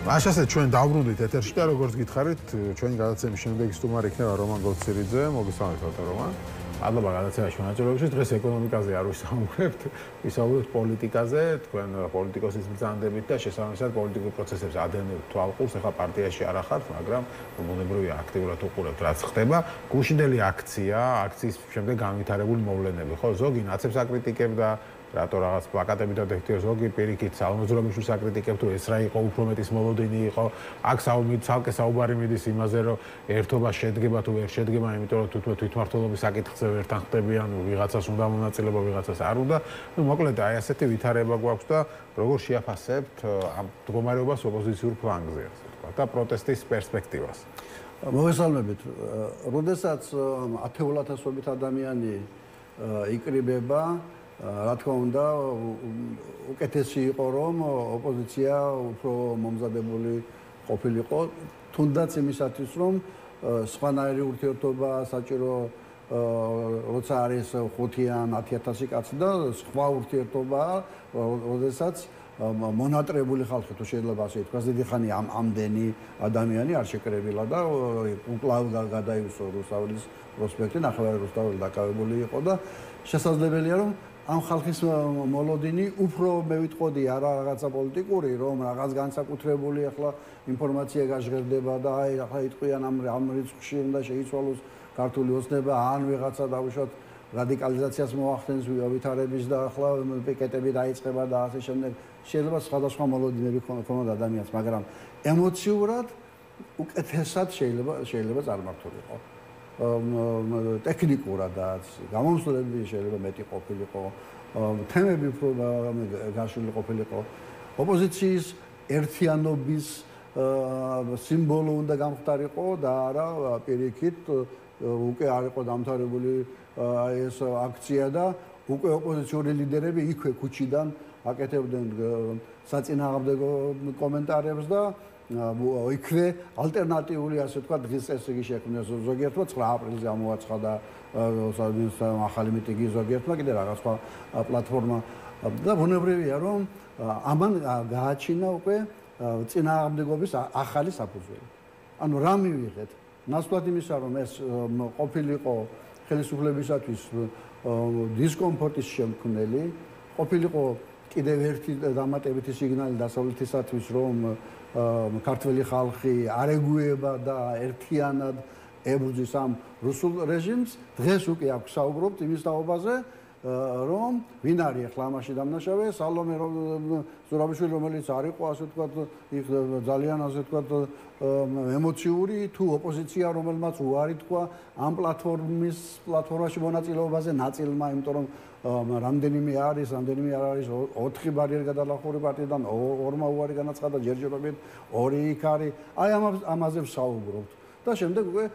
მაშასე ჩვენ დავბრუნდით ეთერში და როგორც გითხარით, ჩვენი გადაცემის შემდეგი სტუმარი იქნება რომან გოცირიძე, მოგესალმებით რომან. მადლობა გადაცემაში მონაწილეობისთვის. დღეს ეკონომიკაზე არ ვისაუბრებთ, ვისაუბრებთ პოლიტიკაზე, თქვენ პოლიტიკოსის ბრძანდებით და შესაბამისად პოლიტიკურ პროცესებს ადენებთ თვალყურს. ახლა პარტიაში არ ახართ, მაგრამ ბუნებრივია აქტიურად უყურებთ რაც ხდება. გუშინდელი აქციის შემდეგ განვითარებული მოვლენები, ხო, ზოგი ნაცებს აკრიტიკებდა რატო რაღაც პლაკატები დადექთია ზოგი პირიქით სალმაზურაბიშვილს აკრიტიკებთ თუ ეს რა იყო უფრო მეტის მოლოდინი იყო აქ ცალკე საუბარი მიდის იმაზე რომ ერთობა შედგება თუ ვერ შედგება იმიტომ რომ თვითმმართველობის საკითხზე ვერთან ხდებიან ვიღაცას უნდა მონაწილეობა ვიღაცას არ უნდა ნუ მოკლედ აი ასეთი ვითარება გვაქვს და როგორ შეაფასებთ ამ მდგომარეობას ოპოზიციურ ფლანგზე ასე ვთქვა და პროტესტის პერსპექტივას მოგესალმებით როდესაც ათეულათასობით ადამიანი იკრიბება რა თქმა უნდა უკეთესი იყო რომ ოპოზიცია უფრო მომზადებული ყოფილიყო თუნდაც იმისათვის რომ სხვანაირი ურთიერთობა საჭირო როცა არის 5-იან 10,000 კაცი და სხვა ურთიერთობა როდესაც მონატრებული ხალხი თუ შეიძლება ასე ითქვას დიდი ხანი ამდენი ადამიანი არ შეკრებილა და უკვლავ გადაივსო რუსთაველის პროსპექტი ნახევარი რუსთაველი დაკავებული იყო და შესაძლებელია რომ ამ ხალხის მოლოდინი უფრო მე ვიტყოდი არა რაღაცა პოლიტიკური რომ რაღაც განსაკუთრებული ახლა ინფორმაცია გაჟღერდება და აი ახლა იტყვიან ამ რიცხვში უნდა შეიცვალოს ქართული ოცნება ან ვიღაცა დავუშვათ რადიკალიზაციას მოახდენს ვითარების და ახლა პიკეტები დაიწყება და ასე შემდეგ შეიძლება სხვადასხვა მოლოდინები ქონოდა ადამიანს მაგრამ ემოციურად უკეთესად შეიძლება წარმართულიყო ტექნიკურადაც გამომსვლები შეიძლება მეტი ყოფილიყო თემები უფრო გაშლილი ყოფილიყო ოპოზიციის ერთიანობის სიმბოლო უნდა გამختارიყო და არა პირიქით უკვე არ იყო დამთავრებული ეს აქცია და უკვე ოპოზიციური ლიდერები იქვე ქუჩიდან აკეთებდნენ საწინააღმდეგო კომენტარებს და იქვე ალტერნატიული ასე თქვა დღის წესრიგი შექმნეს ზოგიერთმა 9 აპრილზე ამოაცხადა ახალი მიტინგი ზოგიერთმა კიდე რაღაც სხვა პლატფორმა და ბუნებრივია რომ ამან გააჩინა უკვე წინააღმდეგობის ახალი საფუძველი. ანუ რა მივიღეთ? ნაცვლად იმისა რომ ეს ყოფილიყო ხელისუფლებისათვის დისკომფორტის შემქმნელი, ყოფილიყო კიდევ ერთი დამატებითი სიგნალი დასავლეთისათვის რომ ქართველი ხალხი არ ეგუება და ერთიანად ებრძვის ამ რუსულ რეჟიმს დღეს უკვე აქვს საუბრობთ იმის თაობაზე რომ ვინ არის ახლა ამაში დამნაშავე სალომე ზურაბიშვილი რომელიც არ იყო ასე ვთქვათ იქ ძალიან ასე ვთქვათ ემოციური თუ ოპოზიცია რომელმაც უარი თქვა ამ პლატფორმაში მონაწილეობაზე ნაწილმა იმიტომ რომ რამდენიმე არის რამდენიმე არ არის 4 ბარიერი გადალახური პარტიიდან 2-მა უარი განაცხადა ჯერჯერობით 2 იქ არის აი ამაზე ვსაუბრობთ და შემდეგ უკვე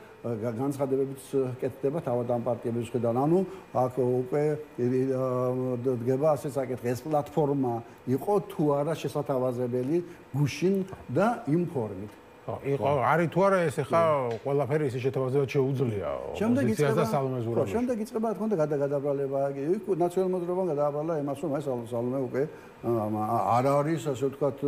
განცხადებებიც კეთდება თავად ამ პარტიების მხრიდან ანუ აქ უკვე დგება ასე საკითხი ეს პლატფორმა იყო თუ არა შესათავაზებელი გუშინ და იმ ფორმით იყო არის თუ არა ეს ახლა ყველაფერი ისე შეთავაზებად შეუძლია ოპოზიციას და სალომე ზურაბიშვილს. შემდეგ იწყება რა თქმა უნდა გადაბრალება იქ ნაციონალურ მოძრაობამ გადააბრალა იმას რომ აი სალომე უკვე არ არის ასე ვთქვათ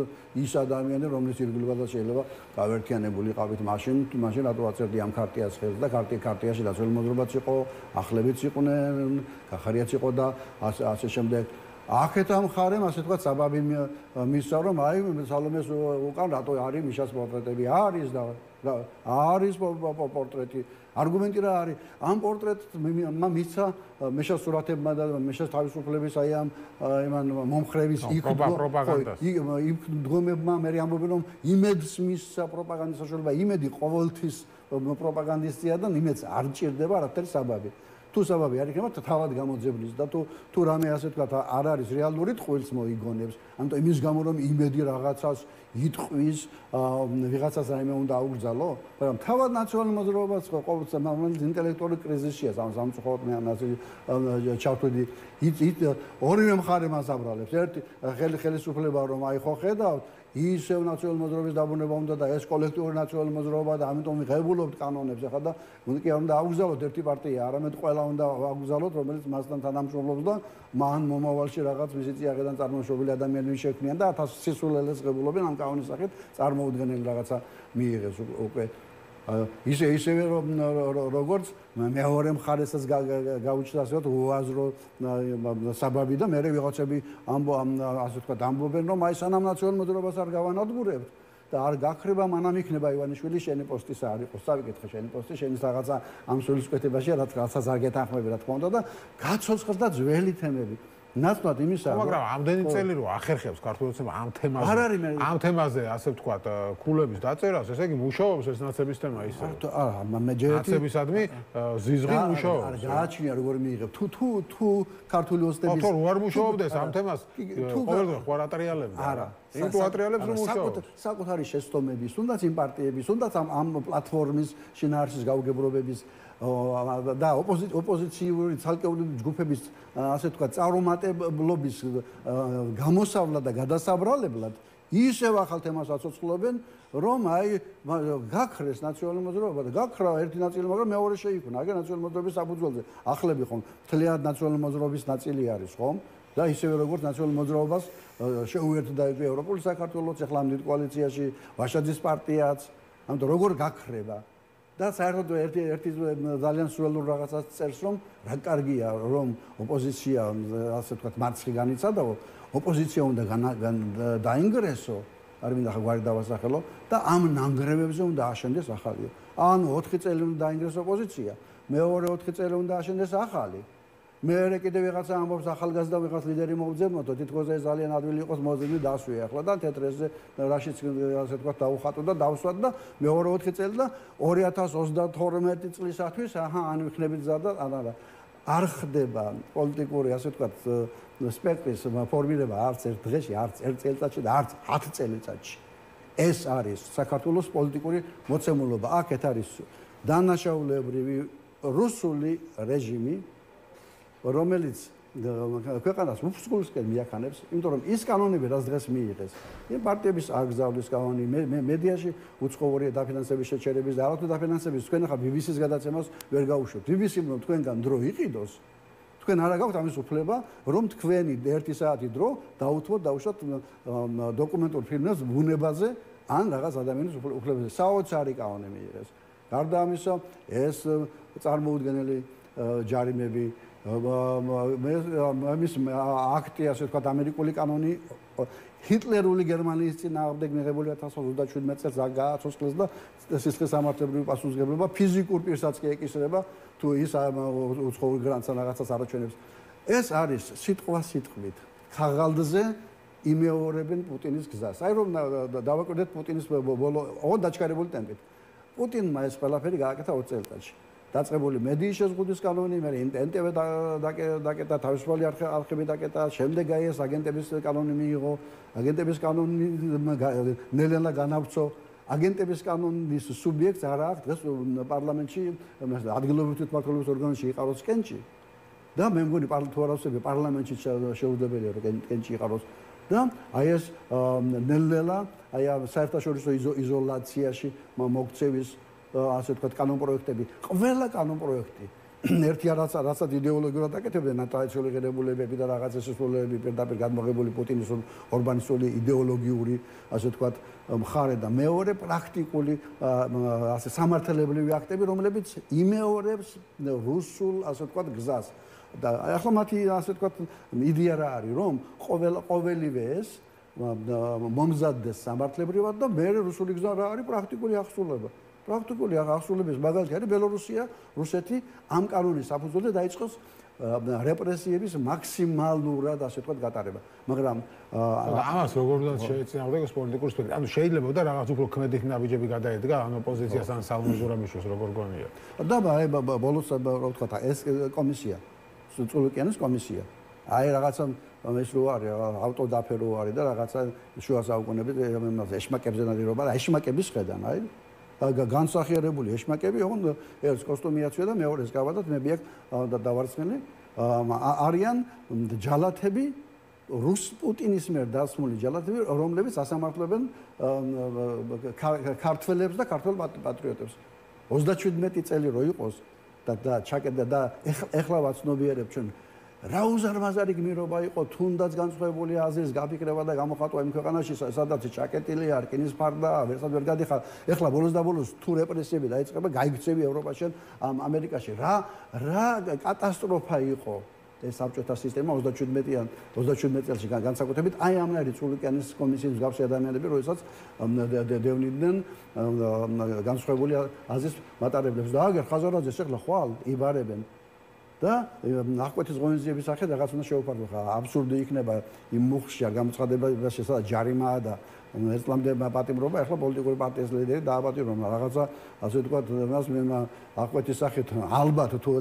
ის ადამიანი რომლის ირგვლივაც შეიძლება გავერთიანებული ყავით მაშინ რატო აწერდი ამ ქარტიას ხელს და ქარტიაში ნაციონალურ მოძრაობაც იყო ახლებიც იყვნენ გახარიაც იყო და ასე შემდეგ აქეთ ამ ხარემ ასე თქვა საბაბი მისცა რომ აი სალომეს უკან რატო არის მიშას პორტრეტები არის და არის პორტრეტი არგუმენტი რა არის ამ პორტრეტს მისცა მეშას სურათებმა და მეშას თავისუფლების აი ამ იმან მომხრევის იქ დგომებმა მე ამბობენ რომ იმედს მისცა პროპაგანდის საშუალება იმედი ყოველთვის პროპაგანდისტია და იმედს არ ჭირდება არაფერი საბაბი თუ საბაბი არ იქნება თავად გამოძებნის და თუ რამე ასე თქვა არ არის რეალური ტყუილს მოიგონებს ამიტომ იმის გამო რომ იმედი რაღაცას იტყვის ვიღაცას რაიმე უნდა აუგზავნო მაგრამ თავად ნაციონალურ მოძრაობას ყოველთვის მამლის ინტელექტუალური კრიზისია სამწუხაროდ მე ამაზე ჩავთვლი ორივე მხარე მას აბრალებს ერთი ხელისუფლება რომ აი ხო ხედავთ ისევ ნაციონალური მოძრაობის დაბრუნება უნდა და ეს კოლექტიური ნაციონალური მოძრაობა და ამიტომ ვიღებულობთ კანონებს ახლა და კი არ უნდა აუგზავნოთ ერთი პარტია, არამედ ყველა უნდა აუგზავნოთ, რომელიც მასთან თანამშრომლობს და მან მომავალში რაღაც მისი წიაღიდან წარმოშობილი ადამიანები შექმნიან და 1000 სისულელეს ღებულობენ ამ კანონის სახით წარმოუდგენელი რაღაცა მიიღეს უკვე ისევე როგორც მეორე მხარესაც გაუჩნდა ასე ვთქვათ უაზრო საბაბი და მე ვიღაცები ასე ვთქვათ ამბობენ რომ აი სანამ ნაციონალურ მოძრაობას არ გავანადგურებთ და არ გაქრება მანამ იქნება ივანიშვილი შენი პოსტისა არ იყოს წავიკითხე შენი პოსტი შენის რაღაცა ამ სულისკვეთებაში რაღაცას არ გეთანხმები რა თქმა უნდა და გაცოცხლს და ძველი თემები ნაცვლად იმისა მაგრამ ამდენი წელი რო ახერხებს ქართულოცნება ამ თემაზე ასე ვთქვათ ქულების დაწერას ესე იგი მუშაობს ეს ნაცების თემა ისე არა მე ჯერეთი ნაცებისადმი ზიზღი მუშაობს არ გააჩნია როგორ მიიღებ თუ ქართული ოსტების თუ არ მუშაობდეს ამ თემას ყოველდღე ხوار ატრიალებდა არა იმიტომ ატრიალებს რომ მუშაობს საკუთარი შეცდომების თუნდაც იმ პარტიების თუნდაც ამ პლატფორმის შინაარსის გაუგებრობების და ოპოზიციური ცალკეული ჯგუფების ასე ვთქვათ წარუმატებლობის გამოსავლად და გადასაბრალებლად ისევ ახალ თემას აცოცხლობენ რომ აი გაქრეს ნაციონალური მოძრაობა და გაქრა ერთი ნაწილი მაგრამ მეორე შეიქმნა აგერ ნაციონალური მოძრაობის საფუძველზე ახლები ხომ მთლიანად ნაციონალური მოძრაობის ნაწილი არის ხომ და ისევე როგორც ნაციონალურ მოძრაობას შეუერთდა ევროპული საქართველოს ახლა ამ დიდ კოალიციაში ვაშაძის პარტიაც ამიტომ როგორ გაქრება და საერთოდ ერთი ძალიან სულელურ რაღაცას წერს რომ რა კარგია რომ ოპოზიცია ასე ვთქვათ მარცხი განიცადაო ოპოზიცია უნდა დაინგრესო არ მინდა ხა გვარი დავასახელო და ამ ნანგრევებზე უნდა აშენდეს ახალი ანუ 4 წელი უნდა დაინგრესო ოპოზიცია მეორე 4 წელი უნდა აშენდეს ახალი მე კიდე ვიღაცა ამბობს ახალგაზრდა ვიღაც ლიდერი მოვძებნოთ თითქოს ეს ძალიან ადვილი იყოს მოძებნი დასვია ახლა და თეთრეზე რაშიც ასე ვთქვათ დაუხატო და დავსვათ და მეორე 4 წელი და 2032 წლისათვის ან ვიქნებით გზა და არა არ ხდება პოლიტიკური ასე ვთქვათ სპექტრის ფორმირება არც ერთ დღეში არც ერთ წელიწადში და არც 10 წელიწადში ეს არის საქართველოს პოლიტიკური მოცემულობა აქეთ არის დანაშაულებრივი რუსული რეჟიმი რომელიც ქვეყანას უფსკულისკენ მიაქანებს, იმიტომ რომ ის კანონები რაც დღეს მიიღეს, იმ პარტიების აგზავნის კანონი, მედიაში უცხოური დაფინანსების შეჩერების და არათუ დაფინანსების თქვენ ახლა BBC-ს გადაცემას ვერ გაუშვებთ. BBC-მ რომ თქვენგან დრო იყიდოს, თქვენ არა გაქვთ ამის უფლება, რომ თქვენი 1 საათი დრო დაუთმოთ, დაუშვათ დოკუმენტურ ფილმებს ბუნებაზე ან რაღაც ადამიანის უფლებაზე. საოცარი კანონი მიიღეს. გარდა ამისა, ეს წარმოუდგენელი ჯარიმები მის აქტი ასე ვთქვათ ამერიკული კანონი ჰიტლერული გერმანიის წინააღმდეგ მიღებული 1937 წელს გააცოცხლეს და სისხლის სამართლებრივი პასუხისმგებლობა ფიზიკურ პირსაც კი ეკისრება თუ ის უცხოურ გრანტს რაღაცას არაჩვენებს ეს არის სიტყვა სიტყვით ხაღალდზე იმეორებენ პუტინის გზას აი რომ დავაკვირდეთ პუტინის ბოლო ოღონდ დაჩქარებული ტემპით პუტინმა ეს ყველაფერი გააკეთა 20 წელიწადში დაწყებული მედიის შეზღუდვის კანონი, მე NTV დაკეტა, თავისუფალი არხები დაკეტა, შემდეგ აი ეს აგენტების კანონი მიიღო, აგენტების კანონი ნელ-ნელა განავრცო, აგენტების კანონის სუბიექტს არ აქვს დღეს პარლამენტში, ადგილობრივი თვითმმართველობის ორგანოში იყაროს კენჭი. და მე მგონი პარლამენტში შეუძლებელია რომ კენჭი იყაროს და აი ეს ნელ-ნელა აი საერთაშორისო იზოლაციაში მოქცევის ასე ვთქვათ კანონპროექტები ყველა კანონპროექტი ერთი რასაც იდეოლოგიურად აკეთებდნენ ნატრიციული ღირებულებები და რაღაც შესრულებები პირდაპირ გადმოღებული პუტინის ორბანისტული იდეოლოგიური ასე ვთქვათ მხარე და მეორე პრაქტიკული ასე სამართლებრივი აქტები რომლებიც იმეორებს რუსულ ასე ვთქვათ გზას და ახლა მათი ასე ვთქვათ იდეა რა არის რომ ყოველივე ეს მომზადდეს სამართლებრივად და მე რუსული გზა რა არის პრაქტიკული აღსრულება პრაქტიკული აღსრულების მაგალითი არის ბელორუსია, რუსეთი ამ კანონის საფუძველზე დაიწყოს რეპრესიების მაქსიმალურად ასე ვთქვათ გატარება. მაგრამ ამას როგორ უნდა შეეწინააღმდეგოს პოლიტიკურ სპექტრი. ანუ შეიძლება და რაღაც უფრო ქმედით ნაბიჯები გადაედგა ამ ოპოზიციას ან სალმაზურამიშვილს როგორ გონია. და აი ბოლოს რა ვთქვათ ეს კომისია, წულუკიანის კომისია. აი რაღაცა ეს რო არის ავტოდაფე რო არის და რაღაცა შუა საუკუნეებით ეშმაკებზე ნადირობა და ეშმაკების ხედან აი განსახიერებული ეშმაკები, ოღონდ ერთს კოსტუმი აცვია და მეორეს გავადათ, მე ბიაკ დავარცხნილი, არიან ჯალათები რუს პუტინის მიერ დასმული ჯალათები, რომლებიც ასამართლებენ ქართველებს და ქართველ პატრიოტებს. 37 წელი რო იყოს და ჩაკეტდა და ეხლა ვაცნობიერებ ჩვენ რა უზარმაზარი გმირობა იყო თუნდაც განსხვავებული აზრის გაფიქრება და გამოხატვა იმ ქვეყანაში სადაც ჩაკეტილია რკინის ფარდა ვერცად ვერ გადიხარ ეხლა ბოლოს და ბოლოს თუ რეპრესიები დაიწყება გაიქცევი ევროპაში ამერიკაში რა კატასტროფა იყო ეს საბჭოთა სისტემა 37 წელში განსაკუთრებით აი ამნაირი წულიკიანის კომისიის მსგავსი ადამიანები როდესაც დევნიდნენ განსხვავებული აზრის მატარებლებს და აგერ ხაზარაძეს ეხლა ხვალ იბარებენ და აღკვეთის ღონისძიების სახით რაღაც უნდა შეუფარდო ხა აბსურდი იქნება იმ მუხში არ გამოცხადებაში სადაც ჯარიმაა და ერთლამდე პატიმრობა ახლა პოლიტიკური პარტიის ლიდერი დააპატიმრა რაღაცა ასე ვთქვათ მას მე აღკვეთის სახით ალბათ თუ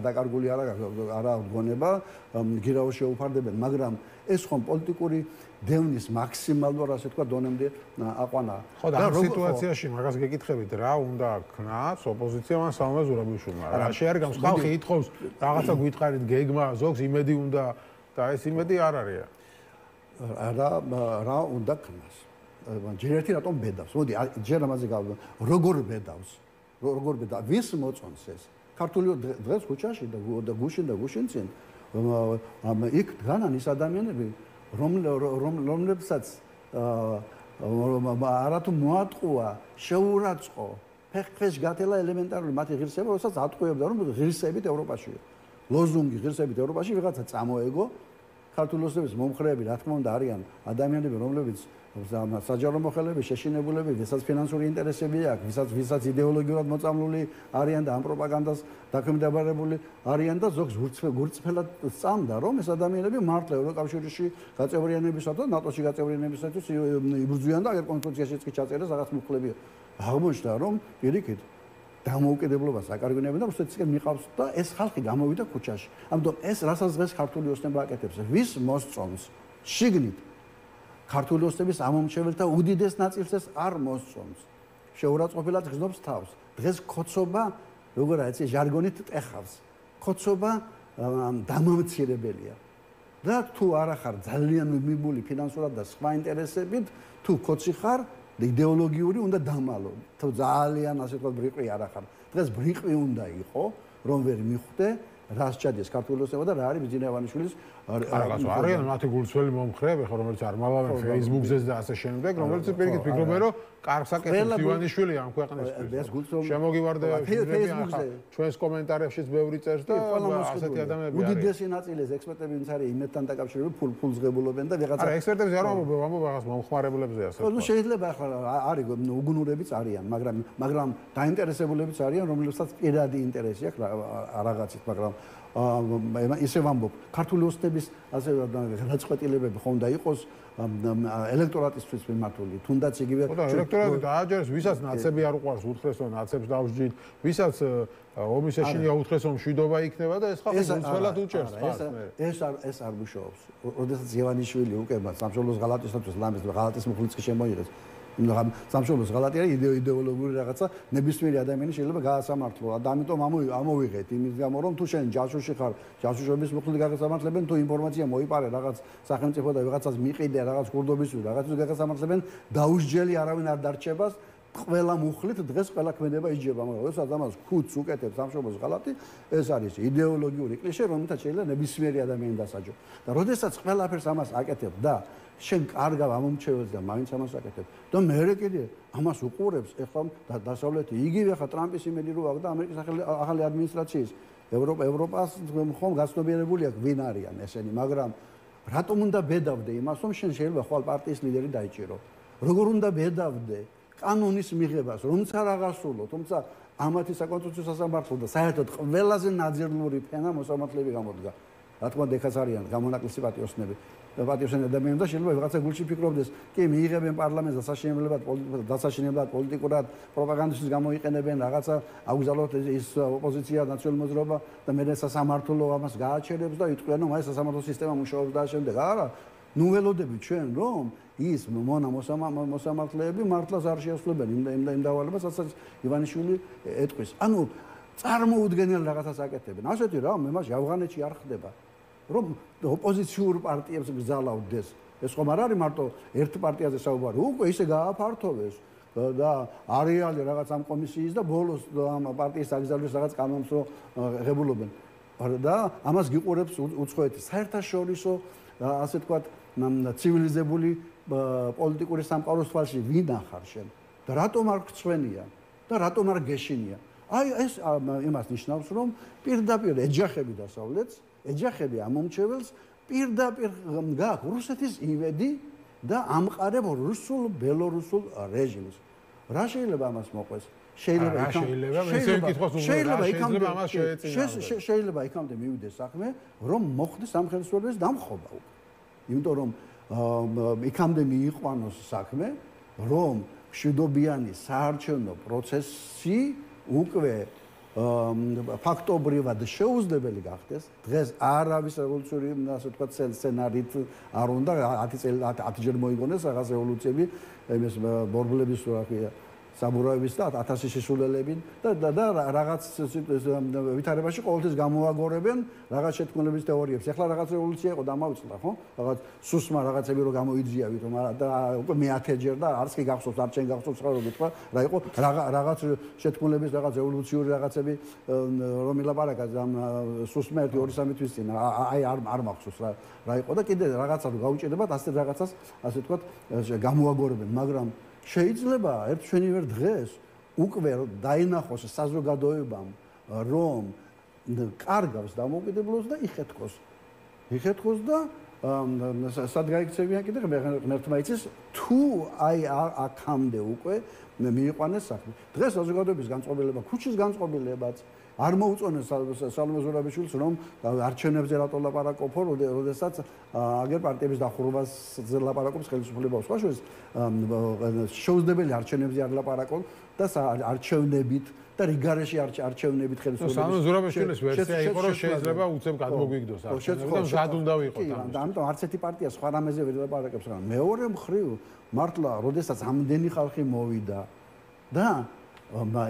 დაკარგული არა გონება გირაოს შეუფარდებენ მაგრამ ეს ხომ პოლიტიკური დევნის მაქსიმალურ ასე ვთქვათ დონემდე აყვანა ხო და ამ სიტუაციაში მაგას გეკითხებით რა უნდა ქნას ოპოზიციამ ან სამმა ზურაბიშვილმა რა შეარგავს ხალხი ითხოვს რაღაცა გითხარით გეგმა ზოგს იმედი უნდა და ეს იმედი არ არის რა უნდა ქნას ჯერ ერთი რატომ ბედავს მოდი ჯერ ამაზე როგორ ბედავს ვის მოწონს ეს ქართული დღეს ქუჩაში და გუშინ წინ იქ დგანან ის ადამიანები რომლებსაც არათუ მოატყუა შეურაცხო ფეხ-ფეხს გათელა ელემენტარული მათი ღირსება როდესაც ატყუებდა რომ ღირსებით ევროპაში ლოზუნგი ღირსებით ევროპაში ვიღაცა წამოეგო ქართული ოსტების მომხრეები რა თქმა უნდა არიან ადამიანები რომლებიც საჯარო მოხელეები შეშინებულები ვისაც ფინანსური ინტერესები აქვს ვისაც იდეოლოგიურად მოწამლული არიან და ამ პროპაგანდას დაქვემდებარებული არიან და ზოგს გურწფელად სწამდა რომ ეს ადამიანები მართლა ევროკავშირში გაწევრიანებისათვის და ნატოში გაწევრიანებისათვის იბრძვიან და აგერ კონსტიტუციაშიც კი ჩაწერეს რაღაც მუხლები აღმოჩნდა რომ პირიქით დამოუკიდებლობას აკარგვინებენ და რუსეთისკენ მიყავს და ეს ხალხი გამოვიდა ქუჩაში ამიტომ ეს რასაც დღეს ქართული ოსტება აკეთებს ვის მოსწონს შიგნით ქართული ოსტების ამომრჩეველთა უდიდეს ნაწილს ეს არ მოსწონს შეურაცხყოფილად გრძნობს თავს დღეს ქოცობა როგორ არის ეს ჟარგონით ტეხავს ქოცობა დამამცირებელია და თუ არა ხარ ძალიან მიბული ფინანსურად და სხვა ინტერესებით თუ ქოცი ხარ იდეოლოგიური უნდა დამალო თუ ძალიან ასე ვთქვათ ბრიყვი არ ახარ დღეს ბრიყვი უნდა იყო რომ ვერ მიხვდე რას ჩადის ქართული ოსტება და რა არის ბიძინა ივანიშვილის არიან მათი გულწრფელი მომხრეები ხო რომელიც არ მალავენ Facebook-ზეც და ასე შემდეგ რომელიც პირიქით ფიქრობენ რომ კარგს აკეთებს ივანიშვილი ამ ქვეყნისთვის შემოგივარდა ჩვენს კომენტარებშიც ბევრი წერს და ასეთი ადამიანები არიან უდიდესი ნაწილი ეს ექსპერტები ვინც არის იმედთან დაკავშირებული ფულს ღებულობენ და ვიღაცა არა ექსპერტებზე არ ამბობ რაღაც მომხმარებელებზე ასე ხო შეიძლება ახლა არის უგუნურებიც არიან მაგრამ დაინტერესებულებიც არიან რომლებსაც პირადი ინტერესი აქვს რაღაცით მაგრამ ისე ვამბობ ქართული ოსტების ასე განაწყვეტილებები ხომ და იყოს ელექტორატისთვის მიმართული თუნდაც იგივე ელექტორატი დააჯერეს ვისაც ნაცები არ უყვარს უთხრეს რომ ნაცებს დავსჯით ვისაც ომის ეშინია უთხრეს რომ მშვიდობა იქნება და ეს ხალხი უცველად უჭერს ეს არ მუშაობს როდესაც ივანიშვილი უკვე სამშობლოს ღალატისათვის ლამის ღალატის მუხლიც კი შემოიღეს სამშობლოს ღალატი არის იდეოლოგიური რაღაცა ნებისმიერი ადამიანი შეიძლება გაასამართლო და ამიტომ ამოვიღეთ იმის გამო რომ თუ შენ ჯაშუში ხარ ჯაშუშობის მუხლით გაგასამართლებენ თუ ინფორმაცია მოიპარე რაღაც სახელმწიფო და ვიღაცას მიყიდე რაღაც კურდობისთვის რაღაცას გაგასამართლებენ დაუსჯელი არავინ არ დარჩებას ყველა მუხლით დღეს ყველა ქმედება იჯება მაგრამ როდესაც ამას ხუთს უკეთებს სამშობლოს ღალატი ეს არის იდეოლოგიური კლიშე რომელთაც შეიძლება ნებისმიერი ადამიანი დასაჯო და როდესაც ყველაფერს ამას აკეთებ და შენ კარგავ ამომრჩეველს და მაინც ამას აკეთებ და მე კიდე ამას უყურებს ეხლა დასავლეთი იგივე ხა ტრამპის იმედი რო აქვს და ამერიკის ახალი ადმინისტრაციის ევროპას ხომ გაცნობიერებული აქვს ვინ არიან ესენი მაგრამ რატომ უნდა ბედავდე იმას რომ შენ შეიძლება ხვალ პარტიის ლიდერი დაიჭირო როგორ უნდა ბედავდე კანონის მიღებას რომც არ აღასრულო თუმცა ამათი საკონსტიტუციო სასამართლო და საერთოდ ყველაზე ნაძერლური ფენა მოსამართლეები გამოდგა რა თქმა უნდა ეხაც არიან გამონაკლისი პატიოსნები ადამიანები და შეიძლება ვიღაცა გულში ფიქრობდეს კი მიიღებენ პარლამენტს დასაშინებლად პოლიტიკურად პროპაგანდისთვის გამოიყენებენ რაღაცა აუგზავნოთ ის ოპოზიცია ნაციონალური მოძრაობა და მე სასამართლო ამას გააჩერებს და იტყვიან რომ აი სასამართლო სისტემა მუშაობს და შემდეგ არა ნუ ველოდები ჩვენ რომ ის მოსამართლეები მართლაც არ შეასრულებენ იმ დავალებას რასაც ივანიშვილი ეტყვის ანუ წარმოუდგენელ რაღაცას აკეთებენ ასეთი რა მე მას ავღანეთში არ ხდება რომ ოპოზიციურ პარტიებს გზალავდეს. ეს ხომ არ არის მარტო ერთ პარტიაზე საუბარი, უკვე ისე გააფართოვეს და არეალი რაღაც ამ კომისიის და ბოლოს ამ პარტიის აგზავნის რაღაც კანონმდებლო ღებულობენ. და ამას გიყურებს უცხოეთი საერთაშორისო ასე თქვათ ცივილიზებული პოლიტიკური სამყაროს თვალში ვინ ახარ შენ და რატომ არ გწვენია და რატომ არ გეშინია. აი ეს იმას ნიშნავს რომ პირდაპირ ეჯახები დასავლეთს, ეჯახები ამომრჩეველს, პირდაპირ გააქვს რუსეთის იმედი და ამყარებ რუსულ ბელორუსულ რეჟიმს. რა შეიძლება ამას მოყვეს? შეიძლება იქამდე მივიდეს საქმე, რომ მოხდეს სამხელისმწიფოს დამხობა უკვე. იმიტომ რომ იქამდე მიიყვანოს საქმე, რომ მშვიდობიანი საარჩევნო პროცესი უკვე ფაქტობრივად შეუძლებელი გახდეს. დღეს არავის რევოლუციური, ასე ვთქვათ, სცენარით არ უნდა 10 ჯერ მოიგონეს რაღაც რევოლუციები, ეს ბორბლების რა ქვია საბურავების და 1000 სისულელები და რაღაც ვითარებაში ყოველთვის გამოაგორებენ რაღაც შეთქმულების თეორიებს. ახლა რაღაც რევოლუცია იყო დამავიწყდა, ხო? რაღაც სუსმა რაღაცები რო გამოიძიავით, და უკვე მე-10 ჯერ და არც კი გახსოვს, არ ჩენ გახსოვს რა რო გითხრა, რა იყო რაღაც შეთქმულების რაღაც რევოლუციური რაღაცები რომ ილაპარაკა ამ სუსმა 1-2-3 თვის წინ, აი არ მახსოვს რა იყო და კიდე რაღაცა რო გაუჭირდებათ, ასეთ რაღაცას, ასე ვთქვათ, გამოაგორებენ, მაგრამ შეიძლება ერთ ჩვენივერ დღეს უკვე დაინახოს საზოგადოებამ რომ კარგავს დამოუკიდებლობას და იხეთქოს და სად გაიქცევიან კიდე ღმერთმა იცის თუ აი აქამდე უკვე მიიყვანეს საქმე. დღეს საზოგადოების განწყობილება, ქუჩის განწყობილებაც არ მოუწონეს სალომე ზურაბიშვილს რომ არჩევნებზე რატო ლაპარაკობო, როდესაც აგერ პარტიების დახურვაზე ლაპარაკობს ხელისუფლება სხვა შორის შეუძლებელი არჩევნებზე არ ლაპარაკობ და არჩევნებით და რიგარეში არჩევნებით ხელისუფლების სალომე ზურაბიშვილის ვერსია იყო რომ შეიძლება უცებ გადმოგვიგდოს არჩევნები და მზად უნდა ვიყოთ ამის. ამიტომ არც ერთი პარტია სხვა რამეზე ვერ ლაპარაკებს, მაგრამ მეორე მხრივ მართლა როდესაც ამდენი ხალხი მოვიდა და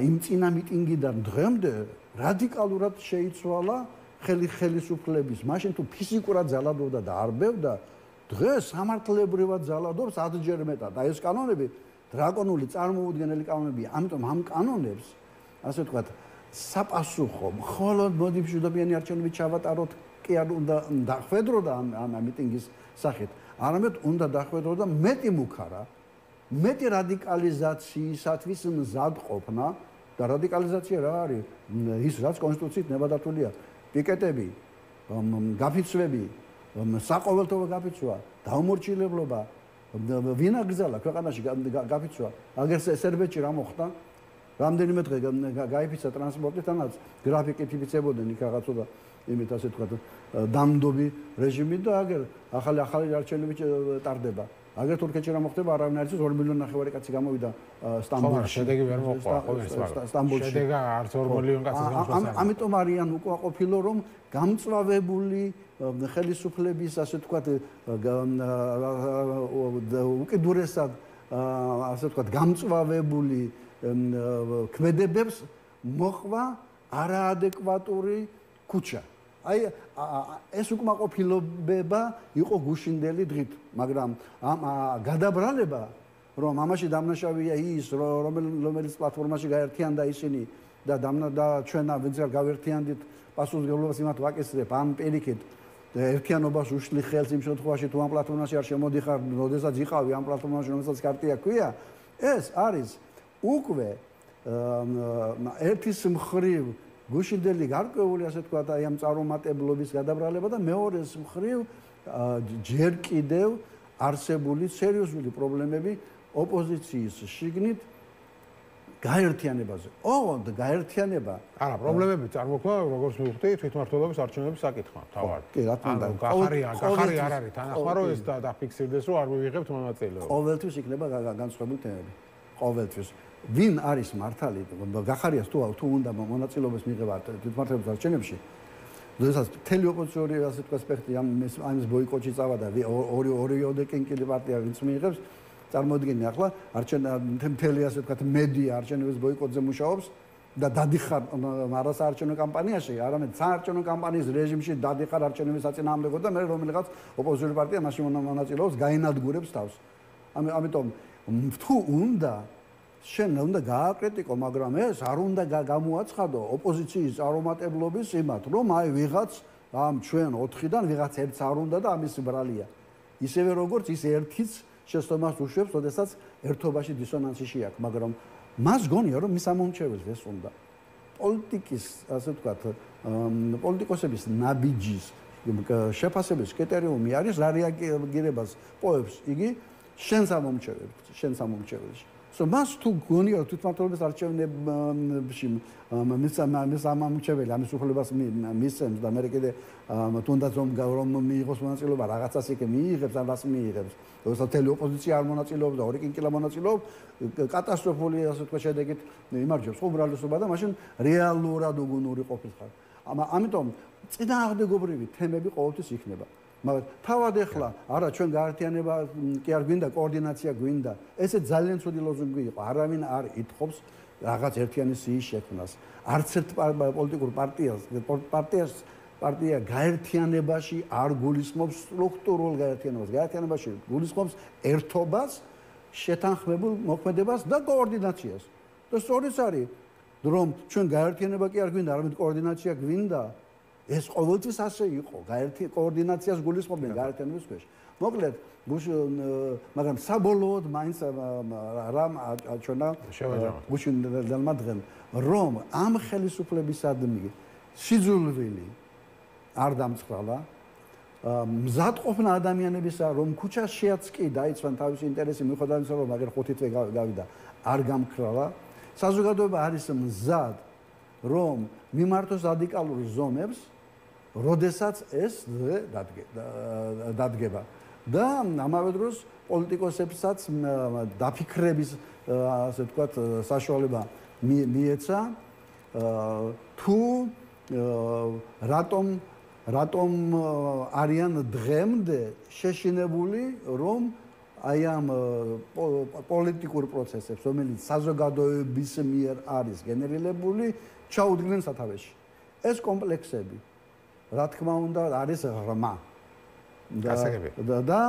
იმ წინა მიტინგიდან დღემდე რადიკალურად შეიცვალა ხელისუფლების, მაშინ თუ ფიზიკურად ძალადობდა და არ ბევდა, დღეს სამართლებრივად ძალადობს 10 ჯერ მეტად. და ეს კანონები დრაკონული წარმოუდგენელი კანონებია. ამიტომ ამ კანონებს, ასე ვთქვათ, საპასუხო მხოლოდ მოდი მშვიდობიანი არჩევნებით ჩავატაროთ, კი არ უნდა დახვედრო და ამ მიტინგის სახით. არამედ უნდა დახვედრო და მეტი მუქარა, მეტი რადიკალიზაციისათვის მზადყოფნა და რადიკალიზაცია რა არის? ის რაც კონსტიტუციით ნებადართულია, პიკეტები, გაფიცვები, საყოველთაო გაფიცვა, დაუმორჩილებლობა, ვინ აგზალა ქვეყანაში გაფიცვა? აგერ სერბეთში რა მოხდა? რამდენიმე დღე გაიფიცა ტრანსპორტი, თანაც გრაფიკით იფიცებოდნენ იქ რაღაცა და იმით ასე თქვა დამდობი რეჟიმი და აგერ ახალი არჩევნები ტარდება. აგერ თურქეთში რა მოხდება, არავინ არ იცის, 2,5 მილიონი კაცი გამოვიდა სტამბოლში. შედეგი ვერ მოყვა, ხო ეს მაგრამ შედეგი არც 2 მილიონი კაცის გამოსვლა. ამიტომ არიან უკმაყოფილო, რომ გამწვავებული ხელისუფლების, ასე ვთქვათ, უკიდურესად, ასე ვთქვათ, გამწვავებული ქმედებებს მოხვა არაადეკვატური ქუჩა. აი ეს უკმაყოფილობა იყო გუშინდელი დღით, მაგრამ ამ გადაბრალება, რომ ამაში დამნაშავეა ის, რომელიც პლატფორმაში გაერთიანდა ისინი და ჩვენა ვინც არ გავერთიანდით, პასუხისმგებლობას იმათ ვაკისრებ ამ პირიქით ერთიანობას უშლი ხელს იმ შემთხვევაში თუ ამ პლატფორმაში არ შემოდიხარ, როდესაც იყავი ამ პლატფორმაში, რომელსაც კარტია ქვია, ეს არის უკვე ერთის მხრივ გუშინდელი გარკვეული, ასე ვთქვათ, აი ამ წარუმატებლობის გადაბრალება და მეორეს მხრივ ჯერ კიდევ არსებული სერიოზული პრობლემები ოპოზიციის შიგნით გაერთიანებაზე. ოღონდ გაერთიანება. არა, პრობლემები წარმოქმნა, როგორც მივხვდი, თვითმმართველობის არჩევნების საკითხმა, თავად. კი, რა თქმა უნდა. გახარი არ არის თანახმა, რომ ეს დაფიქსირდეს, რომ არ მივიღებთ მონაწილეობას. ყოველთვის იქნება განსხვავებული თემები. ყოველთვის. ვინ არის მართალი? გახარიას თუ უნდა მონაწილეობას მიიღება თვითმმართველობის არჩევნებში, როდესაც მთელი ოპოზიციური, ასე ვთქვათ, სპექტრი ამის ბოიკოტში წავა და ორი კინკილი პარტია ვინც მიიღებს, წარმოიდგინე ახლა მთელი, ასე ვთქვათ, მედია არჩევნების ბოიკოტზე მუშაობს და დადიხარ არასაარჩევნო კამპანიაში, არამედ საარჩევნო კამპანიის რეჟიმში დადიხარ არჩევნების საწინააღმდეგოდ და მე რომელიღაც ოპოზიციური პარტია მაშინ მონაწილეობს, გაენადგურებს თავს. ამიტომ თუ უნდა შენ უნდა გააკრიტიკო, მაგრამ ეს არ უნდა გამოაცხადო ოპოზიციის წარუმატებლობის იმათ, რომ აი ვიღაც ამ ჩვენ 4-დან ვიღაც ერთს არ უნდა და ამის ბრალია. ისევე როგორც ის ერთიც შეცდომას უშვებს, როდესაც ერთობაში დისონანსი შეაქვს, მაგრამ მას გონია რომ მის ამომრჩეველს ეს უნდა. პოლიტიკის, ასე ვთქვათ, პოლიტიკოსების ნაბიჯის შეფასების კრიტერიუმი არის რა რეაგირებას პოებს იგი შენს ამომრჩეველში. მას თუ გონია თვითმმართველობის არჩევნებში მის ამომრჩეველი ამის უფლებას მისცემს და მე კიდე თუნდაც რომ მიიღოს მონაწილეობა რაღაცას იქ მიიღებს ან რას მიიღებს. როდესაც მთელი ოპოზიცია არ მონაწილეობს და ორი კინკილა მონაწილეობს, კატასტროფული ასე ვთქვათ შედეგით იმარჯვებს უმრავლესობა და მაშინ რეალურად უგუნური ყოფილიყარ. ამიტომ წინააღმდეგობრივი თემები ყოველთვის იქნება. მაგრამ თავად ეხლა არა ჩვენ გაერთიანება კი არ გვინდა, კოორდინაცია გვინდა. ესე ძალიან ცუდი ლოზუნგი იყო. არავინ არ ითხოვს რაღაც ერთიანი სიის შექმნას. არც ერთ პოლიტიკურ პარტია გაერთიანებაში არ გულისხმობს სტრუქტურულ გაერთიანებას. გაერთიანებაში გულისხმობს ერთობას, შეთანხმებულ მოქმედებას და კოორდინაციას. და სწორიც არის, რომ ჩვენ გაერთიანება კი არ გვინდა, არამედ კოორდინაცია გვინდა. ეს ყოველთვის ასე იყო. კოორდინაციას გულისხმობდნენ გაერთიანების ქვეშ. მოკლედ, მაგრამ საბოლოოდ მაინც რამ აჩვენა გუშინდელმა დღემ, რომ ამ ხელისუფლებისადმი სიძულვილი არ დამცხრალა, მზადყოფნა ადამიანებისა, რომ ქუჩაშიაც კი დაიცვან თავისი ინტერესი მიუხედავად იმისა, რომ აგერ 5 თვე გავიდა, არ გამქრალა. საზოგადოება არის მზად, რომ მიმართოს რადიკალურ ზომებს, როდესაც ეს დადგება. და ამავე დროს პოლიტიკოსებსაც დაფიქრების ასე ვთქვათ საშუალება მიეცა თუ რატომ არიან დღემდე შეშინებული რომ აი ამ პოლიტიკურ პროცესებს, რომელიც საზოგადოების მიერ არის გენერირებული, ჩაუდგნენ სათავეში. ეს კომპლექსები, რა თქმა უნდა, არის ღრმა. და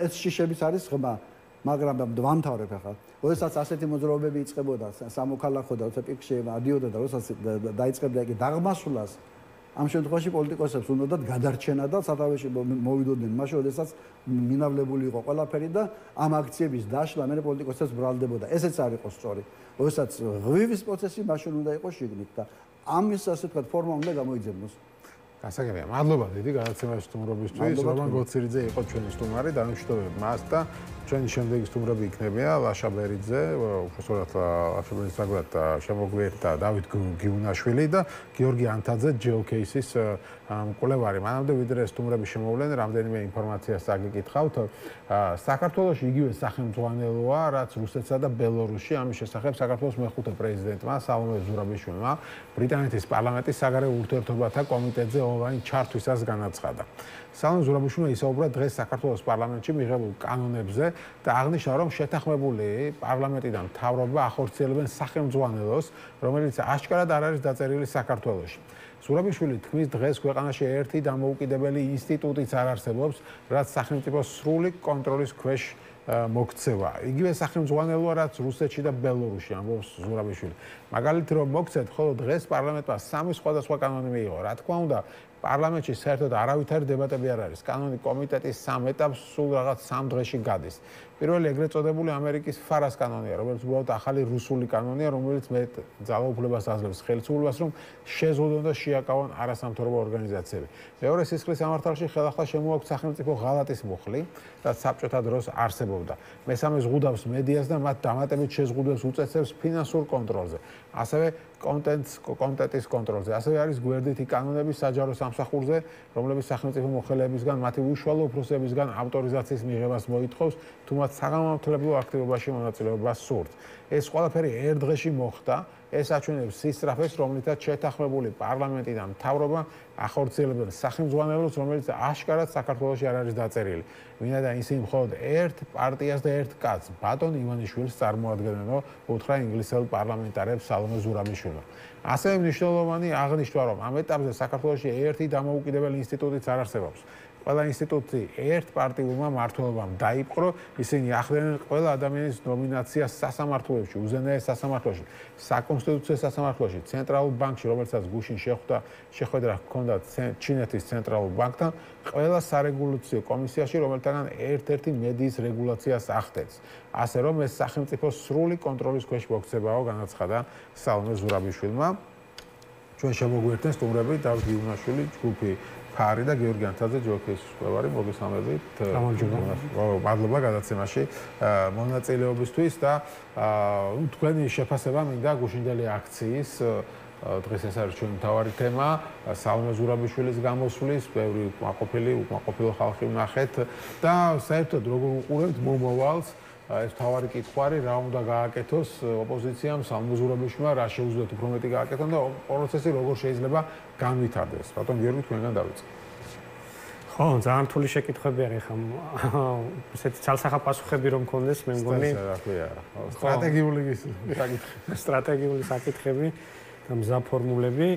ეს შიშებიც არის ღრმა, მაგრამ დავამთავრებ ახლა. როდესაც ასეთი მოძრაობები იწყებოდა სამოქალაქო და პიკში ადიოდა და როდესაც დაიწყებდა იგი დაღმასვლას, ამ შემთხვევაში პოლიტიკოსებს უნდათ გადარჩენა და სათავეში მოვიდოდნენ მაშინ, როდესაც მინავლებული იყო ყველაფერი და ამ აქციების დაშლა მე პოლიტიკოსებს ბრალდებოდა. ესეც არ იყო სწორი. როდესაც ღვივის პროცესი მაშინ უნდა იყოს შიგნით და ამის ასე ვთქვათ ფორმა უნდა გამოიძებნოს. გასაგებია. მადლობა დიდი გადაცემაში სტუმრობისთვის. რომან გოცირიძე იყო ჩვენი სტუმარი, დამშვიდობებ მას და ჩვენი შემდეგი სტუმრები იქნებიან ლაშა ბერიძე, უბრალოდ ლაშა ბერიძე საერთოდ შემოგვიერთდა დავით გიუნაშვილი და გიორგი ანთაძე ჯეოკეისის მკვლევარი. მანამდე ვიდრე სტუმრები შემოვლენ, რამდენიმე ინფორმაციას წაგიკითხავთ. საქართველოში იგივე სახელმძღვანელოა, რაც რუსეთსა და ბელორუსში. ამის შესახებ საქართველოს მეხუთე პრეზიდენტმა სალომე ზურაბიშვილმა ბრიტანეთის პარლამენტის საგარეო ურთიერთობათა კომიტეტზე ონლაინ ჩართვისას განაცხადა. სალომე ზურაბიშვილმა ისაუბრა დღეს საქართველოს პარლამენტში მიღებულ კანონებზე და აღნიშნა, რომ შეთანხმებული პარლამენტიდან მთავრობა ახორციელებენ სახელმძღვანელოს, რომელიც აშკარად არ არის დაწერილი საქართველოში. ზურაბიშვილი თქმის, დღეს ქვეყანაში ერთი დამოუკიდებელი ინსტიტუტიც არ არსებობს, რაც სახელმწიფოს სრული კონტროლის ქვეშ მოქცევა. იგივე სახელმძღვანელოა, რაც რუსეთში და ბელორუსში, ამბობს ზურაბიშვილი. მაგალითად, რომ მოქცეთ, ხოლო დღეს პარლამენტმა 3 სხვადასხვა კანონი მიიღო. რა თქმა უნდა, პარლამენტში საერთოდ არავითარი დებატები არ არის. კანონი კომიტეტის 3 ეტაპს სულ რაღაც 3 დღეში გადის. პირველი ეგრეთ წოდებული ამერიკის ფარას კანონია, რომელიც უბრალოდ ახალი რუსული კანონია, რომელიც მე ძალაუფლებას აძლევს ხელისუფლებას, რომ შეზღუდონ და შეაკავონ არასამთავრობო ორგანიზაციები. მეორე სისხლის სამართალში ხელახლა შემოაქვს სახელმწიფო ღალატის მუხლი, რაც საბჭოთა დროს არსებობდა. მესამე ზღუდავს მედიას და მათ დამატებით შეზღუდვებს უწესებს ფინანსურ კონტროლზე. ასევე კონტენტის კონტროლზე. ასევე არის გვერდითი კანონები საჯარო სამსახურზე, რომლებიც სახელმწიფო მოხელეებისგან, მათი უშუალო უფროსებისგან ავტორიზაციის მიღებას მოითხოვს, თუმცა საგამართლებო აქტივობაში მონაწილეობას სურთ. ეს ყველაფერი ერთ დღეში მოხდა. ეს აჩვენებს სისწრაფეს, რომლითაც შეთანხმებული პარლამენტი და მთავრობა ახორციელებენ სახელმძღვანელოს, რომელიც აშკარად საქართველოში არ არის დაწერილი. ვინაიდან ისინი მხოლოდ ერთ პარტიას და ერთ კაცს, ბატონ ივანიშვილს წარმოადგენენ, უთხრა ინგლისელ პარლამენტარებს სალომე ზურაბიშვილმა. ასევე მნიშვნელოვანი აღნიშნა, რომ ამ ეტაპზე საქართველოში ერთი დამოუკიდებელი ინსტიტუტიც არ არსებობს. ყველა ინსტიტუტი ერთ პარტიულმა მმართველობამ დაიპყრო, ისინი ახდენენ ყველა ადამიანის ნომინაციას სასამართლოებში, უზენაეს სასამართლოში, საკონსტიტუციო სასამართლოში, ცენტრალურ ბანკში, რომელსაც გუშინ შეხვედრა ჰქონდა ჩინეთის ცენტრალურ ბანკთან, ყველა სარეგულაციო კომისიაში, რომელთაგან ერთ-ერთი მედიის რეგულაციას ახდენს. ასე რომ ეს სახელმწიფოს სრული კონტროლის ქვეშ მოქცევაო, განაცხადა სალომე ზურაბიშვილმა. ჩვენ შემოგვიერთდენ სტუმრები დავით გიუნაშვილი, ჯგუფი ფარი და გიორგი ანთაძე ჯოქის მკვლევარი, მოგესალმებით. მადლობა გადაცემაში მონაწილეობისთვის და თქვენი შეფასება მინდა გუშინდელი აქციის დღეს ეს არის ჩვენი მთავარი თემა, სალომე ზურაბიშვილის გამოსვლის, ბევრი უკმაყოფილო ხალხი ვნახეთ და საერთოდ როგორ უყურებთ მომავალს, ეს მთავარი კითხვარი, რა უნდა გააკეთოს ოპოზიციამ, სალომე ზურაბიშვილმა, რა შეუძლიათ უფრო მეტი გააკეთონ და პროცესი როგორ შეიძლება განვითარდეს. ბატონ გიორგი, თქვენგან დავიწყე. ხო, ძალიან რთული შეკითხვები არის ხა. ესეთი ცალსახა პასუხები რომ მქონდეს, მე მგონი. სტრატეგიული საკითხები და მზაფორმულები.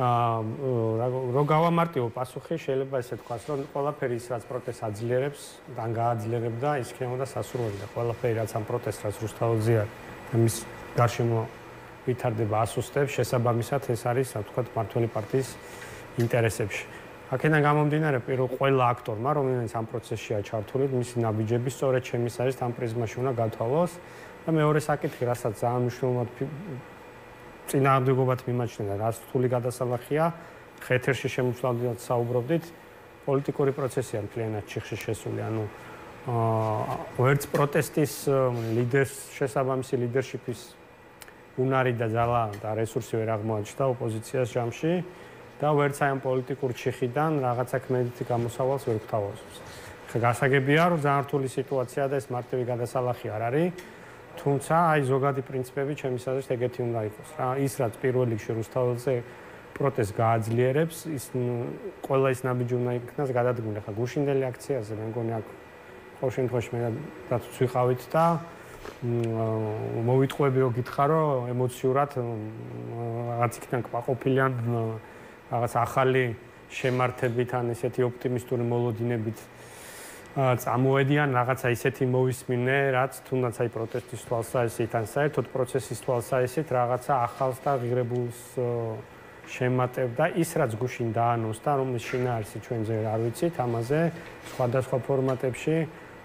რო გავამარტივო პასუხი, შეიძლება ესე თქვას, რომ ყველაფერი ის რაც პროტესტს აძლიერებს, ან გააძლიერებდა, ის იქნებოდა სასურველი და ყველაფერი რაც ამ პროტესტს რაც რუსთაველზე არის და მის გარშემო ვითარდება ასუსტებს, შესაბამისად ეს არის, რა ვთქვათ, მმართველი პარტიის ინტერესებში. აქედან გამომდინარე, ყველა აქტორმა, რომელიც ამ პროცესშია ჩართული, მისი ნაბიჯები სწორედ ჩემის არის ამ პრიზმაში უნდა გავთვალოს და მეორე საკითხი, რასაც ძალიან მნიშვნელოვნად წინააღმდეგობად მიმაჩნია, რაც რთული გადასალახია, ეთერში შემოწმებულად საუბრობდით, პოლიტიკური პროცესია მთლიანად ჩიხში შესული, ანუ ვერც პროტესტის ლიდერს შესაბამისი ლიდერშიპის უნარი და ძალა და რესურსი ვერ აღმოაჩნდა ოპოზიციას ჯამში და ვერც აი ამ პოლიტიკურ ჩიხიდან რაღაცა ქმედითი გამოსავალს ვერ გვთავაზობს. ხა გასაგებია, რომ ძალიან რთული სიტუაცია და ეს მარტივი გადასალახი არ არის. თუმცა აი ზოგადი პრინციპები ჩემის აზრით ეგეთი უნდა იყოს რა. ის რაც პირველ რიგში რუსთაველზე პროტესტს გააძლიერებს, ის ყველა ის ნაბიჯი უნდა იქნას გადადგმული. ხა გუშინდელი აქციაზე მე მგონი აქ ყოველ შემთხვევაში მე რაც ვიყავით და მოვიტყვებიო გითხარო ემოციურად რაღაც იქიდან კმაყოფილიან რაღაც ახალი შემართებით ან ესეთი ოპტიმისტური მოლოდინებით წამოედიან რაღაცა ისეთი მოვისმინე, რაც თუნდაც აი პროტესტის თვალსაზრისით ან საერთოდ პროცესის თვალსაზრისით რაღაცა ახალს და ღირებულს შემატებდა. ის რაც გუშინ დაანონსდა, რომლის შინაარსი ჩვენზე არ ვიცით, ამაზე სხვადასხვა ფორმატებში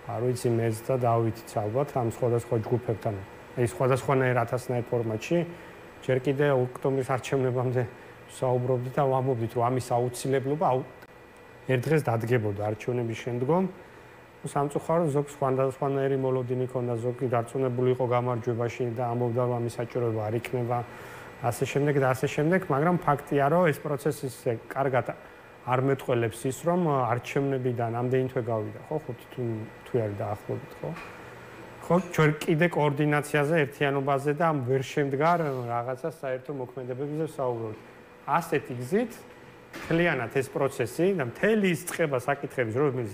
არ ვიცი მეც და დავითიც ალბათ ამ სხვადასხვა ჯგუფებთან. აი სხვადასხვანაირ ათასნაირ ფორმატში ჯერ კიდე ოქტომბრის არჩევნებამდე საუბრობდით და ვამბობდით, რომ ამის აუცილებლობა ერთ დღეს დადგებოდა არჩევნების შემდგომ. სამწუხაროდ ზოგ სხვადასხვანაირი მოლოდინი ქონდა, ზოგი დარწმუნებული იყო გამარჯვებაში და ამბობდა, რომ ამის საჭიროება არ იქნება ასე შემდეგ და ასე შემდეგ, მაგრამ ფაქტია, რომ ეს პროცესი ისე კარგად არ მეტყველებს ის, რომ არჩევნებიდან ამდენი თვე გავიდა, ხო, 5 თვე არის დაახლოებით, ხო? ხო, ჩვენ კიდე კოორდინაციაზე, ერთიანობაზე და ამ ვერ შემდგარ რაღაცა საერთო მოქმედებებზე საუბრობთ. ასეთი გზით მთლიანად ეს პროცესი და მთელი ის წყება საკითხების, რომელიც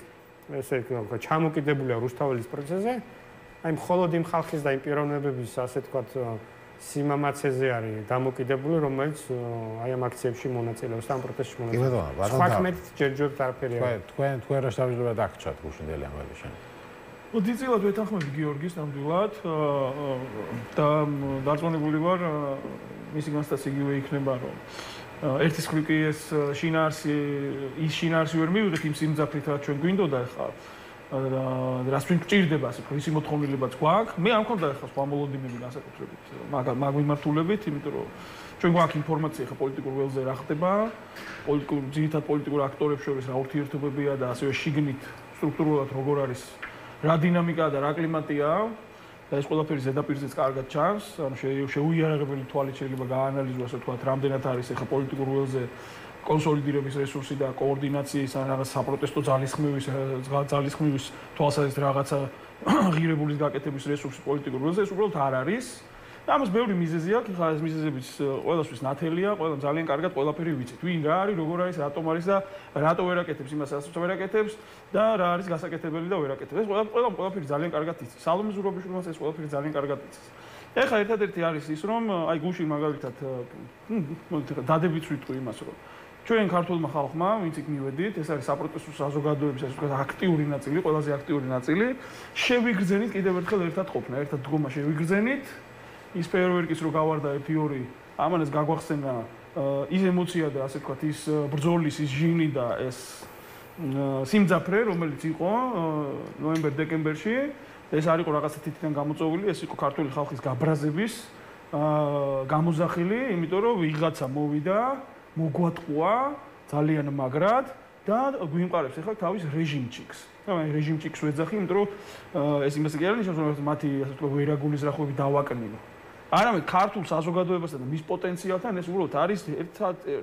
ესე ვთქვათ, ჩამოკიდებულია რუსთაველის პროცესზე, აი მხოლოდ იმ ხალხის და იმ პიროვნებების, ასე ვთქვათ, სიმამაცეზე არის დამოკიდებული, რომელიც აი ამ აქციებში მონაწილეობს და ამ პროტესტში მონაწილეობს. სხვა ხმით ჯერჯერობით არაფერი არ არის. თქვენ რა შევიძლია დაგჭათ გუშინდელი ამბები შენ? დიდწილად ვეთანხმები გიორგის ნამდვილად და დარწმუნებული ვარ მისი განცდაც იგივე იქნება, რომ ერთის მხრივ კი ეს შინაარსი ვერ მივიღეთ იმ სიმძაფრით, რაც ჩვენ გვინდოდა ახლა რას ჩვენ გვჭირდება, ასე ვთქვათ, ისი მოთხოვნილებაც გვაქვს. მე არ მქონდა ახლა სხვა მოლოდინები განსაკუთრებით მაგ მიმართულებით, იმიტომ რომ ჩვენ გვაქვს ინფორმაცია ახლა პოლიტიკურ ველზე რა ხდება, ძირითად პოლიტიკურ აქტორებს შორის რა ურთიერთობებია და ასევე შიგნით სტრუქტურულად როგორ არის, რა დინამიკაა და რა კლიმატია და ეს ყველაფერი ზედაპირზეც კარგად ჩანს, ანუ შეუიარაღებელი თვალით შეიძლება გაანალიზოს, ასე ვთქვათ, რამდენად არის ახლა პოლიტიკურ ველზე კონსოლიდირების რესურსი და კოორდინაციის ან რაღაც საპროტესტო ძალისხმევის თვალსაზრისით რაღაცა ღირებულის გაკეთების რესურსი პოლიტიკურ ველზე, ეს უბრალოდ არ არის ამას ბევრი მიზეზი აქვს, ხა ეს მიზეზებიც ყველასთვის ნათელია, ყველამ ძალიან კარგად ყველაფერი ვიცით. ვინ რა არის, როგორ არის, რატომ არის და რატო ვერ აკეთებს იმას, რასაც ვერ აკეთებს და რა არის გასაკეთებელი და ვერ აკეთებს. ეს ყველაფერი ძალიან კარგად იცის. სალომე ზურაბიშვილმაც ეს ყველაფერი ძალიან კარგად იცის. ეხლა ერთადერთი არის ის, რომ აი გუშინ მაგალითად დადებით ვიტყვი იმას, რომ ჩვენ ქართულმა ხალხმა, ვინც იქ მივედით, ეს არის საპროტესტო საზოგადოების ასე ვთქვათ აქტიური ნაწილი, ყველაზე აქტიური ნაწილი, შევიგრძენით კიდევ ერთხელ ერთად ყოფნა, ერთად დგომა შევიგრძენით. ის ფეერვერკის რო გავარდა 1-2, ამანაც გაგვახსენა ის ემოცია და ასე ვთქვათ ის ბრძოლის ის ჟინი და ეს სიმძაფრე, რომელიც იყო ნოემბერ-დეკემბერში, ეს არ იყო რაღაცა თითიდან გამოწვეული, ეს იყო ქართული ხალხის გაბრაზების გამოზახილი, იმიტომ რომ ვიღაცა მოვიდა, მოგვატყუა ძალიან მაგრად და გვიმყარებს ახლა თავის რეჟიმჩიკს. აი რეჟიმჩიკს ვეძახი, იმიტომ რომ ეს იმას კი არ ნიშნავს, რომ მათი ასე ვთქვათ ვერაგულის რახვები დავაკნინო. არამედ ქართულ საზოგადოებასთან და მის პოტენციალთან ეს უბრალოდ არის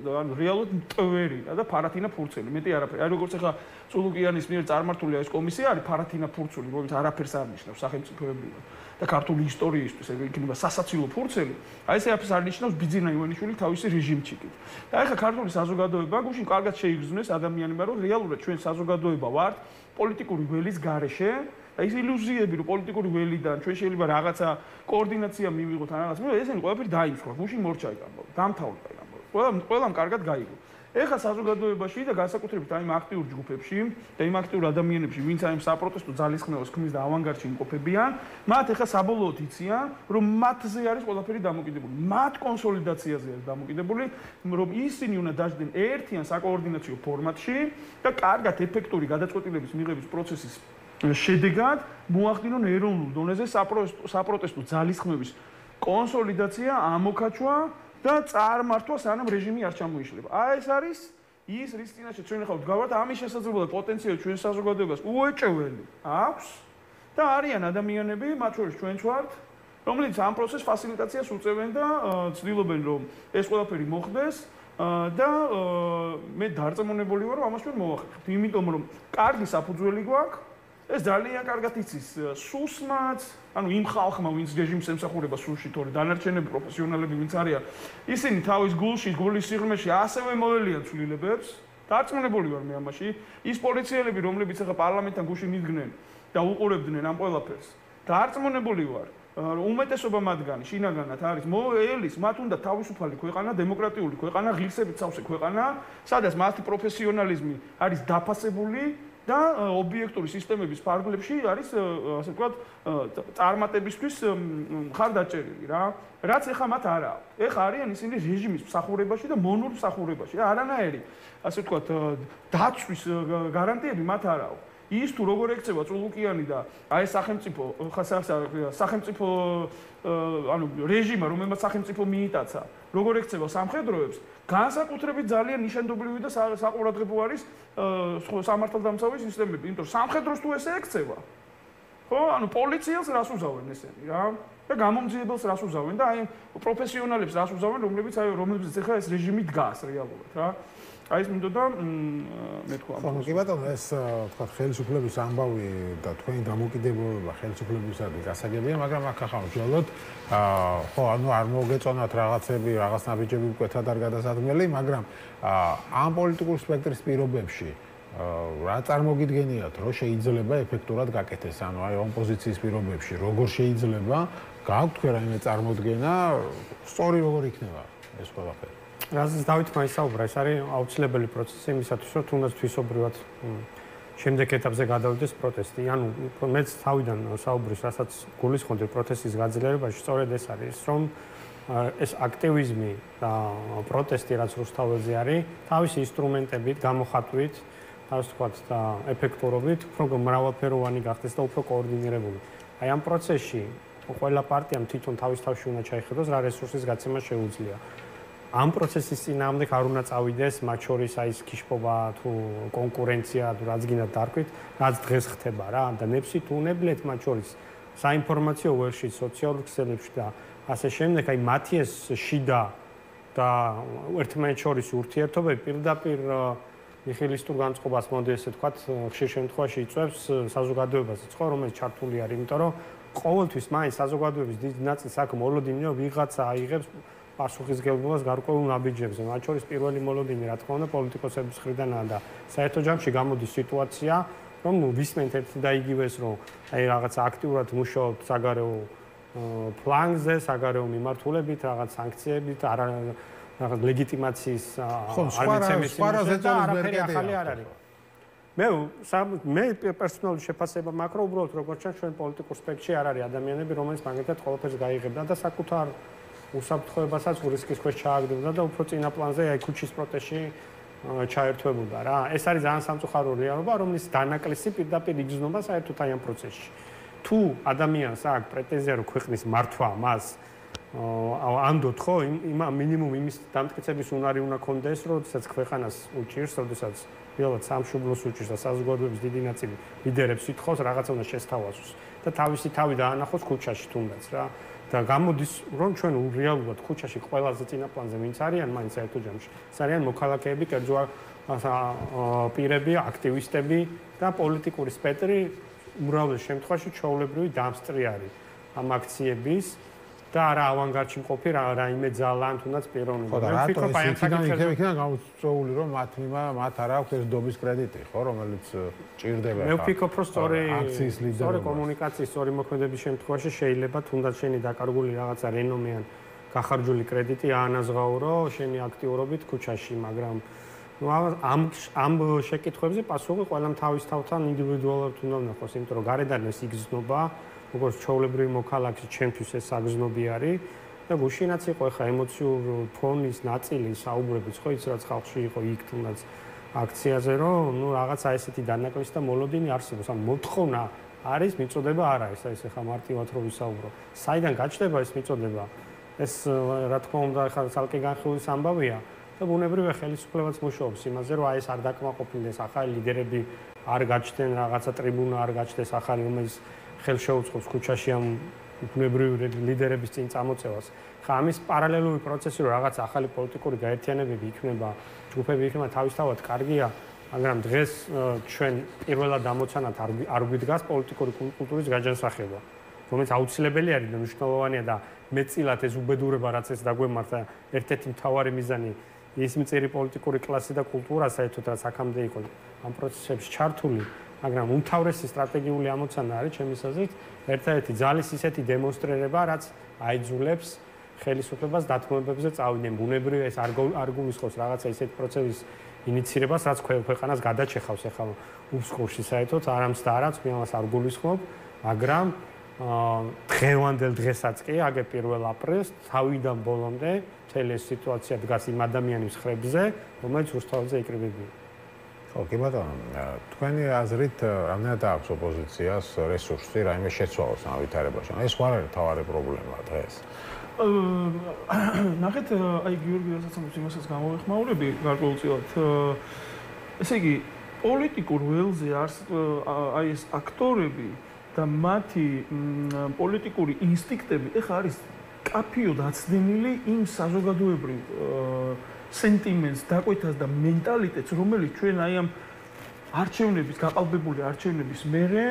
ანუ რეალურად მტვერი და ფარათინა ფურცელი, მეტი არაფერი. აი როგორც ახლა წულუკიანის მიერ წარმართული ეს კომისია არის ფარათინა ფურცელი, რომელიც არაფერს არ ნიშნავს სახელმწიფოებრივად და ქართული ისტორიისთვის ეგ იქნება სასაცილო ფურცელი. აი ესე არაფერს არ ნიშნავს ბიძინა ივანიშვილი თავისი რეჟიმჩიკით. და ახლა ქართული საზოგადოება გუშინ კარგად შეიგრძნეს ადამიანებმა, რომ რეალურად ჩვენ საზოგადოება ვართ პოლიტიკური ველის გარეშე. ეს ილუზიები რომ პოლიტიკური ველიდან ჩვენ შეიძლება რაღაცა კოორდინაცია მივიღოთ ან რაღაცა, ესენი ყველაფერი დაიმსხვრა, გუშინ მორჩა იქ ამბავი, დამთავრდა იქ ამბავი. ყველამ კარგად გაიგო. ეხლა საზოგადოებაში და განსაკუთრებით აი იმ აქტიურ ჯგუფებში და იმ აქტიურ ადამიანებში, ვინც აი იმ საპროტესტო ძალისხმევას ქმნის და ავანგარდში იმყოფებიან, მათ ეხლა საბოლოოდ იციან, რომ მათზე არის ყველაფერი დამოკიდებული. მათ კონსოლიდაციაზე არის დამოკიდებული, რომ ისინი უნდა დაждდნენ ერთიან საკოორდინაციო ფორმატში და კარგად ეფექტური გადაწყვეტილების მიღების პროცესის შედეგად მოახდინონ ეროვნულ დონეზე საპროტესტო ძალისხმევის კონსოლიდაცია, ამოქაჩვა და წარმართვა, სანამ რეჟიმი არ ჩამოიშლება. აი ეს არის ის, რის წინაშე ჩვენ ახლა ვდგავართ, ამის შესაძლებლობა პოტენციალი ჩვენ საზოგადოებას უეჭველი აქვს და არიან ადამიანები, მათ შორის ჩვენც ვართ, რომლებიც ამ პროცესს ფასილიტაციას უწევენ და ცდილობენ, რომ ეს ყველაფერი მოხდეს. და მე დარწმუნებული ვარ, რომ ამას ჩვენ მოვახერხებთ, იმიტომ რომ კარგი საფუძველი გვაქვს. ეს ძალიან კარგად იცის სუსმაც, ანუ იმ ხალხმა, ვინც რეჟიმს ემსახურება სულში, თორე დანარჩენები პროფესიონალები ვინც არიან, ისინი თავის გულში, გულის სიღრმეში ასევე მოელიან ცვლილებებს. დარწმუნებული ვარ მე ამაში. ის პოლიციელები, რომლებიც ახლა პარლამენტთან გუშინ იდგნენ და უყურებდნენ ამ ყველაფერს, დარწმუნებული ვარ, უმეტესობა მათგანი შინაგანად არის მოელის, მათ უნდა თავისუფალი ქვეყანა, დემოკრატიული ქვეყანა, ღირსებით სავსე ქვეყანა, სადაც მათი პროფესიონალიზმი არის დაფასებული და ობიექტური სისტემების ფარგლებში არის ასე ვთქვათ წარმატებისთვის მხარდაჭერილი რა. რაც ეხა მათ არ აქვს. ეხა არიან ისინი რეჟიმის მსახურებაში და მონურ მსახურებაში. არანაირი ასე ვთქვათ დაცვის გარანტიები მათ არ აქვს. ის თუ როგორ ექცევა წულუკიანი და აი სახელმწიფო ანუ რეჟიმა, რომელმაც სახელმწიფო მიიტაცა, როგორ ექცევა სამხედროებს, განსაკუთრებით ძალიან ნიშანდობლივი და საყურადღებო არის სამართალდამცავი სისტემები, იმიტომ რომ სამხედროს თუ ესე ექცევა, ხო, ანუ პოლიციელს რას უზავენ ესენი რა და გამომძიებელს რას უზავენ და აი პროფესიონალებს რას უზავენ, რომლებიც ეხლა ეს რეჟიმი დგას რეალურად რა. აი ეს მინდოდა მე თქვა. ხო, კი ბატონო, ეს თქვა ხელისუფლების ამბავი და თქვენი დამოკიდებულება ხელისუფლებისადმი გასაგებია, მაგრამ აქ ახლა ვჯალოთ, ხო, ანუ არ მოგეწონათ რაღაცები, რაღაც ნაბიჯები მკვეთრად არ გადასადგმელი, მაგრამ ამ პოლიტიკურ სპექტრის პირობებში რა წარმოგიდგენიათ, რომ შეიძლება ეფექტურად გაკეთდეს, ანუ აი ოპოზიციის პირობებში, როგორ შეიძლება გაქვთ თქვენ რაიმე წარმოდგენა, სწორი როგორ იქნება ეს ყველაფერი? რაზეც დავით მაისაუბრა, ეს არის აუცილებელი პროცესი იმისათვის, რომ თუნდაც თვისობრივად შემდეგ ეტაპზე გადავიდეს პროტესტი. ანუ მეც თავიდან საუბრის, რასაც გულისხმობდი პროტესტის გაძლიერებაში, სწორედ ეს არის, რომ ეს აქტივიზმი და პროტესტი, რაც რუსთაველზე არის, თავისი ინსტრუმენტებით, გამოხატვით, ასე ვთქვათ, და ეფექტურობით, უფრო მრავალფეროვანი გახდეს და უფრო კოორდინირებული. აი ამ პროცესში ყველა პარტიამ თვითონ თავის თავში უნდა ჩაიხედოს, რა რესურსის გაცემა შეუძლია. ამ პროცესის წინააღმდეგ არ უნდა წავიდეს, მათ შორის აი ეს ქიშპობა თუ კონკურენცია თუ რაც გინდა დარქვით, რაც დღეს ხდება რა და ნებსით უნებლეთ მათ შორის საინფორმაციო ველში, სოციალურ ქსელებში და ასე შემდეგ, აი მათი ეს შიდა და ერთმანეთს შორის ურთიერთობები პირდაპირ ნიჰილისტურ განწყობას მოდი ესე ვთქვათ, ხშირ შემთხვევაში იწვევს საზოგადოებასაც, ხო, რომელიც ჩართული არის, იმიტომ რომ ყოველთვის მაინც საზოგადოების დიდი ნაწილი აქ მოლოდინია ვიღაცა აიღებს პასუხისგებლობას გარკვეულ ნაბიჯებზე. მათ შორის პირველი მოლოდინი, რა თქმა უნდა, პოლიტიკოსების მხრიდანაა და საერთო ჯამში გამოდის სიტუაცია, რომ ვისმენთ ერთი და იგივეს, რომ აი რაღაც აქტიურად მუშაობთ საგარეო ფლანგზე, საგარეო მიმართულებით, რაღაც სანქციებით, რაღაც ლეგიტიმაციის არმიცემის და არაფერი ახალი არ არის. მე პერსონალური შეფასება მაქვს, რომ უბრალოდ როგორც ჩანს ჩვენ პოლიტიკურ სპექტრში არ არის ადამიანები, რომელიც მაგალითად ყველაფერს გაიღებდა და საკუთარ უსაფრთხოებასაც რისკის ქვეშ ჩააგდებდა და უფრო წინა პლანზე აი ქუჩის პროტესტში ჩაერთვებოდა რა. ეს არის ძალიან სამწუხარო რეალობა, რომლის დანაკლისი პირდაპირ იგრძნობა საერთოდ აი ამ პროცესში. თუ ადამიანს აქვს პრეტენზია, რომ ქვეყნის მართვა მას ამდოთ ხო, მინიმუმ იმის დამტკიცების უნარი უნდა კონდეს, როდესაც ქვეყანას უჭირს, როდესაც რეალურად სამშობლოს უჭირს და საზოგადოების დიდი ნაწილი ლიდერებს ითხოვს რაღაცა უნდა შესთავაზოს და თავისი თავი დაანახოს ქუჩაში თუნდაც რა. და გამოდის, რომ ჩვენ რეალურად ქუჩაში ყველაზე წინა პლანზე ვინც არიან, მაინც საერთო ჯამში. ეს არიან მოქალაქეები, კერძო პირები, აქტივისტები და პოლიტიკური სპექტრი უმრავლეს შემთხვევაში ჩვეულებრივი დამსწრი არის ამ აქციების და არა ავანგარდში მყოფი რაიმე ძალიან თუნდაც პიროვნები. ხო და რატო იქიდან გამოწვეული რომ მათ არ აქვს ეს დობის კრედიტი, ხო, რომელიც ჭირდება. მე ვფიქრობ, რომ სწორი კომუნიკაციის, სწორი მოქმედების შემთხვევაში შეიძლება თუნდაც შენი დაკარგული რაღაცა რენომე ან გახარჯული კრედიტი აანაზღაურო შენი აქტიურობით ქუჩაში, მაგრამ ამ შეკითხვებზე პასუხი ყველამ თავის თავთან ინდივიდუალურად უნდა ვნახოს, იმიტომ რომ გარედან ეს იგრძნობა როგორც ჩვეულებრივი მოქალაქე ჩემთვის ეს საგრძნობი არის და გუშინაც იყო ხა ემოციურ ფონის ნაწილი საუბრებიც ხო იცი რაც ხალხში იყო იქ თუნდაც აქციაზე რომ ნუ რაღაცა ესეთი დანაკლისი და მოლოდინი არსებობს ან მოთხოვნა არის მიწოდება არა ეს ხა მარტივად რო ვისაუბრო საიდან გაჩნდება ეს მიწოდება ეს რა თქმა უნდა ხა ცალკე განხილვის ამბავია და ბუნებრივია ხელისუფლებაც მუშაობს იმაზე რომ აი ეს არ დაკმაყოფილდეს ახალი ლიდერები არ გაჩნდნენ რაღაცა ტრიბუნა არ გაჩნდეს ახალი რომელიც ხელს შეუწყობს ქუჩაში ამ ბუნებრივი ლიდერების წინ წამოწევას. ხა ამის პარალელური პროცესი რომ რაღაც ახალი პოლიტიკური გაერთიანებები იქნება, ჯგუფები იქნება თავისთავად კარგია, მაგრამ დღეს ჩვენ პირველად ამოცანად არ გვიდგას პოლიტიკური კულტურის გაჯანსაღება, რომელიც აუცილებელი არის და მნიშვნელოვანია და მეტწილად ეს უბედურება რაც ეს დაგვემართა ერთ-ერთი მთავარი მიზანი ის მწირი პოლიტიკური კლასი და კულტურა საერთოდ რაც აქამდე იყო ამ პროცესებში ჩართული მაგრამ უმთავრესი სტრატეგიული ამოცანა არის ჩემის აზრით ერთ-ერთი ძალის ისეთი დემონსტრირება, რაც აიძულებს ხელისუფლებას დათმობებზე წავიდნენ. ბუნებრივია ეს არ გულისხმობს რაღაცა ისეთი პროცესის ინიცირებას, რაც ქვეყანას გადაჭეხავს ახლა უსკურში საერთოდ არამც და არაც მე ამას არ გულისხმობ, მაგრამ დღევანდელ დღესაც კი აგე 1 აპრილს თავიდან ბოლომდე მთელი ეს სიტუაცია დგას იმ ადამიანის ხრებზე, რომელიც რუსთაველზე იკრიბებია. ხო, კი ბატონო, თქვენი აზრით რამდენად აქვს ოპოზიციას რესურსი რაიმე შეცვალოს ამ ვითარებაში? ეს ხო არ არის თავარი პრობლემა დღეს. ნახეთ, აი გიორგი რასაცამოს იმასაც გამოვეხმაურები გარკვეულწილად. ესე იგი, პოლიტიკურ ველზე აი ეს აქტორები და მათი პოლიტიკური ინსტინქტები ეხლა არის კაფიოდ აცდენილი იმ საზოგადოებრივ სენტიმენტს, დაკვეთას და მენტალიტეტს, რომელიც ჩვენ აი ამ არჩევნების, გაყალბებული არჩევნების მერე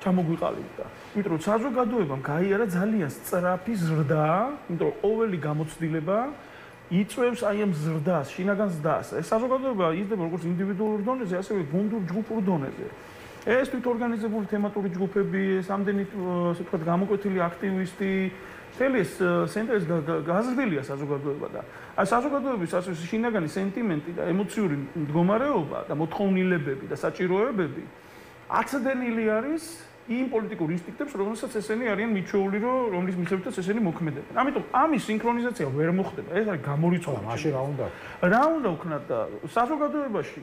ჩამოგვიყალიბდა. იმიტომ რომ საზოგადოებამ გაიარა ძალიან სწრაფი ზრდა, იმიტომ რომ ყოველი გამოცდილება იწვევს აი ამ ზრდას, შინაგან ზრდას. ეს საზოგადოება იზრდება როგორც ინდივიდუალურ დონეზე, ასევე გუნდურ ჯგუფურ დონეზე. ეს თვითორგანიზებული თემატური ჯგუფები, ეს ამდენი ასე ვთქვათ გამოკვეთილი აქტივისტი მთელი ეს ცენტრის გაზრდილია საზოგადოება და აი საზოგადოების ასე შინაგანი სენტიმენტი და ემოციური მდგომარეობა და მოთხოვნილებები და საჭიროებები აცდენილი არის იმ პოლიტიკურ ინსტინქტებს, რომელსაც ესენი არიან მიჩვეული, რომლის მიხედვითაც ესენი მოქმედებენ. ამიტომ ამის სინქრონიზაცია ვერ მოხდება. ეს არის გამორიცხული. მაშინ რა უნდა? რა უნდა ვქნათ და საზოგადოებაში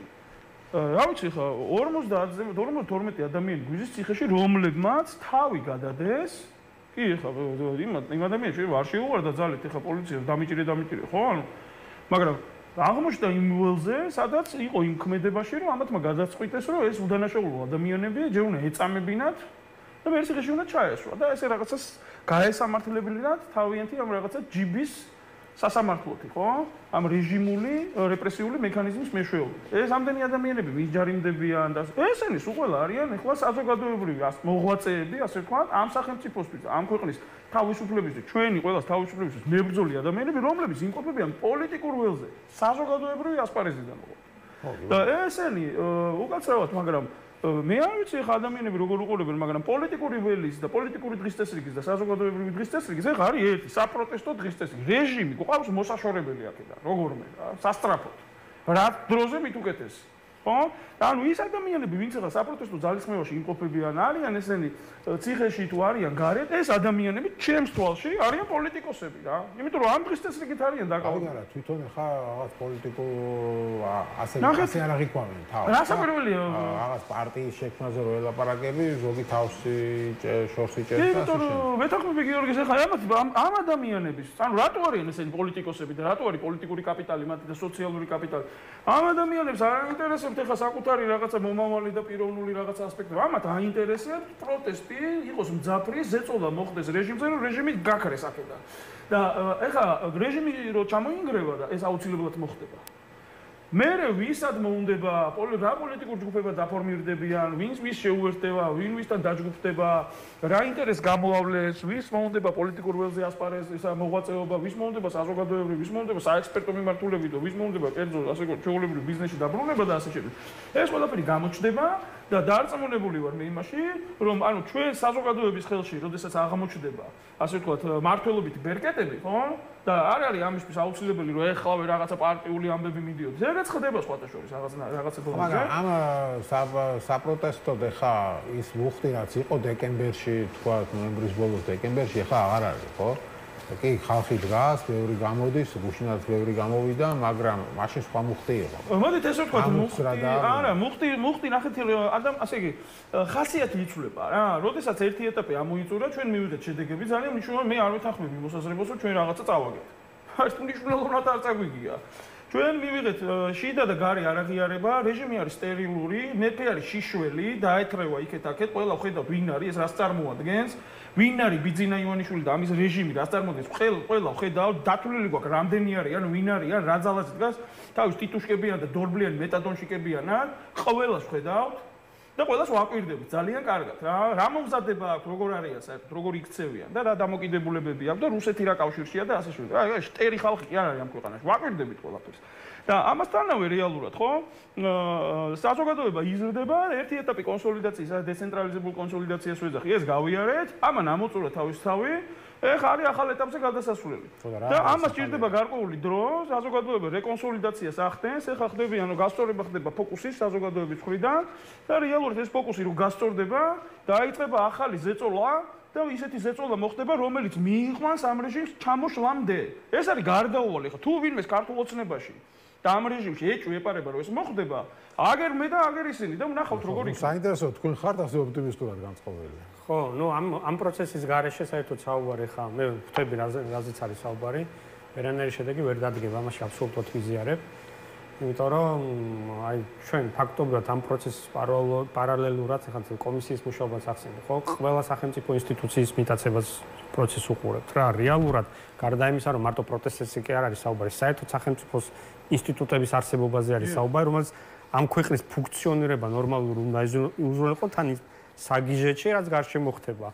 რა ვიცი ხა 52 ადამიანი გვიზის ციხეში რომლებმაც თავი გადადეს კი ხა იმ ადამიანებში არ შეუვარდა ძალით ხა პოლიცია დამიჭირე ხო ანუ მაგრამ აღმოჩნდა იმ ველზე სადაც იყო იმ ქმედებაში რომ ამათმა გადაწყვიტეს რომ ეს უდანაშაულო ადამიანები ჯერ უნდა ეწამებინათ და მე ციხეში უნდა ჩაესვა და ესე რაღაცას გაესამართლებინათ თავიანთი ამ რაღაცა ჯიბის სასამართლოთი, ხო? ამ რეჟიმული რეპრესიული მექანიზმის მეშვეობით. ეს ამდენი ადამიანები ვიჯარიმდებიან და ესენი სულ ყველა არიან ახლა საზოგადოებრივი მოღვაწეები, ასე ვთქვათ, ამ სახელმწიფოსთვის, ამ ქვეყნის თავისუფლებისთვის, ჩვენი ყველას თავისუფლებისთვის მებრძოლი ადამიანები, რომლებიც იმყოფებიან პოლიტიკურ ველზე, საზოგადოებრივი ასპარეზიდან. და ესენი უკაცრავად, მაგრამ მე არ ვიცი ხა ადამიანები როგორ უყურებენ, მაგრამ პოლიტიკური ველის და პოლიტიკური დღის წესრიგის და საზოგადოებრივი დღის წესრიგის ეხა არის ერთი საპროტესტო დღის წესრიგი. რეჟიმი გვყავს მოსაშორებელი აქედან, როგორმე, სასტრაფოდ. რა დროზე მით უკეთესი. ხო? ანუ ის ადამიანები, ვინც ახლა საპროტესტო ძალისხმევაში იმყოფებიან, არიან ესენი ციხეში თუ არიან გარეთ, ეს ადამიანები ჩემს თვალში არიან პოლიტიკოსები რა. იმიტომ რომ ამ დღის წესრიგით არიან დაკავებული. არა, თვითონ ხა რაღაც პოლიტიკურ ასე არ აღიქვამენ თავს. რა საკვირველია? რაღაც პარტიის შექმნაზე რო ელაპარაკები, ზოგი თავში შორსი ჭერს და ასე. იმიტომ რომ მეთაქმები გიორგის ახლა ამ ადამიანების, ანუ რატო არიან ესენი პოლიტიკოსები და რატო არის პოლიტიკური კაპიტალი მათი და სოციალური კაპიტალი? ამ ადამიანებს არ აინტერესებთ ახლა საკუთარი რაღაცა მომავალი და პიროვნული რაღაცა ასპექტი. ამათ აინტერესებთ პროტესტი, იყოს მძაფრი, ზეწოლა მოხდეს რეჟიმზე, რომ რეჟიმი გაქრეს აქედან. და ახლა რეჟიმი რო ჩამოინგრევა და ეს აუცილებლად მოხდება. მერე ვისაც მოუნდება რა პოლიტიკურ ჯგუფებად დაფორმირდებიან, ვის შეუერთდება, ვისთან დაჯგუფდება, რა ინტერესს გამოავლეს, ვის მოუნდება პოლიტიკურ ველზე ასპარეზ, ისა მოღვაწეობა, ვის მოუნდება საზოგადოებრივი, ვის მოუნდება საექსპერტო მიმართულებით და ვის მოუნდება კერძო ასე ჩვეულებრივი ბიზნესში დაბრუნება და ასე შემდეგ. ეს ყველაფერი გამოჩნდება და დარწმუნებული ვარ მე იმაში, რომ ანუ ჩვენ საზოგადოების ხელში, როდესაც აღმოჩნდება, ასე ვთქვათ, მართლობითი ბერკეტები, ხო? და არ არის ამისთვის აუცილებელი, რომ ეხლავე რაღაცა პარტიული ამბები მიდიოდეს. ეგეც ხდება სხვათა შორის რაღაცა დონეზე. მაგრამ ამ საპროტესტოდ ხა ის მუხტი რაც იყო დეკემბერში, თქვათ, ნოემბრის ბოლოს დეკემბერში ხა აღარ არის, ხო? კი, ხალხი დგას, ბევრი გამოდის, გუშინაც ბევრი გამოვიდა, მაგრამ მაშინ სხვა მუხტი იყო. მოდით ესე ვთქვათ, მუხტი, არა, მუხტი ნახეთ, ასე იგი, ხასიათი იცვლება რა. როდესაც ერთი ეტაპი ამოიწურა, ჩვენ მივიღეთ შედეგები, ძალიან მნიშვნელოვანი, მე არ ვეთანხმები მოსაზრებას, რომ ჩვენ რაღაცა წავაგეთ. ეს მნიშვნელოვნად არ წაგვიგია. ჩვენ მივიღეთ შიდა და გარე არაღიარება, რეჟიმი არის სტერილური, მეფე არის შიშველი, დაეთრევა იქეთ-აქეთ, ყველა ხედავთ ვინ არის, ეს რას წარმოადგენს, ვინ არის ბიძინა ივანიშვილი და ამის რეჟიმი რას წარმოადგენს, ყველა ხედავთ, დათვლილი გვაქვს, რამდენი არიან, ვინ არიან, რა ძალაზე დგას, თავის ტიტუშკებიან და დორბლიანი მეტადონშიკებიან, ყველას ხედავთ და ყველას ვაკვირდებით ძალიან კარგად რა მომზადება აქვს, როგორ არიან საერთოდ, როგორ იქცევიან და რა დამოკიდებულებები აქვს და რუსეთი რა კავშირშია და ასე შემდეგ. აი, შტერი ხალხი კი არ არის ამ ქვეყანაში, ვაკვირდებით ყველაფერს. და ამასთანავე რეალურად, ხო? საზოგადოება იზრდება, ერთი ეტაპი კონსოლიდაციის, დეცენტრალიზებულ კონსოლიდაციას ვეძახი, ეს გავიარეთ, ამან ამოწურა თავისთავი, ეხლა არის ახალ ეტაპზე გადასასვლელი. და ამას ჭირდება გარკვეული დრო, საზოგადოება რეკონსოლიდაციას ახდენს, ეხლა ხდებიან, რომ გასწორება ხდება ფოკუსის საზოგადოების მხრიდან და რეალურად ეს ფოკუსი რო გასწორდება, დაიწყება ახალი ზეწოლა და ისეთი ზეწოლა მოხდება, რომელიც მიიყვანს ამ რეჟიმს ჩამოშლამდე. ეს არის გარდაუვალი, ხო? თუ ვინმეს ქართულ ოცნებაში და ამ რეჟიმში ეჭვი ეპარება, რომ ეს მოხდება, აგერ მე და აგერ ისინი და ვნახავთ როგორ იქნება. საინტერესო, თქვენ ხართ ასე ოპტიმისტურად განწყობილი. ხო, ნუ ამ პროცესის გარეშე საერთოდ საუბარი ხა, მე ვხვდები რაზეც არის საუბარი, ვერანაირი შედეგი ვერ დადგება, ამაში აბსოლუტურად ვიზიარებ. იმიტომ რომ აი ჩვენ ფაქტობრივად ამ პროცესის პარალელურად ხა კომისიის მუშაობას ახსენებ, ხო? ყველა სახელმწიფო ინსტიტუციის მიტაცებას პროცესს უყურებთ რა. რეალურად გარდა იმისა, რომ მარტო პროტესტებზე კი არ არის საუბარი, საერთოდ სახელმწიფოს ინსტიტუტების არსებობაზე არის საუბარი, რომელიც ამ ქვეყნის ფუნქციონირება ნორმალურ უნდა უზრუნველყო თან საგიჟეთში, რაც გარშემო ხდება.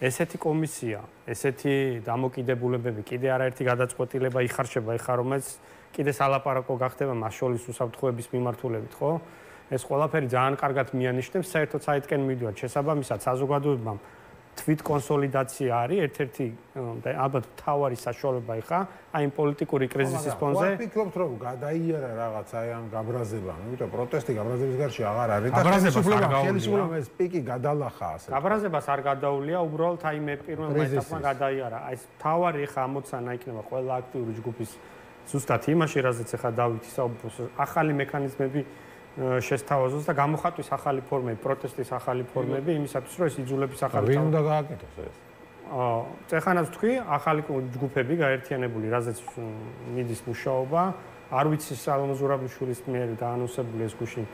ესეთი კომისია, ესეთი დამოკიდებულებები, კიდე არაერთი გადაწყვეტილება იხარშება, რომელიც კიდე სალაპარაკო გახდება მას შორის უსაფრთხოების მიმართულებით, ხო? ეს ყველაფერი ძალიან კარგად მიანიშნებს, საერთოდ საითკენ მიდივართ. შესაბამისად, საზოგადოებამ თვით კონსოლიდაცია არის ერთ-ერთი ალბათ მთავარი საშუალება ხა აი პოლიტიკური კრიზისის ფონზე. რა ფიქრობთ, რომ გადაიარა რაღაც აი ამ გაბრაზებამ? იმიტომ პროტესტი გაბრაზების გარშე აღარ არის და ხელისუფლებამ ეს პიკი გადალახა ასე. გაბრაზებას არ გადაულია, უბრალოდ აი მე პირველმა ეტაპმა გადაიარა. აი ეს მთავარი ხა ამოცანა იქნება ყველა აქტიური ჯგუფის ზუსტად იმაში, რაზეც ხა დავით ისაუბროს, ახალი მექანიზმები შესთავაზოს და გამოხატვის ახალი ფორმები, პროტესტის ახალი ფორმები იმისათვის, რომ ეს იძულების ახალი ვინ უნდა გააკეთოს ეს? წეხანაც თქვი, ახალი ჯგუფები გაერთიანებული, რაზეც მიდის მუშაობა, არ ვიცი სალომონ ზურაბიშვილის მიერ დაანონსებული ეს გუშინ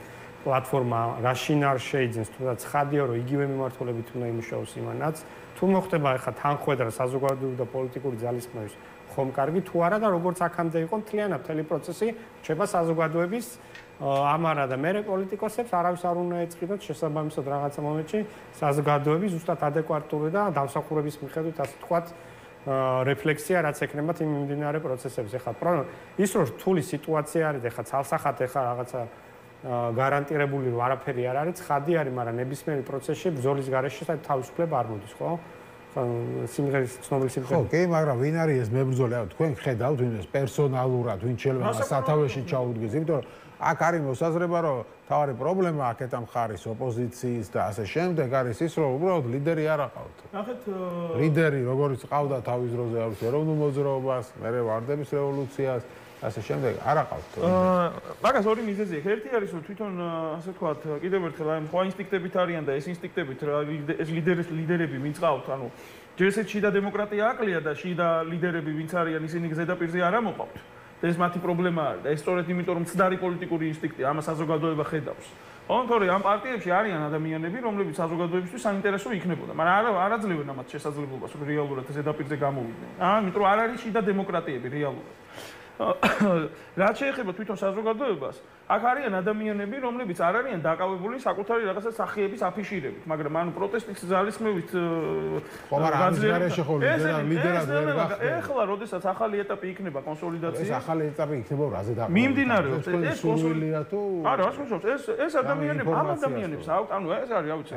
პლატფორმა რა შინარ შეიძენს, თუნდაც ცხადია, რომ იგივე მიმართულებით უნდა იმუშაოს იმანაც. თუ მოხდება ახლა თანხმდევრ საზოგადოებრივი და პოლიტიკური ძალისხმევის ხომ კარგი თუ არა და როგორც აქამდე იყო მთლიანად მთელი პროცესი რჩება საზოგადოების ამარა და მე პოლიტიკოსებს არავის არ უნდა ეწყიდოთ შესაბამისად რაღაცა მომენტში საზოგადოების ზუსტად ადეკვატური და დამსახურების მიხედვით ასე თქვათ რეფლექსია რაც ექნებათ იმ მიმდინარე პროცესებს. ეხლა ის რომ რთული სიტუაცია არის ეხლა ცალსახად ეხლა რაღაცა გარანტირებული რომ არაფერი არ არის, ცხადი არის, მაგრამ ნებისმიერ პროცესში ბრძოლის გარეშე თავისუფლება არ მოდის, ხო? სიმღერის ცნობილი სიმღერა. ხო, კი, მაგრამ ვინ არის ეს მებრძოლი? თქვენ ხედავთ ვინმეს პერსონალურად, ვინ შეიძლება სათავეში ჩაუდგეს, იმიტომ რომ აქ არის მოსაზრება, რომ თავარი პრობლემა აქეთ ამ ხარის ოპოზიციის და ასე შემდეგ არის ის, რომ უბრალოდ ლიდერი არ აყავთ. ნახეთ, ლიდერი როგორც ყავდა თავის დროზე არის ეროვნულ მოძრაობას, მერე ვარდების რევოლუციას ასე შემდეგ არ აყავთ. მაგას ორი მიზეზი აქვს. ერთი არის რომ თვითონ ასე ვთქვათ, კიდევ ერთხელ აი სხვა ინსტინქტებით არიან და ეს ინსტინქტებით ეს ლიდერები ვინც ყავთ, ანუ ჯერ ესეც შიდა დემოკრატია აკლია და შიდა ლიდერები ვინც არიან ისინი ზედაპირზე არ ამოყავთ. ეს მათი პრობლემა არის და ეს სწორედ იმიტომ რომ მცდარი პოლიტიკური ინსტინქტი ამას საზოგადოება ხედავს. თორე ამ პარტიებში არიან ადამიანები, რომლებიც საზოგადოებისთვის საინტერესო იქნებოდა, მაგრამ არაძლევენ ამათ შესაძლებლობას რომ რეალურად ზედაპირზე გამოვიდნენ. იმიტომ რომ არ არის შიდა დემოკრატიები რეალურად. რაც შეეხება თვითონ საზოგადოებას, აქ არიან ადამიანები, რომლებიც არ არიან დაკავებული საკუთარი რაღაცა სახეების აფიშირებით, მაგრამ ანუ პროტესტის ძალისხმევით ეხლა, როდესაც ახალი ეტაპი იქნება კონსოლიდაციის, ეს ახალი ეტაპი იქნება რაზე და მიმდინარეობს ეს კონსოლიდაცია თუ არა, ასე ვთქვათ, ეს ადამიანები, ამ ადამიანებს აქვთ, ანუ ეს არის, რა ვიცი,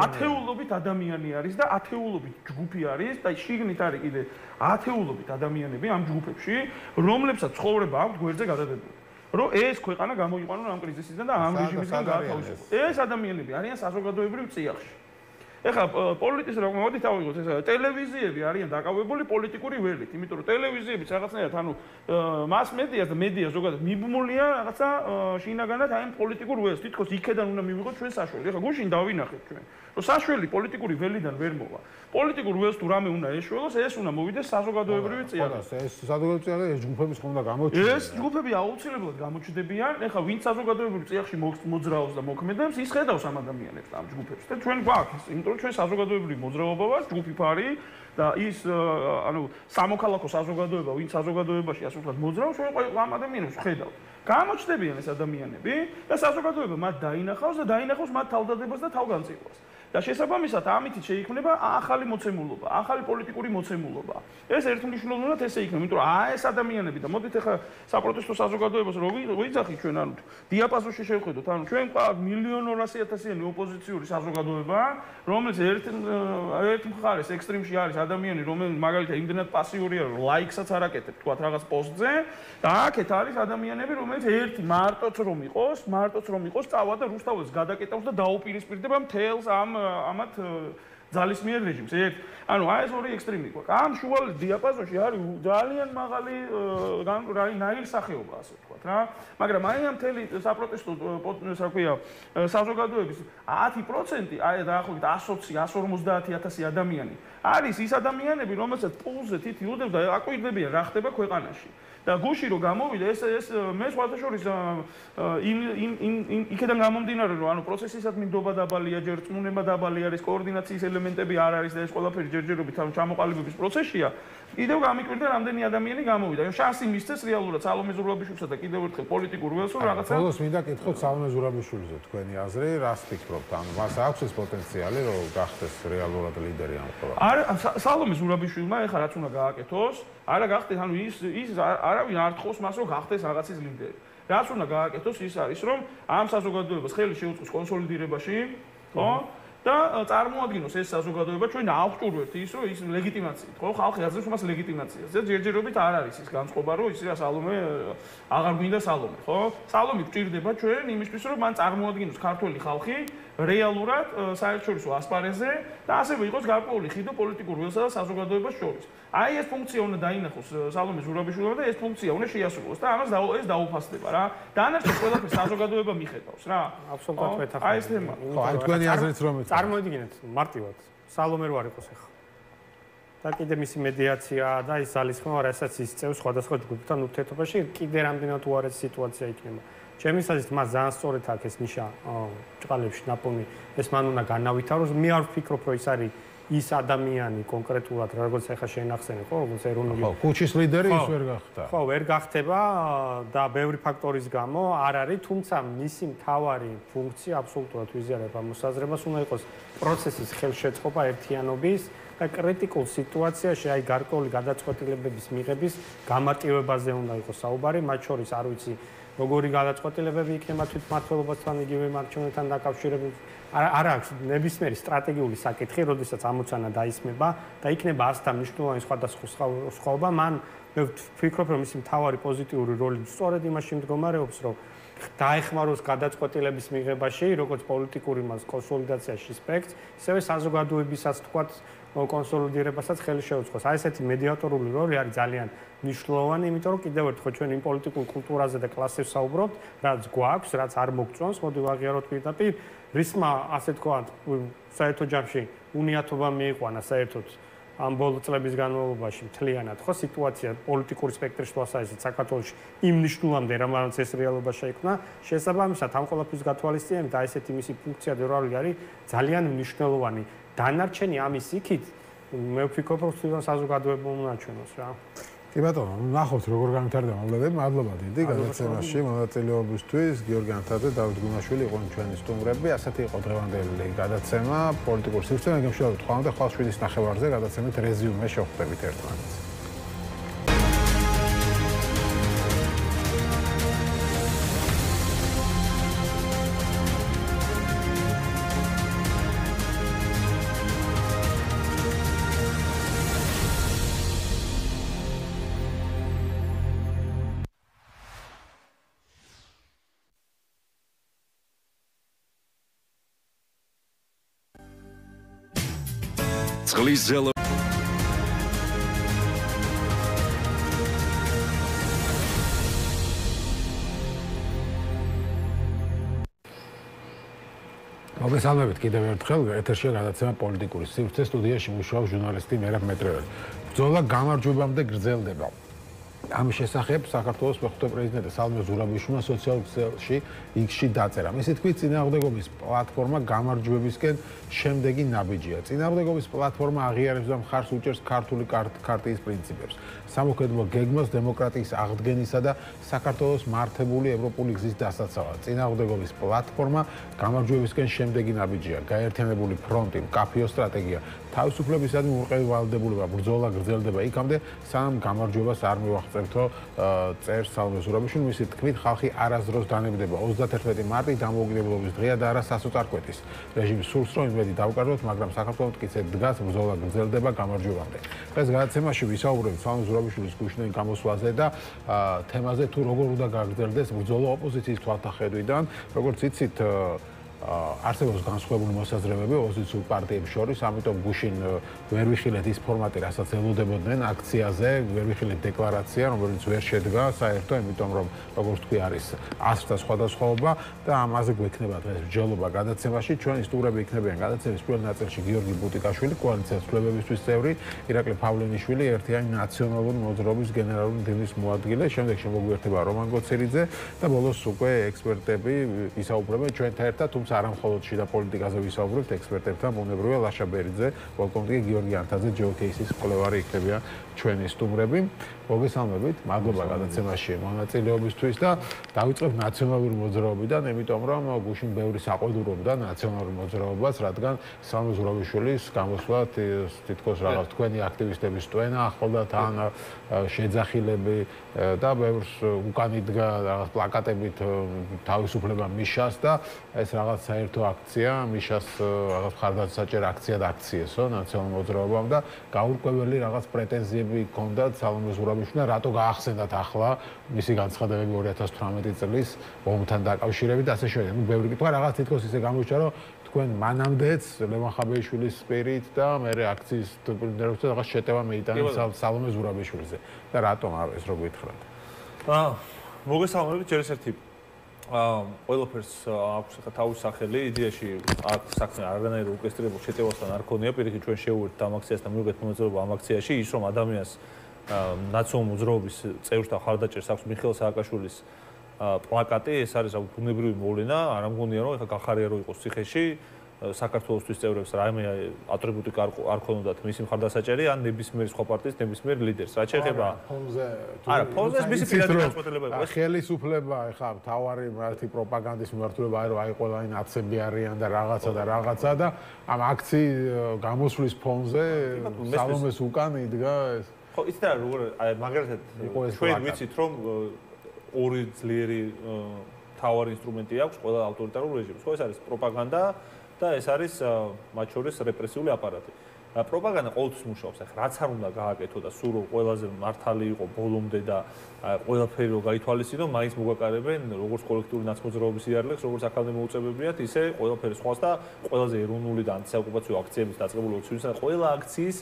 ათეულობით ადამიანი არის და ათეულობით ჯგუფი არის და შიგნით არის კიდე ათეულობით ადამიანები ამ ჯგუფებში, რომლებსაც ცხოვრება აქვს გვერდზე გადადებული. რომ ეს ქვეყანა გამოიყვანონ ამ კრიზისიდან და ამ რეჟიმისგან გაათავისუფლოს. ეს ადამიანები არიან საზოგადოებრივ წიაღში. ეხლა პოლიტიკის რა მოდით ავიღოთ ეს ტელევიზიები არიან დაკავებული პოლიტიკური ველით, იმიტომ რომ ტელევიზიებიც რაღაცნაირად ანუ მას მედიას და მედია ზოგადად მიბმულია რაღაცა შინაგანად აი პოლიტიკურ ველს. თითქოს იქედან უნდა მივიღოთ ჩვენ საშველი. ეხლა გუშინ დავინახეთ ჩვენ, რომ საშველი პოლიტიკური ველიდან ვერ მოვა. პოლიტიკურ ველს თუ რამე უნდა ეშველოს, ეს უნდა მოვიდეს საზოგადოებრივი წიაღში. ეს საზოგადოებრივი წიაღში ეს ჯგუფები ხომ უნდა გამოჩნდეს. ეს ჯგუფები აუცილებლად გამოჩნდებიან. ეხლა ვინც საზოგადოებრივი წიაღში მოძრაობს და მოქმედებს, ის ხედავს ამ ადამიანებს და ამ ჯგუფებს. და ჩვენ გვაქვს, იმიტომ რომ ჩვენ საზოგადოებრივი მოძრაობა ვართ, ჯგუფი ფარი და ის ანუ სამოქალაქო საზოგადოება, ვინც საზოგადოებაში ასე ვთქვათ მოძრაობს, ჩვენ ამ ადამიანებს ხედავთ. გამოჩნდებიან ეს ადამიანები და საზოგადოება მათ დაინახავს და დაინახავს მათ თავდადებას და თავგანწირვას. და შესაბამისად ამით შეიქმნება ახალი მოცემულობა, ახალი პოლიტიკური მოცემულობა. ეს ერთმნიშვნელოვნად ესე იქნება, იმიტომ რომ ეს ადამიანები და მოდით ახლა საპროტესტო საზოგადოებას რო ვიძახით ჩვენ ანუ დიაპაზონში შევხედოთ, ანუ ჩვენ გვაქვს 1.200.000-იანი ოპოზიციური საზოგადოება, რომელიც ერთ მხარეს ექსტრიმში არის ადამიანი, რომელიც მაგალითად იმდენად პასიური არის, რომ ლაიქსაც არ აკეთებს, თქვათ რაღაც პოსტზე, და აქეთ არის ადამიანები, რომელიც ერთი მარტოც რომ იყოს, წავა და რუსთაველს გადაკეტავს და დაუპირისპირდება მთელს ამათ ძალისმიერ რეჟიმს. ანუ ეს ორი ექსტრემი გვაქვს. ამ შუალ დიაპაზონში არის ძალიან მაღალი რაი სახეობა, ასე ვთქვათ რა. მაგრამ აი ამ მთელი საპროტესტო საზოგადოების 10%, აი დაახლოებით 120-150.000 ადამიანი არის ის ადამიანები, რომელსაც პულზე თითი უდევს და აკვირდებიან რა ხდება ქვეყანაში. და გუში რო გამოვიდა ეს მე სხვათა შორის იქიდან გამომდინარე რომ ანუ პროცესისად მინდობა დაბალია, ჯერ წმუნება დაბალი არის, კოორდინაციის ელემენტები არ არის და ეს ყველაფერი ჯერჯერობით ანუ ჩამოყალიბების პროცესია. კიდევ გამიკვირდა რამდენი ადამიანი გამოვიდა. შანსი მისცეს რეალურად სალომე ზურაბიშვილსა და კიდევ ერთხელ პოლიტიკურ ველს რომ რაღაცა ბოლოს მინდა კითხოთ სალომე ზურაბიშვილზე თქვენი აზრი, რას ფიქრობთ? ანუ მას აქვს ეს პოტენციალი რომ გახდეს რეალურად ლიდერი ამ ყველაფერში? არა, სალომე ზურაბიშვილმა ეხლა რაც უნდა გააკეთოს, არა გახდეს, ანუ ის არავინ არ თხოვს მას რომ გახდეს რაღაცის ლიდერი. რაც უნდა გააკეთოს ის არის რომ ამ საზოგადოებას ხელი შეუწყოს კონსოლიდირებაში, ხო? და წარმოადგინოს ეს საზოგადოება ჩვენ ავხტურვებთ ის რომ ის ლეგიტიმაციით, ხო? ხალხი აზრებს მას ლეგიტიმაციას. ეს ჯერჯერობით არ არის ის განწყობა რომ ის სალომე აღარ გვინდა სალომე, ხო? სალომე გვჭირდება ჩვენ იმისთვის რომ მან წარმოადგინოს ქართველი ხალხი რეალურად საერთაშორისო ასპარეზზე და ასევე იყოს გარკვეული ხიდო პოლიტიკურ ველსა და საზოგადოებას შორის. აი ეს ფუნქცია უნდა დაინახოს სალომე ზურაბიშვილმა და ეს ფუნქცია უნდა შეასრულოს და ამას ეს დაუფასდება რა. დანარჩენ ყველაფერს საზოგადოება მიხედავს რა. აბსოლუტურად მეთანხმები. აი ეს თემა. ხო, აი თქვენი აზრით რომ წარმოიდგინეთ მარტივად სალომე რო არ იყოს ახლა. და კიდე მისი მედიაცია და ის ძალისხმევა, რასაც ის წევს სხვადასხვა ჯგუფთან ურთიერთობაში, კიდე რამდენად უარესი სიტუაცია იქნება. ჩემი აზრით მას ძალიან სწორედ აქვს ეს ნიშა ჭყალებში ნაპოვნი. ეს მან უნდა განავითაროს. მე არ ვფიქრობ, რომ ის არის ის ადამიანი კონკრეტულად, როგორც ახლა შეინახსენე, ხო, როგორც ეროვნული. ხო, კუჩის ლიდერი ის ვერ გახდა. ხო, ვერ გახდება და ბევრი ფაქტორის გამო არ არის, თუმცა მისი მთავარი ფუნქცია აბსოლუტურად ვიზიარებ ამ მოსაზრებას უნდა იყოს პროცესის ხელშეწყობა ერთიანობის და კრიტიკულ სიტუაციაში აი გარკვეული გადაწყვეტილებების მიღების გამარტივებაზე უნდა იყოს საუბარი, მათ შორის არ ვიცი როგორი გადაწყვეტილებები იქნება თვითმმართველობასთან იგივე მარჩევნებთან დაკავშირებით. არ აქვს ნებისმიერი სტრატეგიული საკითხი, როდესაც ამოცანა დაისმება და იქნება ასთა მნიშვნელოვანი სხვადასხვაობა, მან მე ვფიქრობ, რომ მისი მთავარი პოზიტიური როლი სწორედ იმაში მდგომარეობს, რომ დაეხმაროს გადაწყვეტილების მიღებაში, როგორც პოლიტიკური მას კონსოლიდაციაში სპექტს, ისევე საზოგადოებისაც თქვათ კონსოლიდირებასაც ხელი შეუწყოს. აი ესეთი მედიატორული როლი არის ძალიან მნიშვნელოვანი, იმიტომ რომ კიდევ ერთხელ ჩვენ იმ პოლიტიკურ კულტურაზე და კლასებს საუბრობთ, რაც გვაქვს, რაც არ მოგწონს, მოდი ვაღიაროთ პირდაპირ, რისმა ასე თქვათ, საერთო ჯამში უნიათობა მიიყვანა საერთოდ ამ ბოლო წლების განმავლობაში მთლიანად, ხო, სიტუაცია პოლიტიკური სპექტრის თვალსაზრისით საქართველოში იმ მნიშვნელამდე, რამაც ეს რეალობა შეიქმნა, შესაბამისად ამ ყველაფრის გათვალისწინებით და ესეთი მისი ფუნქცია და როლი არის ძალიან მნიშვნელოვანი. დანარჩენი ამის იქით მე ვფიქრობ, რომ თვითონ საზოგადოებამ უნაჩვენოს რა. კი ბატონო, ნახოთ როგორ განვითარდება მოლოდინები. მადლობა დიდი გადაცემაში მონაწილეობისთვის. გიორგი ანთაძე, დავით გუნაშვილი იყვნენ ჩვენი სტუმრები. ასეთი იყო დღევანდელი გადაცემა პოლიტიკური სივრცე. მე გემშვიდობთ ხვალამდე ხვალ 7-ის ნახევარზე გადაცემით რეზიუმე შევხვდებით ერთმანეთს. წყლის ზელა მოგესალმებით კიდევ ერთხელ ეთერშია გადაცემა პოლიტიკური სივრცე. სტუდიაში მუშაობს ჟურნალისტი მერაბ მეტრეველი. ბრძოლა გამარჯვებამდე გრძელდება. ამის შესახებ საქართველოს მეხუთე პრეზიდენტი სალომე ზურაბიშვილმა სოციალურ ქსელში X-ში დაწერა. მისი თქმით, წინააღმდეგობის პლატფორმა გამარჯვებისკენ შემდეგი ნაბიჯია. წინააღმდეგობის პლატფორმა აღიარებს და მხარს უჭერს ქართული ქარტიის პრინციპებს, სამოქმედო გეგმას, დემოკრატიის აღდგენისა და საქართველოს მართებული ევროპული გზის დასაცავად. წინააღმდეგობის პლატფორმა გამარჯვებისკენ შემდეგი ნაბიჯია. გაერთიანებული ფრონტი, მკაფიო სტრატეგია, თავისუფლებისადმი უყევალდებულება, ბრძოლა გრძელდება იქამდე, სანამ გამარჯვებას არ მივაღწევთო, წერს სალომე ზურაბიშვილი. მისი თქმით, ხალხი არასდროს დანებდება. 31 მარტი დამოუკიდებლობის დღეა და არა სასოწარკვეთის. რეჟიმი სურს, რომ იმედი დავკარგოთ, მაგრამ საქართველოს მტკიცედ დგას, ბრძოლა გრძელდება გამარჯვებამდე. დღეს გადაცემაში ვისაუბრებთ სალომე ზურაბიშვილის გუშინდელ გამოსვლაზე და თემაზე თუ როგორ უნდა გაგრძელდეს ბრძოლა ოპოზიციის თვალსაჩინოდან. როგორც იცით, არსებობს განსხვავებული მოსაზრებები ოპოზიციურ პარტიებს შორის, ამიტომ გუშინ ვერ ვიხილეთ ის ფორმატი, რასაც ელოდებოდნენ აქციაზე, ვერ ვიხილეთ დეკლარაცია, რომელიც ვერ შედგა საერთო, იმიტომ რომ როგორც თქვი არის ასრთა სხვადასხვაობა და ამაზე გვექნება დღეს მსჯელობა გადაცემაში. ჩვენი სტუმრები იქნებიან გადაცემის პირველ ნაწილში გიორგი ბუტიკაშვილი, კოალიციას ცვლილებისთვის წევრი, ირაკლი ფავლენიშვილი, ერთიანი ნაციონალური მოძრაობის გენერალური მდივნის მოადგილე, შემდეგ შემოგვიერთება რომან გოცერიძე და ბოლოს უკვე ექსპერტები ვისაუბრებენ ჩვენთან ერთად, თუმცა არა მხოლოდ შიდა პოლიტიკაზე ვისაუბრებთ ექსპერტებთან, ბუნებრივია ლაშა ბერიძე, ველკომტი გიორგი ანთაძე, ჯეოკეისის მკვლევარი იქნებიან ჩვენი სტუმრები. მოგესალმებით, მადლობა გადაცემაში მონაწილეობისთვის და დავიწყებ ნაციონალური მოძრაობიდან, იმიტომ რომ გუშინ ბევრი საყვედურობდა ნაციონალურ მოძრაობას, რადგან სალომე ზურაბიშვილის გამოსვლა თითქოს რაღაც თქვენი აქტივისტების ტვენა ახლდა თან შეძახილები და ბევრს უკან იდგა რაღაც პლაკატებით თავისუფლება მიშას და ეს რაღაც საერთო აქცია, მიშას რაღაც მხარდაჭერა აქცია და აქციესო ნაციონალურ მოძრაობამ და გაურკვეველი რაღაც პრეტენზიები ჰქონდათ სალომე ზურაბიშვილმა, რატო გაახსენდათ ახლა მისი განცხადებები 2018 წლის ომთან დაკავშირებით და ასე შემდეგ. ნუ ბევრი კითხვა რაღაც თითქოს ისე გამოჩნდა, რომ თქვენ მანამდეც ლევან ხაბეიშვილის სპირით და მერე აქციის პრინციპებთან რაღაც შეტევა მეიტანეთ სალომე ზურაბიშვილზე და რატომ ეს რო გითხრათ? მოგესალმებით, ჯერ ერთი ყველაფერს აქვს ხა თავის სახელი, იდეაში აქ საქმე არანაირ უკესტრებულ შეტევასთან არ ქონია, პირიქით ჩვენ შევუერთდით ამ აქციას და მივიღეთ მონაწილეობა ამ აქციაში, ის რომ ადამიანს ნაციონალურ მოძრაობის წევრს და მხარდაჭერს აქვს მიხეილ სააკაშვილის პლაკატი, ეს არის რა ბუნებრივი მოვლენა, არ ამგონია რომ ეხა გახარია რომ იყოს ციხეში საქართველოსთვის წევრებს რაიმე ატრიბუტიკა არ ქონოდათ მისი მხარდასაჭერი ან ნებისმიერ სხვა პარტიის ნებისმიერ ლიდერს. რაც შეეხება ფონზე არა, ფონზე მისი პირადი განწყობილება იყო. ხელისუფლება ეხა თავარი მართი პროპაგანდის მიმართულება არის რომ აი ყველანი ნაცები არიან და რაღაცა და ამ აქციის გამოსვლის ფონზე სალომეს უკან იდგა ეს. ხო, იცით რა როგორ მაგალითად ჩვენ ვიცით რომ ორი ძლიერი თავარი ინსტრუმენტი აქვს ყველა ავტორიტარულ რეჟიმს. ხო, ეს არის პროპაგანდა და ეს არის მათ შორის რეპრესიული აპარატი. პროპაგანდა ყოველთვის მუშაობს. ახლა რაც არ უნდა გააკეთო და სულ რომ ყველაზე მართალი იყო ბოლომდე და ყველაფერი რომ გაითვალისწინო, მაინც მოგვაკარებენ როგორც კოლექტიური ნაცმოძრაობის იარლებს, როგორც აქამდე მოუწებებიათ, ისე ყველაფერი სხვას და ყველაზე ეროვნული და ანტისაოკუპაციო აქციების დაწყებული ოქციების და ყველა აქციის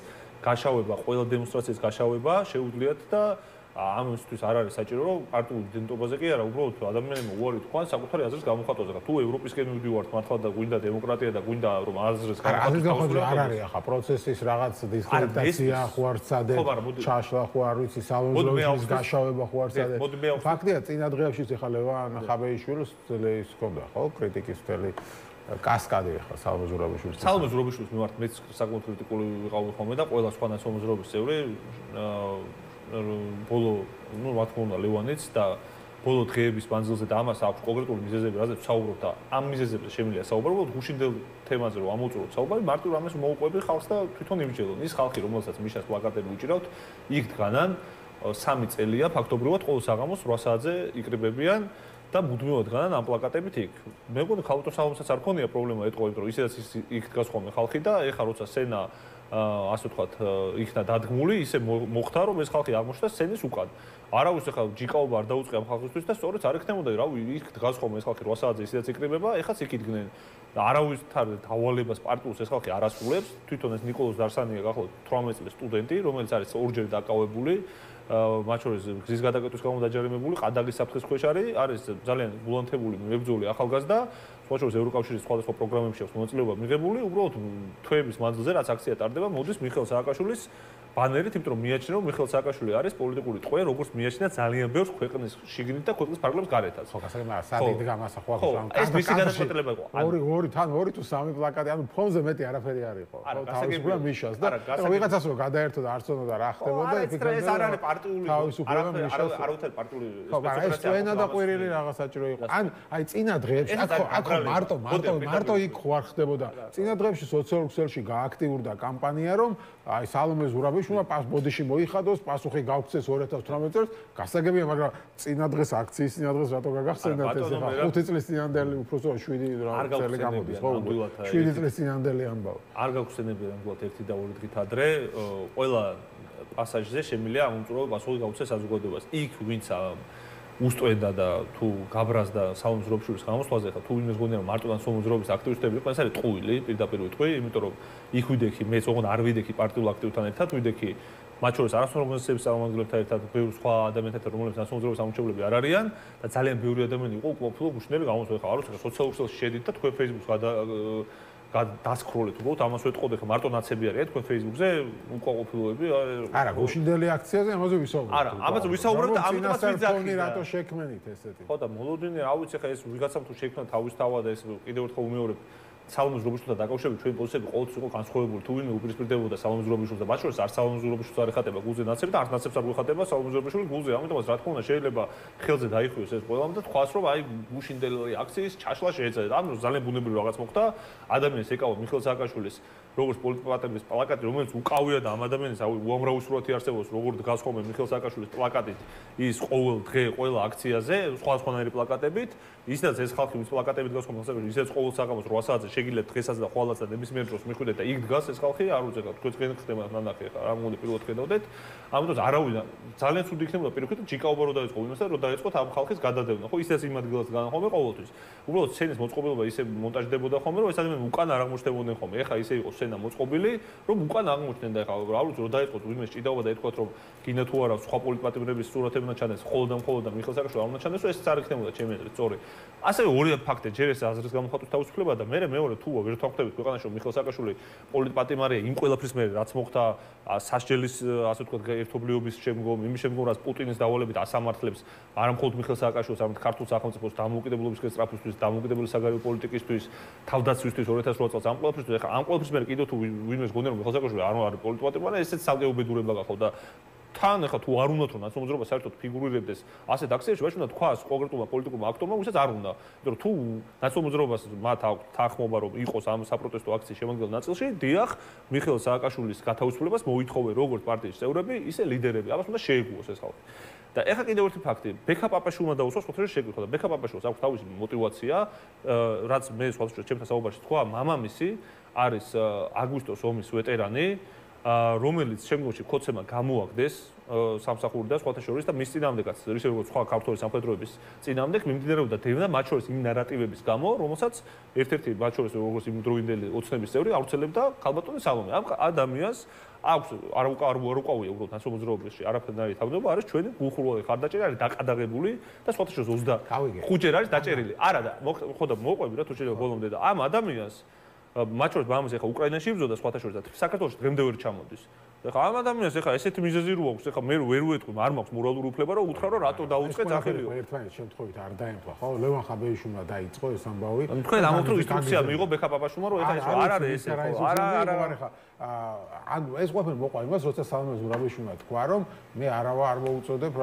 გაშავება, ყველა დემონსტრაციის გაშავება შეუძლიათ და ამისთვის არ არის საჭირო რომ პარტიულ იდენტობაზე კი არა, უბრალოდ ადამიანებმა უარი თქვან საკუთარი აზრის გამოხატვაზე. თუ ევროპისკენ მივდივართ მართლა და გვინდა დემოკრატია და გვინდა რომ აზრის გამოხატვა არ არის ახლა პროცესის რაღაც დისკრედიტაცია ხო არ წადე ჩაშლა ხო არ ვიცი სალონზროვის გაშავება ხო არ წადე ფაქტია წინა დღეებში ეხლა ლევან ხაბეიშვილს ის ჰქონდა ხო კრიტიკის მთელი კასკადი ახლა სალონზროვის მიმართ მეც საკმაოდ კრიტიკული ვიყავი ხოლმე და ყველა სხვა სალონზროვის წევრი ბოლო რა თქმა უნდა ლევანიც და ბოლო დღეების მანძილზე და ამას აქვს კონკრეტული მიზეზები, რაზეც ვსაუბრობ და ამ მიზეზებზე შემიძლია საუბარი, უბრალოდ გუშინდელ თემაზე რომ ამოვწუროთ საუბარი, მარტო ამას მოუყვები ხალხს და თვითონ იმჯელონ. ის ხალხი, რომელსაც მიშას პლაკატები უჭირავთ, იქ დგანან 3 წელია ფაქტობრივად ყოველ საღამოს 8 საათზე იკრიბებიან და მუდმივად დგანან ამ პლაკატებით იქ. მე მგონი ხალხო სამომსაც არ ქონია პრობლემა ეთყობთ, რომ ისედაც იქ დგას ხოლმე ხალხი და ეხა როცა სცენა ასე ვთქვათ, იქნა დადგმული, ისე მოხდა რომ ეს ხალხი აღმოჩნდა სცენის უკან. არავის ახლა ჯიკაობა არ დაუწყია ამ ხალხისთვის და სწორედ არ ექნებოდა, რავი, იქ დგას ხოლმე ეს ხალხი 8 საათზე ისედაც იკრიბება, ეხაც იქ იდგნენ. და არავისთან დავალებას პარტიულს ეს ხალხი არ ასრულებს. თვითონ ეს ნიკოლოზ დარსანია გახლავთ 18 წლის სტუდენტი, რომელიც არის ორჯერ დაკავებული მათ შორის გზის გადაკეტვის გამო დაჯერიმებული, ყადაგის საფრთხის ქვეშ არის ძალიან გულანთებული მებრძოლი ახალგაზრდა, სხვა შორის ევროკავშირის სხვადასხვა პროგრამებში აქვს მონაწილეობა მიღებული, უბრალოდ თვეების მანძილზე რაც აქცია ტარდება, მოდის მიხეილ სააკაშვილის ბანერით, იმიტომ რომ მიაჩნია რომ მიხეილ სააკაშვილი არის პოლიტიკური ტყვე, როგორც მიაჩნია ძალიან ბევრს ქვეყნის შიგნით და ქვეყნის პარლამენტის გარეთაც. ხო, გასაგებია, სადი დგამას ახლა ხო. ეს მისი გადაწყვეტილება იყო. ორი თუ სამი პლაკატი, ანუ ფონზე მეტი არაფერი არ იყო. ხო, თავისუფლება მიშას და ვიღაცას რომ გადაერთო და არ ცნობდა რა ხდებოდა, იფიქრებდა ეს არ არის პარტიული არავითარი პარტიული სპეციფიკა. ეს და ყვირილი რაღაც საჭირო იყო. აი წინა დღეებში აქ მარტო იქ ხوار ხდებოდა. წინა დღეებში სოციალურ ქსელში გააქტიურდა კამპანია, რომ აი სალომე ზურაბიშვილმა ბოდიში მოიხადოს, პასუხი გავქცეს 2018 წელს, გასაგებია, მაგრამ წინა დღეს აქციის წინა დღეს რატო გაგახსენდათ ეს ახლა 5 წლის წინანდელი უბრალოდ 7 წელი გამოდის, ხო? 7 წლის წინანდელი ამბავი. არ გავხსენებია ნამდვილად 1 და 2 დღით ადრე, ყველა პასაჟზე შემიძლია ამომწურულო პასუხი გავქცეს საზოგადოებას. იქ ვინც უსტვენდა და თუ გაბრაზდა სალომე ზურაბიშვილის გამოსვლაზე, ხა თუ ვინმეს გონია რომ მარტოდან სალომე ზურაბიშვილის აქტივისტები იყვნენ, ეს არის ტყუილი, პირდაპირ ვიტყვი, იმიტომ რომ იქ ვიდექი, მეც ოღონდ არ ვიდექი პარტიულ აქტივთან ერთად, ვიდექი მათ შორის არასწორ ორგანიზაციების წარმომადგენლებთან ერთად, ბევრ სხვა ადამიანთან, რომლებიც სალომე ზურაბიშვილის ამომრჩევლები არ არიან და ძალიან ბევრი ადამიანი იყო უკმაყოფილო გუშინდელი გამოსვლა, ხა არ ვიცი, სოციალურ ქსელში შედით და თქვენ Facebook-ს დასკროლეთ, უბრალოდ ამას ვეტყობ, ხა მარტო ნაცები არის თქვენ Facebook-ზე უკმაყოფილოები? არა, გუშინდელი აქციაზე ამაზე ვისაუბრებთ. არა, ამაზე ვისაუბრებთ და ამიტომაც ვიძახი. რატო შექმენით ესეთი? ხო და მოლოდინი, რა ვიცი, ხა ეს ვიღაცამ თუ შექმნა თავის თავად და ეს კიდევ ერთხელ უმეორებ სალომე ზურაბიშვილთან დაკავშირებით ჩვენი პოზიციები ყოველთვის იყო განსხვავებული. თუ ვინმე უპირისპირდებოდა სალომე ზურაბიშვილს და მათ შორის არ სალომე ზურაბიშვილს არ ეხატება გულზე ნაცები და არც ნაცებს არ გვეხატება სალომე ზურაბიშვილი გულზე. ამიტომაც რა თქმა უნდა შეიძლება ხელზე დაიხიოს ეს ყველამ და თქვას რომ აი გუშინდელი აქციის ჩაშლა შეეცადეთ. ამ ძალიან ბუნებრივი რაღაც მოხდა. ადამიანს ეკავა მიხეილ სააკაშვილის როგორც პოლიტიკოსების პლაკატი, რომელიც უკავია და ამ ადამიანის უამრავი სურათი არსებობს, როგორ დგას ხოლმე მიხეილ სააკაშვილის პლაკატით ის ყოველ დღე, ყველა აქციაზე, სხვადასხვანაირი პლაკატებით, ისედაც ეს ხალხი მის პლაკატებით დგას ხოლმე სააკაშვილის, ისედაც ყოველ საღამოს 8 საათზე შეგიძლიათ დღესაც და ხვალაც და ნებისმიერ დროს მიხვიდეთ და იქ დგას ეს ხალხი, არ უძეგავთ, თქვენ წინ ხდება ნანახი ხა, რა მოგონი პირველად ხედავდეთ. ამიტომ არავინ ძალიან ცუდი იქნებოდა პირიქით, ჯიკაობა რო დაიწყო იმასთან, რო დაიწყოთ ამ ხალხის გადადევნა. ხო, ისედაც იმ ადგილას დგან ხოლმე ყოველთვის. უბრალოდ სცენის მოწყობილობა ისე მონტაჟდებოდა ხოლმე, რომ ეს ადამიანები უკან არ აღმოჩნდებოდნენ ხოლმე. ეხა ისე იყო სცენა მოწყობილი, რომ უკან აღმოჩნდნენ და ეხლა რა ვიცი, რომ დაიწყოთ ვინმე ჭიდაობა და ეთქვათ, რომ გინდა თუ არა სხვა პოლიტპატიმრების სურათები უნდა ჩანდეს, მხოლოდ და მიხეილ სააკაშვილი არ უნდა ჩანდეს, ესეც არ იქნებოდა ჩემი აზრით სწორი. ასევე ორი ფაქტი, ჯერ ეს აზრის გამოხატვის თავისუფლება და მეორე თუ ვერ თქვით ქვეყანაში რომ მიხეილ სააკაშვილი პოლიტპატიმარია იმ ყველაფრის მერე რაც მოხდა სასჯელის ასე ვთქვათ ერთობლიობის შემდგომ, იმის შემდგომ რაც პუტინის დავალებით ასამართლებს არა მხოლოდ მიხეილ სააკაშვილს, არამედ ქართულ სახელმწიფოს დამოუკიდებლობის გესწრაფვისთვის, დამოუკიდებელი საგარეო პოლიტიკისთვის, თავდაცვისთვის 2008 წელს ამ ყველაფრისთვის, ეხლა ამ ყველაფრის მერე კიდევ თუ ვინმეს გონია რომ მიხეილ სააკაშვილი არ არის პოლიტპატიმარი, ესეც ცალკე უბედურება გახავდა. თან ეხლა თუ არ უნდათ რომ ნაცნობრობა საერთოდ ფიგურირებდეს ასეთ აქციებში, მაშინ უნდა თქვას კონკრეტულმა პოლიტიკურმა აქტორმა, ვისაც არ უნდა. იმიტომ რომ თუ ნაცნობრობას მათ აქვს თანხმობა რომ იყოს ამ საპროტესტო აქციის შემადგენელ ნაწილში, დიახ, მიხეილ სააკაშვილის გათავისუფლებას მოითხოვე როგორც პარტიის წევრები, ისე ლიდერები. ამას უნდა შეეგუოს ეს ხალხი. და ეხლა კიდევ ერთი ფაქტი, ბექა პაპაშვილმა დაუსვას ოთხჯერ შეკითხვა და ბექა პაპაშვილს აქვს თავისი мотиваცია, რაც მე სხვადასხვა ჩემთან საუბარში თქვა, მამამისი არის აგვისტოს ომის ვეტერანი, რომელიც შემდგომში ქოცემა გამოაგდეს სამსახური და სხვათა შორის და მის წინააღმდეგაც ისე როგორც სხვა ქართული სამხედროების წინააღმდეგ მიმდინარეობდა დევნა მათ შორის იმ ნარატივების გამო, რომელსაც ერთ-ერთი მათ შორის როგორც იმდროინდელი ოცნების წევრი აუცილებდა ქალბატონი სალომე. ამ ადამიანს აქვს არ უკავია უბრალოდ ნაცნობრობაში არაფერი თავდება, არის ჩვენი გულხურვალი ხარდაჭერი, არის დაყადაღებული და სხვათა შორის 25ჯერ არის დაჭერილი. არა და ხო და მოყვები რა თუ შეიძლება ბოლომდე და ამ ადამიანს მათ შორის მამამისი ახლა უკრაინაში იბრძოდა სხვათა შორის და საქართველოში დღემდე ვერ ჩამოდის. ეხლა ამ ადამიანს ეხლა ესეთი მიზეზი რო აქვს, ეხლა მე ვერ ვეთქვი, არ მაქვს მორალური უფლება რომ უთხრა რომ რატო დაუწყე ძახილიო. ერთმანეთს შემთხვევით არ დაემთხვა, ხო? ლევან ხაბეიშვილმა დაიწყო ეს ამბავი. თქვენ ამოთრო ინსტრუქცია მიიღო ბექა პაპაშვილმა რომ ეხლა ეს არ არის ესე, ხო? არა. ანუ ეს ყოფილი მოყვა იმას, როცა სალომე ზურაბიშვილმა თქვა რომ მე არ მოუწოდებ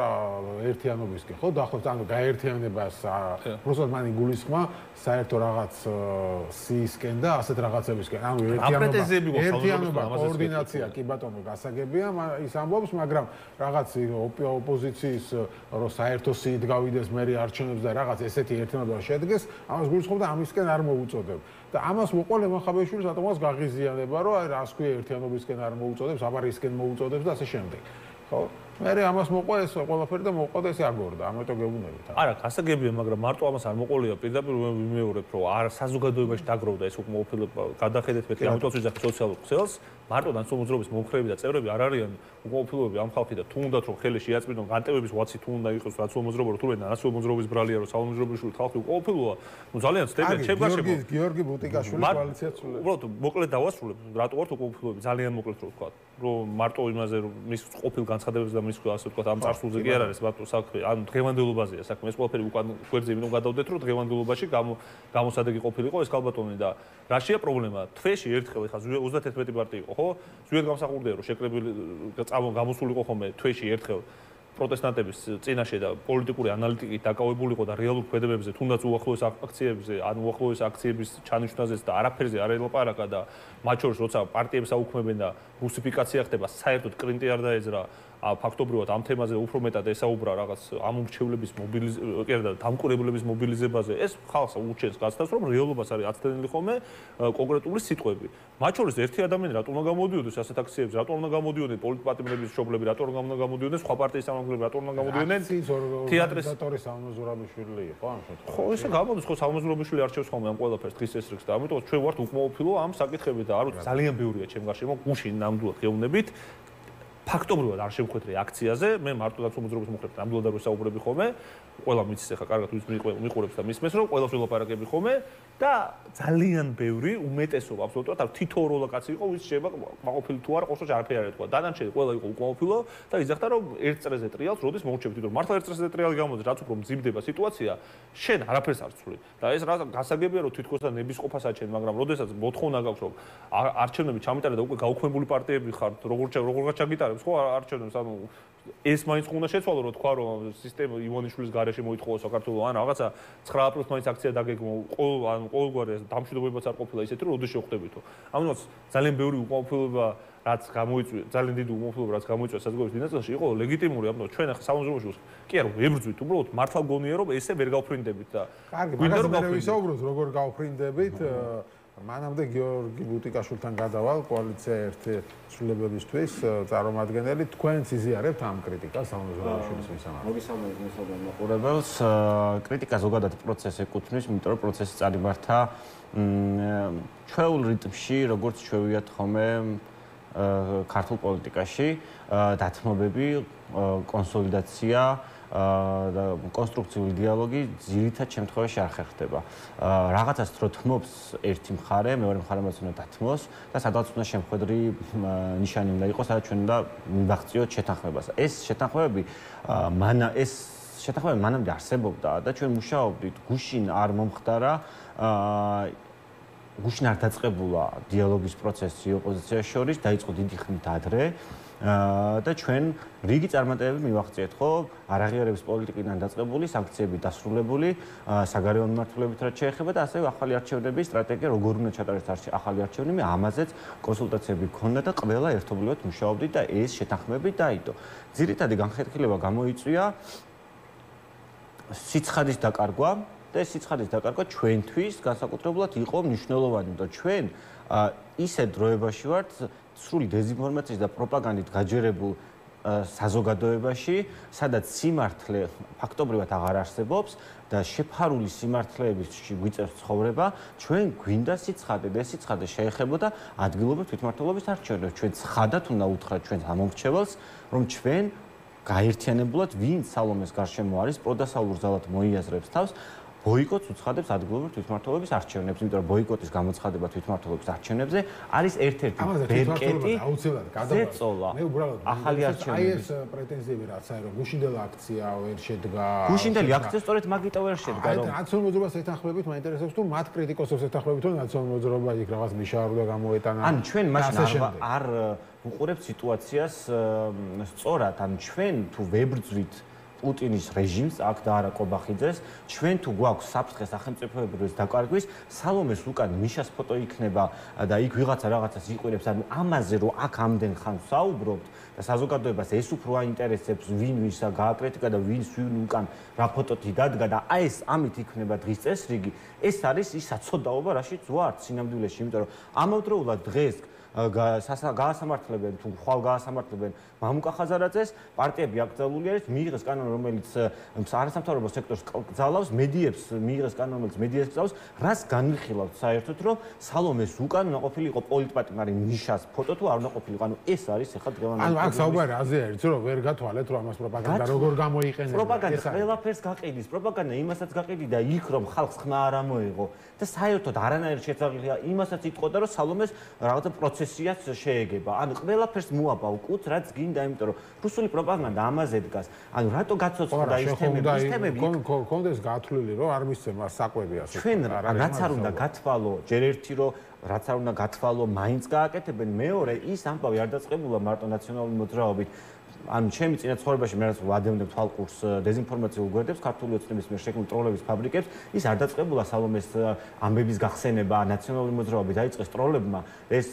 ერთიანობისკენ, ხო? დაახლოებით ანუ გაერთიანებას უბრალოდ მან იგულისხმა საერთო რაღაც სიისკენ და ასეთ რაღაცებისკენ. ანუ ერთიანობა, კოორდინაცია კი ბატონო გასაგებია ის ამბობს, მაგრამ რაღაც ოპოზიციის რო საერთო სიით გავიდეს მერი არჩევნებს და რაღაც ესეთი ერთიანობა შედგეს, ამას გულისხმობდა ამისკენ არ მოუწოდებ. და ამას მოყვა ლევან ხაბეიშვილს რატომაც გაღიზიანება, რომ აი რას ქვია ერთიანობისკენ არ მოუწოდებს, აბარისკენ მოუწოდებს და ასე შემდეგ. ხო? მე ამას მოყვა ეს ყველაფერი და მოყვა და ესე აგორდა, ამიტომ გეუბნებით. არა, გასაგებია, მაგრამ მარტო ამას არ მოყოლია, პირდაპირ ვიმეორებ, რომ არ საზოგადოებაში დაგროვდა ეს უკმაყოფილება, გადახედეთ მეტი ამიტომ ვიძახი სოციალურ ქსელს, მარტო ნაცნობრობის მომხრეები და წევრები არ არიან უკმაყოფილოები ამ ხალხი და თუ უნდათ რომ ხელი შეაწმინონ განტევების ვაცი თუ უნდა იყოს ნაცნობრობა, რომ თურმე ნაცნობრობის ბრალია, რომ სალომეჟრობიშვილი ხალხი უკმაყოფილოა, ну ძალიან ცდებიან, ჩემგაშემო. გიორგი ბუტიკაშვილი კოალიციაც სულებს. უბრალოდ მოკლედ დავასრულებ, რატო ვართ უკმაყოფილოები, ძალიან მოკლედ რო ვთქვა, რომ მარტო იმაზე რომ მის ყოფილ განცხადებებს და მის ასე ვთქვა ამ წარსულზე კი არ არის ბატონო საქმე, ანუ დღევანდელობაზეა საქმე. ეს ყველაფერი უკან გვერდზე იმით გადავდეთ, რომ დღევანდელობაში გამოსადეგი ყოფილიყო ეს ქალბატონი და რაშია პრობლემა? თვეში ერთხელ ეხა 31 პარტია იყო, ხო? ზუსტად გამსახურდია რომ შეკრებილი გამოსულიყო ხოლმე თვეში ერთხელ პროტესტანტების წინაშე და პოლიტიკური ანალიტიკით დაკავებულიყო და რეალურ ქმედებებზე, თუნდაც უახლოეს აქციებზე, ან უახლოეს აქციების ჩანიშვნაზეც და არაფერზე არ ელაპარაკა და მათ შორის როცა პარტიებს აუქმებენ და რუსიფიკაცია ხდება, საერთოდ კრინტი არ დაეძრა ფაქტობრივად ამ თემაზე უფრო მეტად ესაუბრა რაღაც ამომრჩევლების და დამკვირვებლების მობილიზებაზე. ეს ხალხს ურჩევს გაცდას, რომ რეალობას არის აცდენილი ხოლმე კონკრეტული სიტყვები. მათ შორის ერთი ადამიანი რატომ უნდა გამოდიოდეს ასეთ აქციებზე, რატომ უნდა გამოდიოდნენ პოლიტპატიმრების მშობლები, რატომ უნდა გამოდიოდნენ სხვა პარტიის წარმომადგენლები, რატომ უნდა გამოდიოდნენ თეატრის ორგანიზატორი სალომე ზურაბიშვილი იყო ამ შემთხვევაში. ხო, ესე გამოდის, ხო სალომე ზურაბიშვილი არჩევს ხოლმე ამ ყველაფერს დღის ესრიგს და ამიტომ ჩვენ ვართ უკმაყოფილო ამ საკითხებით და არ ვიცი ძალიან ბევრია ჩემ გარშემო გუშინ ნამდვილად გეუბნებით. ფაქტობრივად არ შევხვდეთ რეაქციაზე, მე მარტო ნაცნობრობის მომხრედ ნამდვილად არ ვისაუბრები ხოლმე, ყველა მიცის ახლა კარგად მიყურებს და მისმენს რომ ყველას ვილაპარაკები ხოლმე და ძალიან ბევრი უმეტესობა აბსოლუტურად არ თითოეულ კაცი იყო, ვის შეიძლება მაყოფილი თუ არა, ყოველთვის არაფერი არ ეთქვა. დანარჩენი ყველა იყო უკმაყოფილო და იძახდა რომ ერთ წრეზე ტრიალს როდის მოვჩებთ, იმიტომ რომ მართლა ერთ წრეზე ტრიალი გამოდის, რაც უფრო მძიმდება სიტუაცია, შენ არაფერს არ ცვლი. და ეს რა გასაგებია რომ თითქოს და ნებისყოფას აჩენ, მაგრამ როდესაც მოთხოვნა გაქვს რომ არჩევნები ჩამიტარდა და უკვე გაუქმებული პარტიები ხართ, როგორღაც ჩაგიტარებს ხო არჩევნებს, ანუ ეს მაინც უნდა შეცვალო რომ თქვა რომ სისტემა ივანიშვილის გარეშე მოითხოვა საქართველოს ან რაღაცა 9 აპრილს მაინც აქცია დაგეგმო ყოველგვარი დამშვიდობებაც არ ყოფილა ისეთი რომ როდის შევხვდებითო. ამიტომ ძალიან ბევრი უკმაყოფილება რაც გამოიწვია, ძალიან დიდი უკმაყოფილება რაც გამოიწვია საზოგადოების დინასტიაში იყო ლეგიტიმური, ამიტომ ჩვენ ახლა სამოზროში კი არა ვებრძვით, უბრალოდ მართლა გონია რომ ესე ვერ გავფრინდებით და კარგი, მაგას ვერ ვისაუბროთ როგორ გავფრინდებით. მანამდე გიორგი ბუტიკაშვილთან გადავალ კოალიცია ერთი ცვლილებებისთვის წარმომადგენელი თქვენც იზიარებთ ამ კრიტიკას სამოზარაშვილის მისამართი. მოგესალმებით მაყურებელს. კრიტიკა ზოგადად პროცესს ეკუთვნის, იმიტომ რომ პროცესი წარიმართა ჩვეულ რიტმში, როგორც ჩვევიათ ხოლმე ქართულ პოლიტიკაში, დათმობები, კონსოლიდაცია და კონსტრუქციული დიალოგი ძირითად შემთხვევაში არ ხერხდება. რაღაცას რო თმობს ერთი მხარე, მეორე მხარემაც უნდა დათმოს და სადღაც უნდა შემხედრი ნიშანი უნდა იყოს, სადაც ჩვენ უნდა მივახციოთ შეთანხმებას. ეს შეთანხმებები მანამდე არსებობდა და ჩვენ მუშაობდით, გუშინ არ მომხდარა გუშინ არ დაწყებულა დიალოგის პროცესი ოპოზიციას შორის, დაიწყო დიდი ხნით ადრე და ჩვენ რიგი წარმატებები მივახციეთ, ხო? არაღიარების პოლიტიკიდან დაწყებული, სანქციები დასრულებული, საგარეო მიმართულებით რაც შეეხება და ასევე ახალი არჩევნების სტრატეგია როგორ უნდა ჩატარდეს ახალი არჩევნები, ამაზეც კონსულტაციები გქონდა და ყველა ერთობლივად მუშაობდით და ეს შეთანხმები დაიდო. ძირითადი განხეთქილება გამოიწვია სიცხადის დაკარგვა და ეს სიცხადის დაკარგვა ჩვენთვის განსაკუთრებულად იყო მნიშვნელოვანი და ჩვენ ისე დროებაში ვართ სრული დეზინფორმაციის და პროპაგანდით გაჯერებულ საზოგადოებაში, სადაც სიმართლე ფაქტობრივად აღარ არსებობს და შეფარული სიმართლეების გვიწევს ცხოვრება, ჩვენ გვინდა სიცხადე და ეს სიცხადე შეეხებოდა ადგილობრივ თვითმმართველობის არჩევნებს. ჩვენ ცხადად უნდა უთხრათ ჩვენს ამომრჩეველს, რომ ჩვენ გაერთიანებულად ვინ სალომეს გარშემო არის, პროდასავლურ ზალად მოიაზრებს თავს, ბოიკოტს უცხადებს ადგილობრივ თვითმმართველობის არჩევნებს, იმიტომ რომ ბოიკოტის გამოცხადება თვითმმართველობის არჩევნებზე არის ერთ-ერთი ბერკეტი ზეწოლა. მე უბრალოდ ახალი არჩევნები. აი ეს პრეტენზიები რაც არის, რომ გუშინდელი აქცია ვერ შედგა. გუშინდელი აქცია სწორედ მაგიტო ვერ შედგა, რომ ნაციონალურ მოძრაობას ეთანხმებით, მაინტერესებს თუ მათ კრიტიკოსებს ეთანხმებით, რომ ნაციონალურ მოძრაობა იქ რაღაც მიშავრდა გამოეტანა. ან ჩვენ მაშინ არ უყურებთ სიტუაციას სწორად, ან ჩვენ თუ ვებრძვით პუტინის რეჟიმს აქ და არა კობახიძეს, ჩვენ თუ გვაქვს საფრთხე სახელმწიფოებრივი დაკარგვის, სალომეს უკან მიშას ფოტო იქნება და იქ ვიღაცა რაღაცას იყვირებს, ანუ ამაზე რომ აქ ამდენ ხანს საუბრობთ და საზოგადოებას ეს უფრო აინტერესებს, ვინ ვისა გააკრიტიკა და ვინ უკან რა ფოტოთი დადგა და აი ეს ამით იქნება დღის წესრიგი, ეს არის ის საცოდაობა, რაშიც ვართ სინამდვილეში, იმიტომ რომ ამავდროულად დღეს გაასამართლებენ თუ ხვალ გაასამართლებენ მამუკა ხაზარაძეს, პარტიები აკრძალული არის, მიიღეს კანონი, რომელიც არასამთავრობო სექტორს გძალავს, მედიებს მიიღეს კანონი, რომელიც მედიას გძალავს, რას განვიხილავთ საერთოდ, რომ სალომეს უკან უნდა ყოფილიყო პოლიტპატიმარი მიშას ფოტო თუ არ უნდა ყოფილიყო, ანუ ეს არის ახლა დღევანდელი. ანუ აქ საუბარი აზე არის, რომ ვერ გათვალეთ, რომ ამას პროპაგანდა როგორ გამოიყენება. პროპაგანდა ყველაფერს გაყიდის, პროპაგანდა იმასაც გაყიდიდა იქ, რომ ხალხს ხმა არ ამოიღო და საერთოდ არანაირ შეცაღლია იმასაც იტყოდა, რომ სალომეს რაღაცა პროცესიაც შეეგება. ანუ ყველაფერს მოაბავ კუც, რაც გინდა, იმიტომ რომ რუსული პროპაგანდა ამაზე დგას. ანუ რატო გაცოცხლდა ის თემები? კონდეს გათვლილი, რომ არ მისცემ საკვები ასე. ჩვენ რაც არ უნდა გათვალო, ჯერ ერთი რომ რაც არ უნდა გათვალო, მაინც გააკეთებენ, მეორე ის ამბავი არ დაწყებულა მარტო ნაციონალური მოძრაობით. ანუ ჩემი წინა ცხოვრებაში მე რაც ვადევნებ თვალყურს დეზინფორმაციულ გვერდებს, ქართული ოცნების მიერ შექმნილ ტროლების ფაბრიკებს, ის არ დაწყებულა სალომეს ამბების გახსენება, ნაციონალური მოძრაობა დაიწყეს ტროლებმა. ეს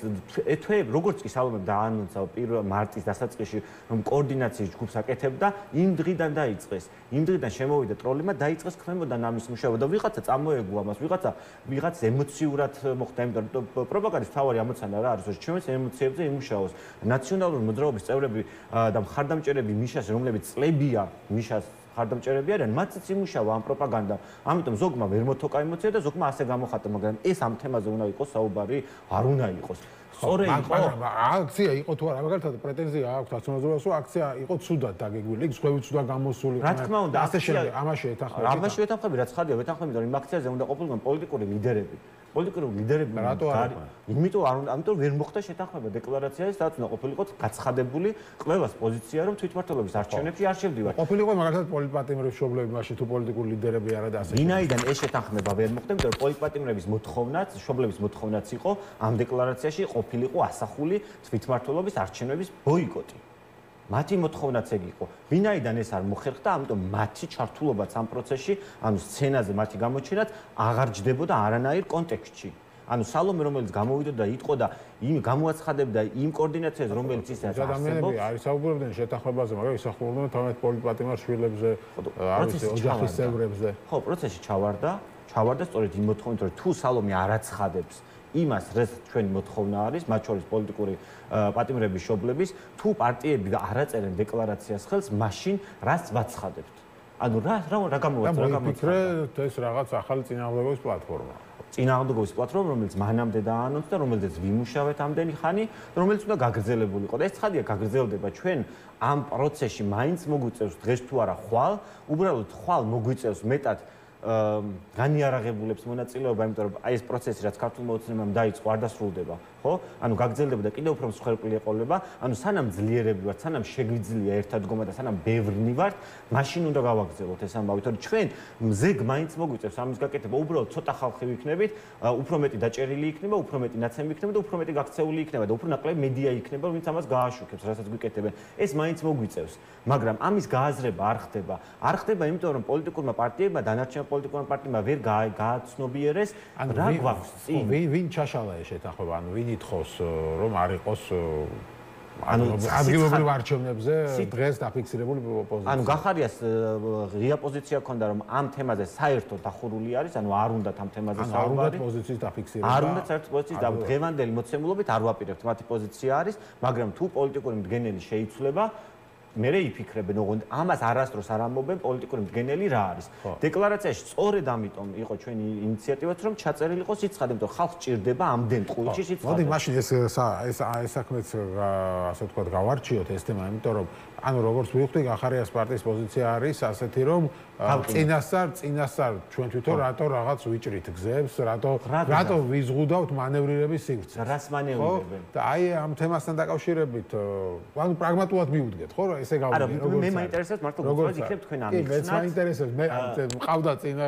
თვე როგორც კი სალომე დაანონსა 1 მარტის დასაწყისში, რომ კოორდინაციის ჯგუფს აკეთებდა, იმ დღიდან დაიწყეს. იმ დღიდან შემოვიდა ტროლებმა, დაიწყეს ქმებოდან ამის მუშაობა და ვიღაცა წამოეგო ამას, ვიღაც ემოციურად მოხდა, იმიტომ რომ პროპაგანდის მთავარი ამოცანა რა არის, რომ ჩვენს ემოციებზე იმუშაოს. ნაციონალური მოძრაობის წევრები და ხარდამჭერები მიშას, რომლებიც წლებია მიშას ხარდამჭერები არიან, მათაც იმუშავა ამ პროპაგანდამ. ამიტომ ზოგმა ვერ მოთოკა ემოცია და ზოგმა ასე გამოხატა, მაგრამ ეს ამ თემაზე უნდა იყოს საუბარი, არ უნდა იყოს. სწორედ იყო. აქცია იყო თუ არა, მაგალითად პრეტენზია აქვს ნაციონალურობას, რომ აქცია იყო ცუდად დაგეგმილი, იქ სხვები ცუდად გამოსული. რა თქმა უნდა, ასე შემდეგ, ამაში ეთანხმები. ამაში ეთანხმები, რაც ხადია, ვეთანხმები, რომ იმ აქციაზე უნდა ყოფილიყო პოლიტიკური ლიდერები. პოლიტიკური ლიდერები რატო არ იყო? იმიტომ არ უნდა, ამიტომ ვერ მოხდა შეთანხმება დეკლარაციაზე, სადაც უნდა ყოფილიყო გაცხადებული ყველას პოზიცია, რომ თვითმმართველობის არჩევნებში არ შევდივართ. ყოფილიყო მაგალითად პოლიტპატიმრების მშობლები, მაშინ თუ პოლიტიკური ლიდერები არა და ასე. ვინაიდან ეს შეთანხმება ვერ მოხდა, იმიტომ რომ პოლიტპატიმრების მოთხოვნაც, მშობლების მოთხოვნაც იყო ამ დეკლარაციაში ყოფილიყო ასახული თვითმმართველობის არჩევნების ბოიკოტი. მათი მოთხოვნაც ეგ იყო. ვინაიდან ეს არ მოხერხდა, ამიტომ მათი ჩართულობაც ამ პროცესში, ანუ სცენაზე მათი გამოჩენაც აღარ ჯდებოდა არანაირ კონტექსტში. ანუ სალომე რომელიც გამოვიდა და იტყოდა, იმ გამოაცხადებდა იმ კოორდინაციას, რომელიც ის არის. ადამიანები არის საუბრობდნენ შეთანხმებაზე, მაგრამ ისახულობდნენ თავად პოლიტპატიმარ შვილებზე, არის ოჯახის წევრებზე. ხო, პროცესი ჩავარდა სწორედ იმ მოთხოვნით, რომ თუ სალომე არ აცხადებს იმას, რაც ჩვენი მოთხოვნა არის, მათ შორის პოლიტიკური პატიმრების შობლების, თუ პარტიები არაწერენ დეკლარაციას ხელს, მაშინ რაც ვაცხადებთ. ანუ რა გამოიწვია ეს რაღაც ახალი წინააღმდეგობის პლატფორმა. წინააღმდეგობის პლატფორმა, რომელიც მანამდე დაანონსდა, რომელზეც ვიმუშავეთ ამდენი ხანი, რომელიც უნდა გაგრძელებული იყო. და ეს ცხადია, გაგრძელდება ჩვენ ამ პროცესში მაინც მოგვიწევს დღეს თუ არა ხვალ, უბრალოდ ხვალ მოგვიწევს მეტად განიარაღებულებს მონაწილეობა, იმიტომ რომ აი ეს პროცესი, რაც ქართულ მოცემამ დაიწყო, არ დასრულდება, ხო? ანუ გაგრძელდება და კიდევ უფრო მსხვერპლი ეყოლება, ანუ სანამ ძლიერები ვართ, სანამ შეგვიძლია ერთად დგომა და სანამ ბევრნი ვართ, მაშინ უნდა გავაგრძელოთ ეს ამბავი, თორემ ჩვენ მზეგ მაინც მოგვიწევს ამის გაკეთება, უბრალოდ ცოტა ხალხი ვიქნებით, უფრო მეტი დაჭერილი იქნება, უფრო მეტი ნაცემი იქნება და უფრო მეტი გაქცეული იქნება და უფრო ნაკლები მედია იქნება, ვინც ამას გააშუქებს, რასაც გვიკეთებენ. ეს მაინც მოგვიწევს, მაგრამ ამის გააზრება არ ხდება. არ ხდება, იმიტომ რომ პოლიტიკურმა პარტიებმა დანარჩენ პოლიტიკურმა პარტიებმა ვერ გააცნობიერეს რა გვაქვს წინ. ვინ ჩაშალა ეს შეთანხმება, ანუ ვინ ითხოვს რომ არ იყოს ადგილობრივ არჩევნებზე დღეს დაფიქსირებული პოზიცია. ანუ გახარიას ღია პოზიცია ჰქონდა რომ ამ თემაზე საერთოდ დახურული არის, ანუ არ უნდათ ამ თემაზე საუბარი. არ უნდათ პოზიციის დაფიქსირება. არ უნდათ საერთოდ პოზიციის და დღევანდელი მოცემულობით არ ვაპირებთ მათი პოზიცია არის, მაგრამ თუ პოლიტიკური მდგენელი შეიცვლება მე იფიქრებენ, ოღონდ ამას არასდროს არ ამბობენ პოლიტიკური მდგენელი რა არის. დეკლარაციაში სწორედ ამიტომ იყო ჩვენი ინიციატივაც, რომ ჩაწერილი იყოს სიცხადე, იმიტომ რომ ხალხს ჭირდება ამდენ ტყუილში სიცხადე. მოდი მაშინ ეს საქმეც ასე ვთქვათ გავარჩიოთ ეს თემა, იმიტომ რომ ანუ როგორც ვიხდი, გახარიას პარტიის პოზიცია არის ასეთი, რომ წინასწარ ჩვენ თვითონ რატო რაღაც ვიჭრით გზებს, რატო ვიზღუდავთ მანევრირების სივრცეს. რას მანევრირებენ? და აი ამ თემასთან დაკავშირებით, ანუ პრაგმატულად მივუდგეთ, ხო, ესე გავიგე. არა, მე მაინტერესებს მარტო გულწრფელად იქნებ თქვენ ამიხსნათ. კი, მეც მაინტერესებს, მე მყავდა წინ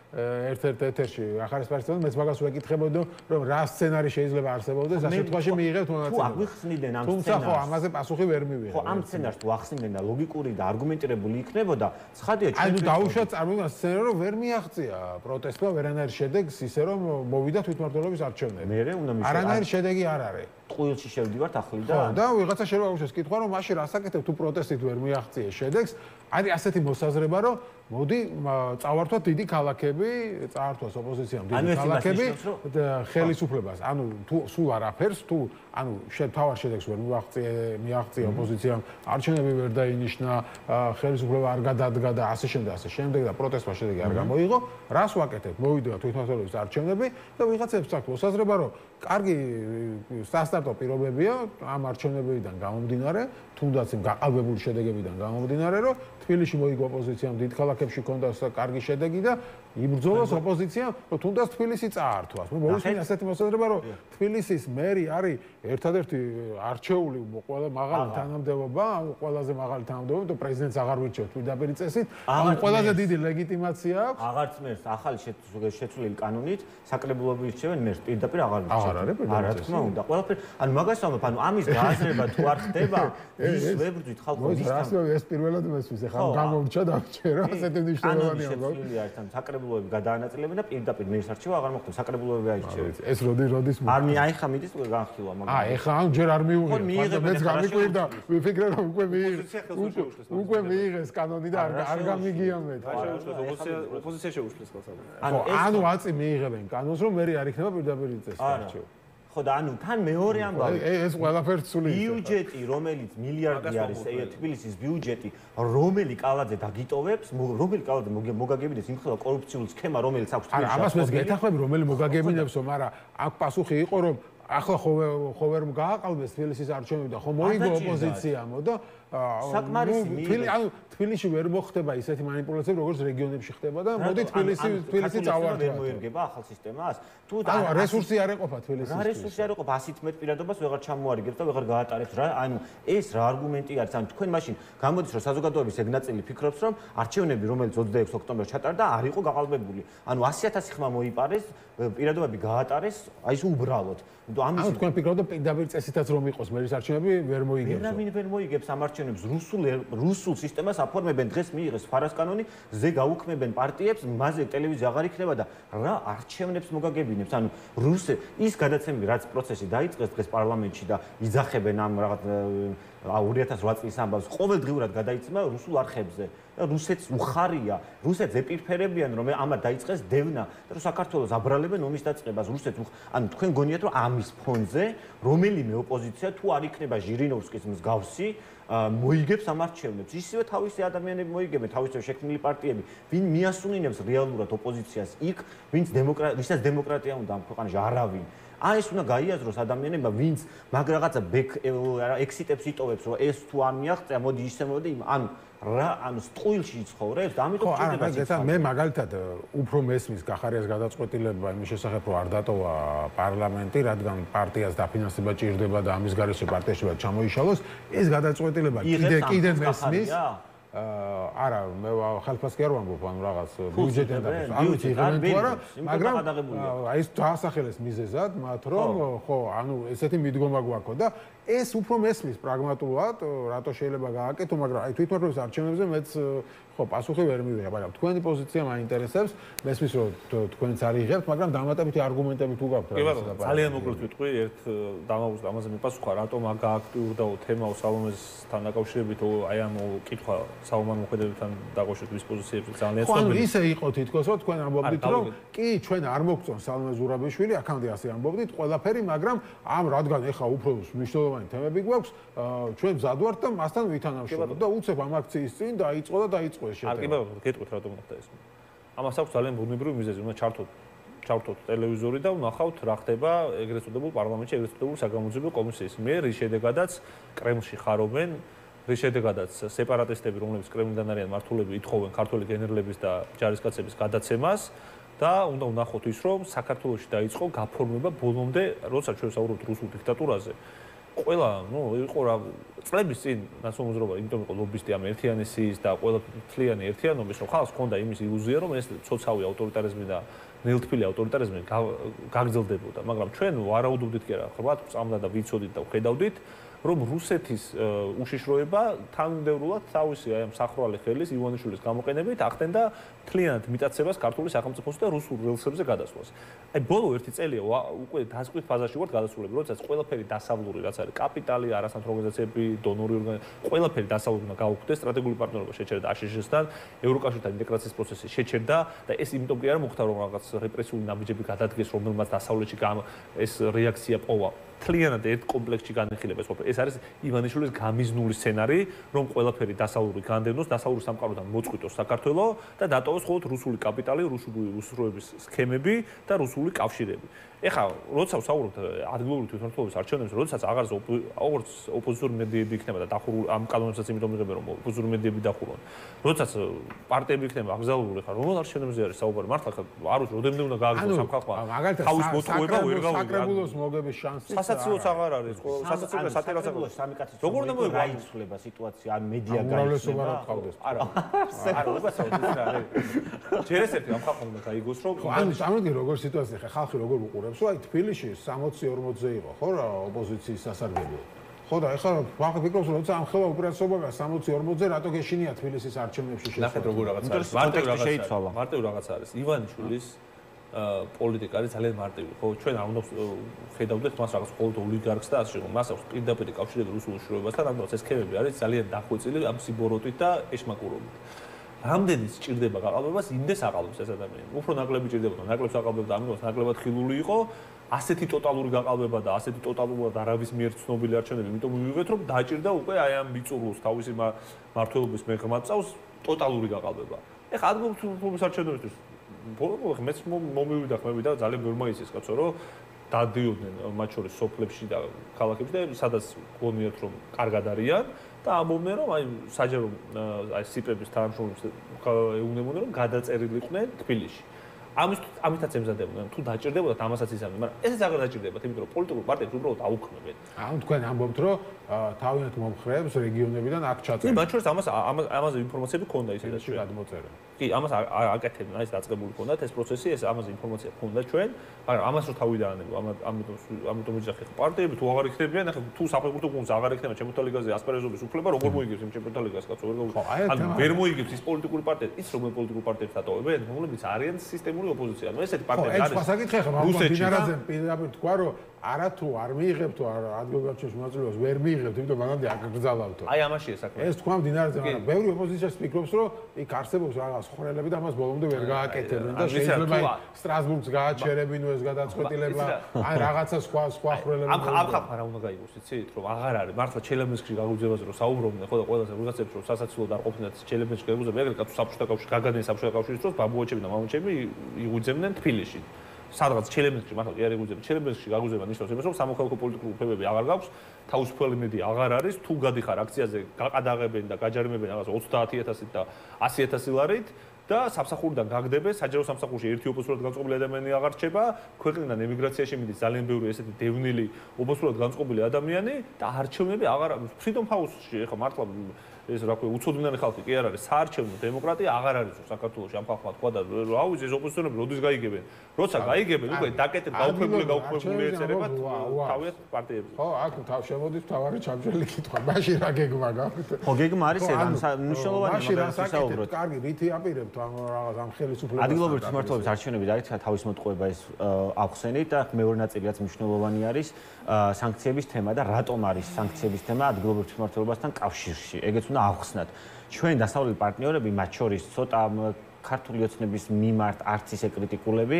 ერთ-ერთ ეთერში ახარის პარტიიდან მეც მაგას ვეკითხებოდი, რომ რა სცენარი შეიძლება არსებობდეს, ამ შემთხვევაში მიიღებთ მონაწილეობა. თუ აგვიხსნიდნენ ამ თუმცა ხო, ამაზე პასუხი ვერ მივიღეთ. ხო, ამ სცენარს თუ ახსნიდნენ და ლოგიკური და არგუმენტირებული იქნებოდა, ცხადია ჩვენ ანუ დაუშვათ წარმოგიდგენთ სცენარი, რომ ვერ მიაღწია პროტესტმა ვერანაირ შედეგს, ისე რომ მოვიდა თვითმმართველობის არჩევნები. მე უნდა მიშვა. არანაირ შედეგი არ არის. ტყუილში შევდივართ ახლიდან. ხო, და ვიღაცა შეიძლება უშვეს კითხვა, რომ მაშინ რას აკეთებ თუ პროტესტით ვერ მიაღწიე შედეგს? არის ასეთი მოსაზრება, რომ მოდი წავართვათ დიდი ქალაქები, წაართვას ოპოზიციამ დიდი ქალაქები ხელისუფლებას. ანუ თუ სულ არაფერს, თუ ანუ თავარ შედეგს ვერ მიაღწია ოპოზიციამ, არჩევნები ვერ დაინიშნა, ხელისუფლება არ გადადგა და ასე შემდეგ და პროტესტმა შედეგი არ გამოიღო, რას ვაკეთებ? მოვიდა თვითმმართველობის არჩევნები და ვიღაცებს აქვს მოსაზრება, რომ კარგი სასტარტო პირობებია ამ არჩევნებიდან გამომდინარე, თუნდაც იმ გაყალბებული შედეგებიდან გამომდინარე, რომ თბილისში მოიგო ოპოზიციამ, დიდ ქალაქებში ჰქონდა კარგი შედეგი და იბრძოლოს ოპოზიციამ, რომ თუნდაც თბილისი წაართვას. მე მოვისმინე ასეთი მოსაზრება, რომ თბილისის მერი არის ერთადერთი არჩეული მაღალი თანამდებობა, ყველაზე მაღალი თანამდებობა, და პრეზიდენტს აღარ ვირჩევთ პირდაპირ წესით, ანუ ყველაზე დიდი ლეგიტიმაცია აქვს. აღარც მერს ახალი შეცვლილი კანონით საკრებულოები ირჩევენ მერს პირდაპირ აღარ ვირჩევთ. აღარ არის პირდაპირ. რა თქმა უნდა, ყველაფერი, ანუ მაგას ვამბობ, ანუ ამის გააზრება თუ არ ხდება, ის ვებრძვით ხალხო ისთან. ეს პირველად მესმის, ეხლა გამომრჩა დავჭერო, ასეთი მნიშვნელოვანი ალბათ. ანუ საკრებულოები გადაანაწილებენ და პირდაპირ მერს არჩევა აღარ მოხდება, საკრებულოები აირჩევენ. ეს როდის არ ეხა მიდის განხილვა, მაგრამ ეხა ან ჯერ არ მიუღია. მეც გამიკვირდა, ვიფიქრე რომ უკვე მიიღეს კანონი და არ გამიგია მე. ოპოზიცია შეუშლის ხელს. ანუ აწი მიიღებენ კანონს, რომ მე არ იქნება პირდაპირ წესი არჩევა. ხო და ანუ თან მეორე ამბავი. ეს ყველაფერს ცული. ბიუჯეტი, რომელიც მილიარდი არის, თბილისის ბიუჯეტი, რომელი კალაძე დაგიტოვებს, რომელი კალაძე მოგაგებინებს იმ ხელა კორუფციულ სქემა, რომელიც აქვს თბილისში. ამას მეც გეთახმები, რომელი მოგაგებინებსო, მაგრამ აქ პასუხი იყო, რომ ახლა ხო ვერ გააყალბეს თბილისის არჩევნები და ხო მოიგო ოპოზიციამო და ანუ თბილისში ვერ მოხდება ისეთი манипуляციები, როგორც რეგიონებში ხდება და მოდი თბილისი წავარდოთ. ვერ მოერგება ახალ სისტემას? თუ რესურსი არ ეყოფა თბილისის. რა რესურსი არ ეყოფა 100 მეტ პირადობას ვეღარ ჩამოარიგებს და ვეღარ გაატარებს რა. ანუ ეს რა არგუმენტი არის? ანუ თქვენ მაშინ გამოდის რომ საზოგადოების ეგ ნაწილი ფიქრობს რომ არჩევნები რომელიც 26 ოქტომბერს ჩატარდა არ იყო გაყალბებული. ანუ 100,000 ხმა მოიპარეს, პირადობები გაატარეს, აი ეს უბრალოდ. იმიტომ ამის თქვენ ფიქრობთ პირდაპირ წესითაც რომ იყოს მერის არჩევნები ვერ მოიგებს. ვერავინ ვერ მოიგებს ამ არჩევნებს. რუსულ სისტემას აფორმებენ დღეს მიიღეს ფარას კანონი, ზე გაუქმებენ პარტიებს, მასზე ტელევიზია აღარ იქნება და რა არჩევნებს მოგაგებინებს. ანუ ის გადაცემები რაც პროცესი დაიწყეს დღეს პარლამენტში და იძახებენ ამ რაღაც 2008 წლის ამბავს ყოველდღიურად გადაიცემა რუსულ არხებზე. რუსეთს უხარია, რუსეთს ეპირფერებიან რომ ამათ დაიწყეს დევნა და რომ საქართველოს აბრალებენ ომის დაწყებას. რუსეთს ანუ თქვენ გონიათ რომ ამის ფონზე რომელიმე ოპოზიცია თუ არ იქნება ჟირინოვსკის მსგავსი მოიგებს ამ არჩევნებს. ისევე თავისი ადამიანები მოიგებენ, თავისთავად შექმნილი პარტიები, ვინ მიასუნინებს რეალურად ოპოზიციას იქ, ვისაც დემოკრატია უნდა ამ ქვეყანაში არავინ. ეს უნდა გაიაზროს ადამიანებმა, ვინც მაგ რაღაცა ექსიტებს იტოვებს, რომ ეს თუ არ მიაღწია, მოდი ისე მოდი, ანუ ანუ სტყუილში ცხოვრებს და ამიტომ ჭირდება მე მაგალითად უფრო მესმის გახარიას გადაწყვეტილება იმის შესახებ რომ არ დატოვა პარლამენტი, რადგან პარტიას დაფინანსება ჭირდება და ამის გარეშე პარტიაში ჩამოიშალოს, ეს გადაწყვეტილება კიდე მესმის არა მე ხალხას კი არ ვამბობ ანუ რაღაც ბიუჯეტიდან და ანუ იღებენ თუ არა მაგრამ აი ეს დაასახელეს მიზეზად მათ რომ ხო ანუ ესეთი მიდგომა გვაქვს და ეს უფრო მესმის პრაგმატულად რატო შეიძლება გააკეთო მაგრამ აი თვითმფრინავის არჩევნებზე მეც ხო პასუხი ვერ მივიღებ მაგრამ თქვენი პოზიცია მაინტერესებს მესმის რომ თქვენც არ იღებთ მაგრამ დამატებითი არგუმენტები თუ გაქვთ რა ძალიან მოკლედ ვიტყვი ერთ დამაუს ამაზე მიპასუხა რატომ გააქტიურდა თემაო სალომესთან დაკავშირებით აი ამ კითხვა საომარ მოქმედებებთან დაკავშირებით ის პოზიციებზე ძალიან ცნობილია. ხო, ისე იყო თითქოს, რომ თქვენ ამბობდით, რომ კი, ჩვენ არ მოგწონს სალომე ზურაბიშვილი, აქამდე ასე ამბობდით, ყველაფერი, მაგრამ ამ რადგან ეხა უფრო მნიშვნელოვანი თემები გვაქვს, ჩვენ მზად ვართ და მასთან ვითანამშრომლობთ და უცებ ამ აქციის წინ დაიწყო ეს შეტევა. არ კი ბაბა, გეტყვით რატომ მოხდა ეს. ამას აქვს ძალიან ბუნებრივი მიზეზი, უნდა ჩავთოთ ტელევიზორი და ვნახავთ რა ხდება ეგრეთ წოდებულ პარლამენტში, ეგრეთ წოდებულ საგამოძიებო კომისიის მიერ, რის შედეგადაც კრემლში ხარობენ რის შედეგადაც სეპარატისტები, რომლებიც კრემლიდან არიან მართულები, ითხოვენ ქართველი გენერლების და ჯარისკაცების გადაცემას და უნდა ვნახოთ ის, რომ საქართველოში დაიწყო გაფორმება ბოლომდე, როცა ჩვენ ვსაუბრობთ რუსულ დიქტატურაზე. ყველა, იყო რა წლების წინ ნაციონალურობა, იმიტომ იყო ლობისტი ამ ერთიანესის და ყველა თლიანი ერთიანობის, რომ ხალხს ჰქონდა იმის ილუზია, რომ ეს ცოცხალი ავტორიტარიზმი და ნელთბილი ავტორიტარიზმი გაგრძელდებოდა, მაგრამ ჩვენ ვარაუდობდით კი არა, ხრბად წამდა და ვიცოდით და ვხედავდით რომ რუსეთის უშიშროება თანმიმდევრულად თავისი აი ამ სახრვალე ხელის ივანიშვილის გამოყენებით ახდენდა თლიანად მიტაცებას ქართული სახელმწიფოსა და რუსულ რელსებზე გადასვლას. აი ბოლო ერთი წელია უკვე დასკვით ფაზაში ვართ გადასულები, როდესაც ყველაფერი დასავლური, რაც არის კაპიტალი, არასამთავრობო ორგანიზაციები, დონორი ორგანიზაციები, ყველაფერი დასავლური უნდა გაუქმდეს, სტრატეგიული პარტნიორობა შეჩერდა აშშ-თან, ევროკავშირთან ინტეგრაციის პროცესი შეჩერდა და ეს იმიტომ კი არ მოხდა, რომ რაღაც რეპრესიული ნაბიჯები გადადგეს, რომელმაც დასავლეთში ეს რეაქცია პოვა. თლიანად ერთ კომპლექსში განეხილება ეს არის ივანიშვილის გამიზნული სცენარი, რომ ყველაფერი დასავლური განდევნოს, დასავლური სამყაროდან მოწყვიტოს საქართველოს და დატოვოს მხოლოდ რუსული კაპიტალი, რუსული უსროების სქემები და რუსული კავშირები. ეხლა, როცა ვსაუბრობთ ადგილობრივი თვითმმართველობის არჩევნებზე, როდესაც აღარს ოპოზიციური მედიები იქნება და დახურული ამ კანონებსაც იმიტომ მიღებენ, რომ ოპოზიციური მედიები დახურონ. როდესაც პარტიები იქნება აკრძალული, ხარ, რომელ არჩევნებზე არის საუბარი? მართლა არ ვიცი, რამდენი უნდა გააგრძელოს სამხალხო თავის მოტყუება ვერ გავიგე. საკრებულოს მოგების შანსი სასაცილოც აღარ არის. სასაცილო სატირაცია სამი კაცი როგორ უნდა მოიგო გაიცვლება სიტუაცია, ან მედია გაიცვლება. არა, არა, უბრალოდ რა არის. ჯერ ეს ერთი ამ ხალხმა უნდა გაიგოს, რომ ანუ ამოდი როგორ სიტუაცია ხა ხალხი როგორ უყურებს, რომ აი თბილისში 60-40-ზე იყო, ხო რა, ოპოზიციის სასარგებლო. ხო და ეხლა ხალხი ფიქრობს, რომ როცა ამ ხელა უპირატესობაა 60-40-ზე, რატო გეშინია თბილისის არჩევნებში შესვლა. ნახეთ როგორ რაღაც არის. მარტივ რაღაც არის. ივანიშვილის პოლიტიკა არის ძალიან მარტივი. ხო, ჩვენ არ უნდა ხედავდეთ მას რაღაც მხოლოდ ოლიგარქს და ასე შემო. მას აქვს პირდაპირ კავშირები რუსულ უშიშროებასთან, ამიტომ ეს სქემები არის ძალიან დახვეწილი ამ სიბოროტით და ეშმაკურობით. რამდენი სჭირდება გაყალბებას, იმდეს აყალბებს ეს ადამიანი. უფრო ნაკლები ჭირდებოდა, ნაკლებს აყალბებდა, ამიტომ ნაკლებად ხილული იყო. ასეთი ტოტალური გაყალბება და ასეთი ტოტალურად არავის მიერ ცნობილი არჩევნები, იმიტომ მივიღეთ, რომ დაჭირდა უკვე აი ამ ბიწურლოს თავისი მართლობის მიღმაწავს ტოტალური გაყალბება. ეხლა ადგილობრივი არჩევნებისთვის ბოლოს მეც მომივიდა ხმები და ძალიან ბევრი მაიცის კაცო, რომ დადიოდნენ მათ შორის სოფლებში და ქალაქებში და სადაც გონიათ რომ კარგად არიან და ამბობდნენ რომ აი საჯარო აი სიპების თანამშრომლებს ეუბნებოდნენ რომ გადაწერილიყვნენ თბილისში. ამითაც ემზადებოდნენ თუ დაჭირდებოდათ ამასაც იზამდნენ, მაგრამ ესეც აღარ დაჭირდებათ, იმიტომ რომ პოლიტიკურ პარტიებს უბრალოდ აუქმებენ. ანუ თქვენ ამბობთ რომ თავიანთ მომხრეებს რეგიონებიდან აქ ჩაწერენ. მათ შორის ამაზე ინფორმაციები ქონდა ისედაც გადმოწერენ. კი, ამას აკეთებდნენ, აი ეს დაწყებული ქონდათ ეს პროცესი, ეს ამაზე ინფორმაცია ქონდა ჩვენ, მაგრამ ამას რო თავი დაანებო, ამიტომ ვიძახი ხო პარტიები თუ აღარ იქნებიან, ახლა თუ საფეხბურთო გუნდს აღარ ექნება ჩემპიონთა ლიგაზე ასპარეზობის უფლება, როგორ მოიგებს იმ ჩემპიონთა ლიგას კაცო, ანუ ვერ მოიგებს ის პოლიტიკური პარტიები, ის რომელ პოლიტიკურ პარტიებს დატოვებენ, რომლებიც არიან სისტემური ოპოზიცია. ანუ ესეთი პარტიები არის. ეს საკითხი ახლა მაგალითად დინარაძე პირდაპირ თქვა რომ არათუ არ მიიღებთ ადგილგარჩევის მონაწილეობას ვერ მიიღებთ, იმიტომ მანამდე აკრძალავთო. აი ამაშია საქმე. ეს თქვა დინარაძე, მაგრამ ბევრი ოპოზიცია ფიქრობს, რომ იქ არსებობს რაღაც ხრელები და მას ბოლომდე ვერ გააკეთებენ და შეიძლება სტრასბურგს გააჩერებინო ეს გადაწყვეტილება, ან რაღაცა სხვა ხრელები. ამ ხალხმა რა უნდა გაიგოს, იცით, რომ აღარ არის მართლა ჩელემენსკში გაუძევაზე რომ საუბრობდნენ, ხო და ყველაზე ვიღაცებს რომ სასაცილოდ არ ყოფნათ ჩელემენსკში გაუძევები, ეგრე კაცო საბჭოთა კავშირში გაგადნენ საბჭოთა კავშირის დროს ბაბუაჩები და მამაჩები იგუძებდნენ თბილისში. სადღაც ჩელემენსკში მართლა კი არ იგუძებენ, ჩელემენსკში გაგუძება ნიშნავს იმას, რომ სამოქალაქო პოლიტიკური უფლებები აღარ გაქვს, თავისუფალი მედია აღარ არის, თუ გადიხარ აქციაზე გაყადაღებენ და გაჯარიმებენ რაღაც 30,000 და 100,000 ლარით და სამსახურიდან გაგდებენ, საჯარო სამსახურში ერთი ოპოზიურად განწყობილი ადამიანი აღარ რჩება, ქვეყნიდან ემიგრაციაში მიდის ძალიან ბევრი ესეთი დევნილი ოპოზიურად განწყობილი ადამიანი და არჩევნები აღარ Freedom House-ში ეხლა მართლა ეს რა ქვია უცოდინარი ხალხი კი არ არის საარჩევნო დემოკრატია აღარ არის საქართველოში ამ ხალხმა თქვა და რა ვიცი ეს ოპოზიციონერები როდის გაიგებენ როცა გაიგებენ უკვე დაკეტებ გაუქმებული ეწერებათ თავის პარტიებს ხო აქ თავ შემოდის თავარი ჩამჭრელი კითხვა მაშინ რა გეგმა გაქვთ ხო გეგმა არის ეს მნიშვნელოვანი მაგალითად საუბრობთ კარგი რითი აპირებთ ამ რაღაც ამ ხელისუფლებას ადგილობრივი თვითმმართველობის არჩევნები და არის თავის მოტყუება ეს ავხსენით და მეორე ნაწილიც მნიშვნელოვანი არის სანქციების თემა და რატომ არის სანქციების თემა ადგილობრივ თვითმმართველობასთან კავშირში ეგეც უნდა ავხსნათ. ჩვენ დასავლელი პარტნიორები, მათ შორის ცოტა ქართული ოცნების მიმართ არც ისე კრიტიკულები,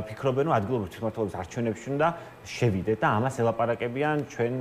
ფიქრობენ, რომ ადგილობრივ თვითმმართველობის არჩევნებში უნდა შევიდეთ და ამას ელაპარაკებიან ჩვენ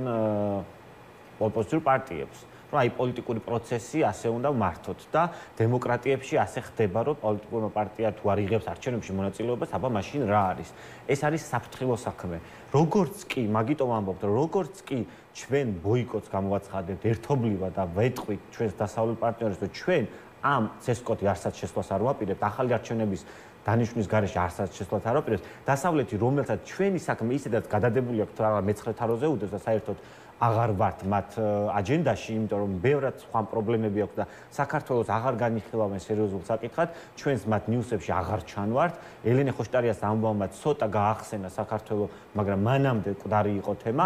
ოპოზიციურ პარტიებს. რომ აი პოლიტიკური პროცესი ასე უნდა მართოთ და დემოკრატიებში ასე ხდება, რომ პოლიტიკურმა პარტია თუ არ იღებს არჩევნებში მონაწილეობას, აბა მაშინ რა არის? ეს არის საფრთხილო საქმე. როგორც კი, მაგიტომ ამბობთ, რომ როგორც კი ჩვენ ბოიკოტს გამოვაცხადებთ ერთობლივად და ვეტყვით ჩვენს დასავლელ პარტნიორებს, რომ ჩვენ ამ ცესკოთი არსად შესვლას არ ვაპირებთ, ახალი არჩევნების დანიშვნის გარეშე არსად შესვლას არ ვაპირებთ, დასავლეთი რომელსაც ჩვენი საქმე ისედაც გადადებული აქვს რა მეცხრე თაროზე უდევს და საერთოდ აღარ ვართ მათ აჯენდაში, იმიტომ რომ ბევრად სხვა პრობლემები აქვს და საქართველოს აღარ განიხილავენ სერიოზულ საკითხად, ჩვენს მათ ნიუსებში აღარ ჩანვართ. ელენე ხოშტარიას ამბავმა ცოტა გაახსენა საქართველოს, მაგრამ მანამდე მკვდარი იყო თემა.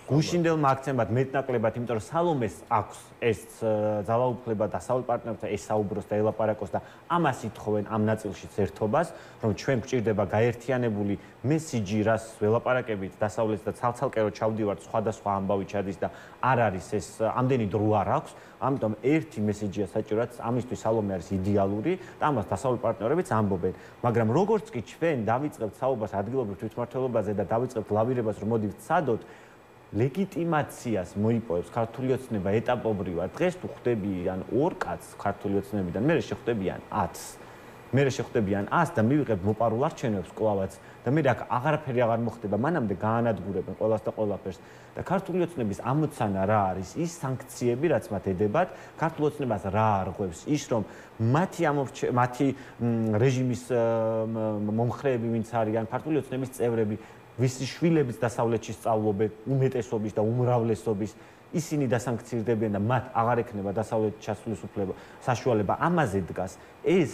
გუშინდელმა აქციამ მეტნაკლებად, იმიტომ რომ სალომეს აქვს ეს ძალაუფლება დასავლელ პარტნიორებთან ეს საუბროს და ელაპარაკოს და ამას ითხოვენ ამ ნაწილშიც ერთობას, რომ ჩვენ გვჭირდება გაერთიანებული მესიჯი, რას ველაპარაკებით დასავლეთს და ცალ-ცალკე რო ჩავდივართ სხვადასხვა ამბავი ჩადის და არ არის ეს ამდენი დრო არ აქვს, ამიტომ ერთი მესიჯია საჭიროა, ამისთვის სალომე არის იდეალური და ამას დასავლელ პარტნიორებიც ამბობენ, მაგრამ როგორც კი ჩვენ დავიწყებთ საუბარს ადგილობრივ თვითმმართველობაზე და დავიწყებთ ლავირებას, რომ მოდი ვცადოთ ლეგიტიმაციას მოიპოვებს ქართული ოცნება ეტაპობრივად. დღეს თუ ხვდებიან 2 კაცს ქართული ოცნებიდან, მერე შეხვდებიან 10-ს. მერე შეხვდებიან 100-ს და მივიღებ მოპარულ არჩევნებს კლავაც და მე აქ აღარაფერი აღარ მოხდება, მანამდე გაანადგურებენ ყველას და ყველაფერს. და ქართული ოცნების ამოცანა რა არის? ის სანქციები, რაც მათ ედებათ, ქართულ ოცნებას რა არღვევს? ის რომ მათი რეჟიმის მომხრეები ვინც არიან, ქართული ოცნების წევრები ვისი შვილებიც დასავლეთში სწავლობენ უმეტესობის და უმრავლესობის ისინი დასანქცირდებიან და მათ აღარ ექნება დასავლეთში ჩასვლის საშუალება ამაზე დგას ეს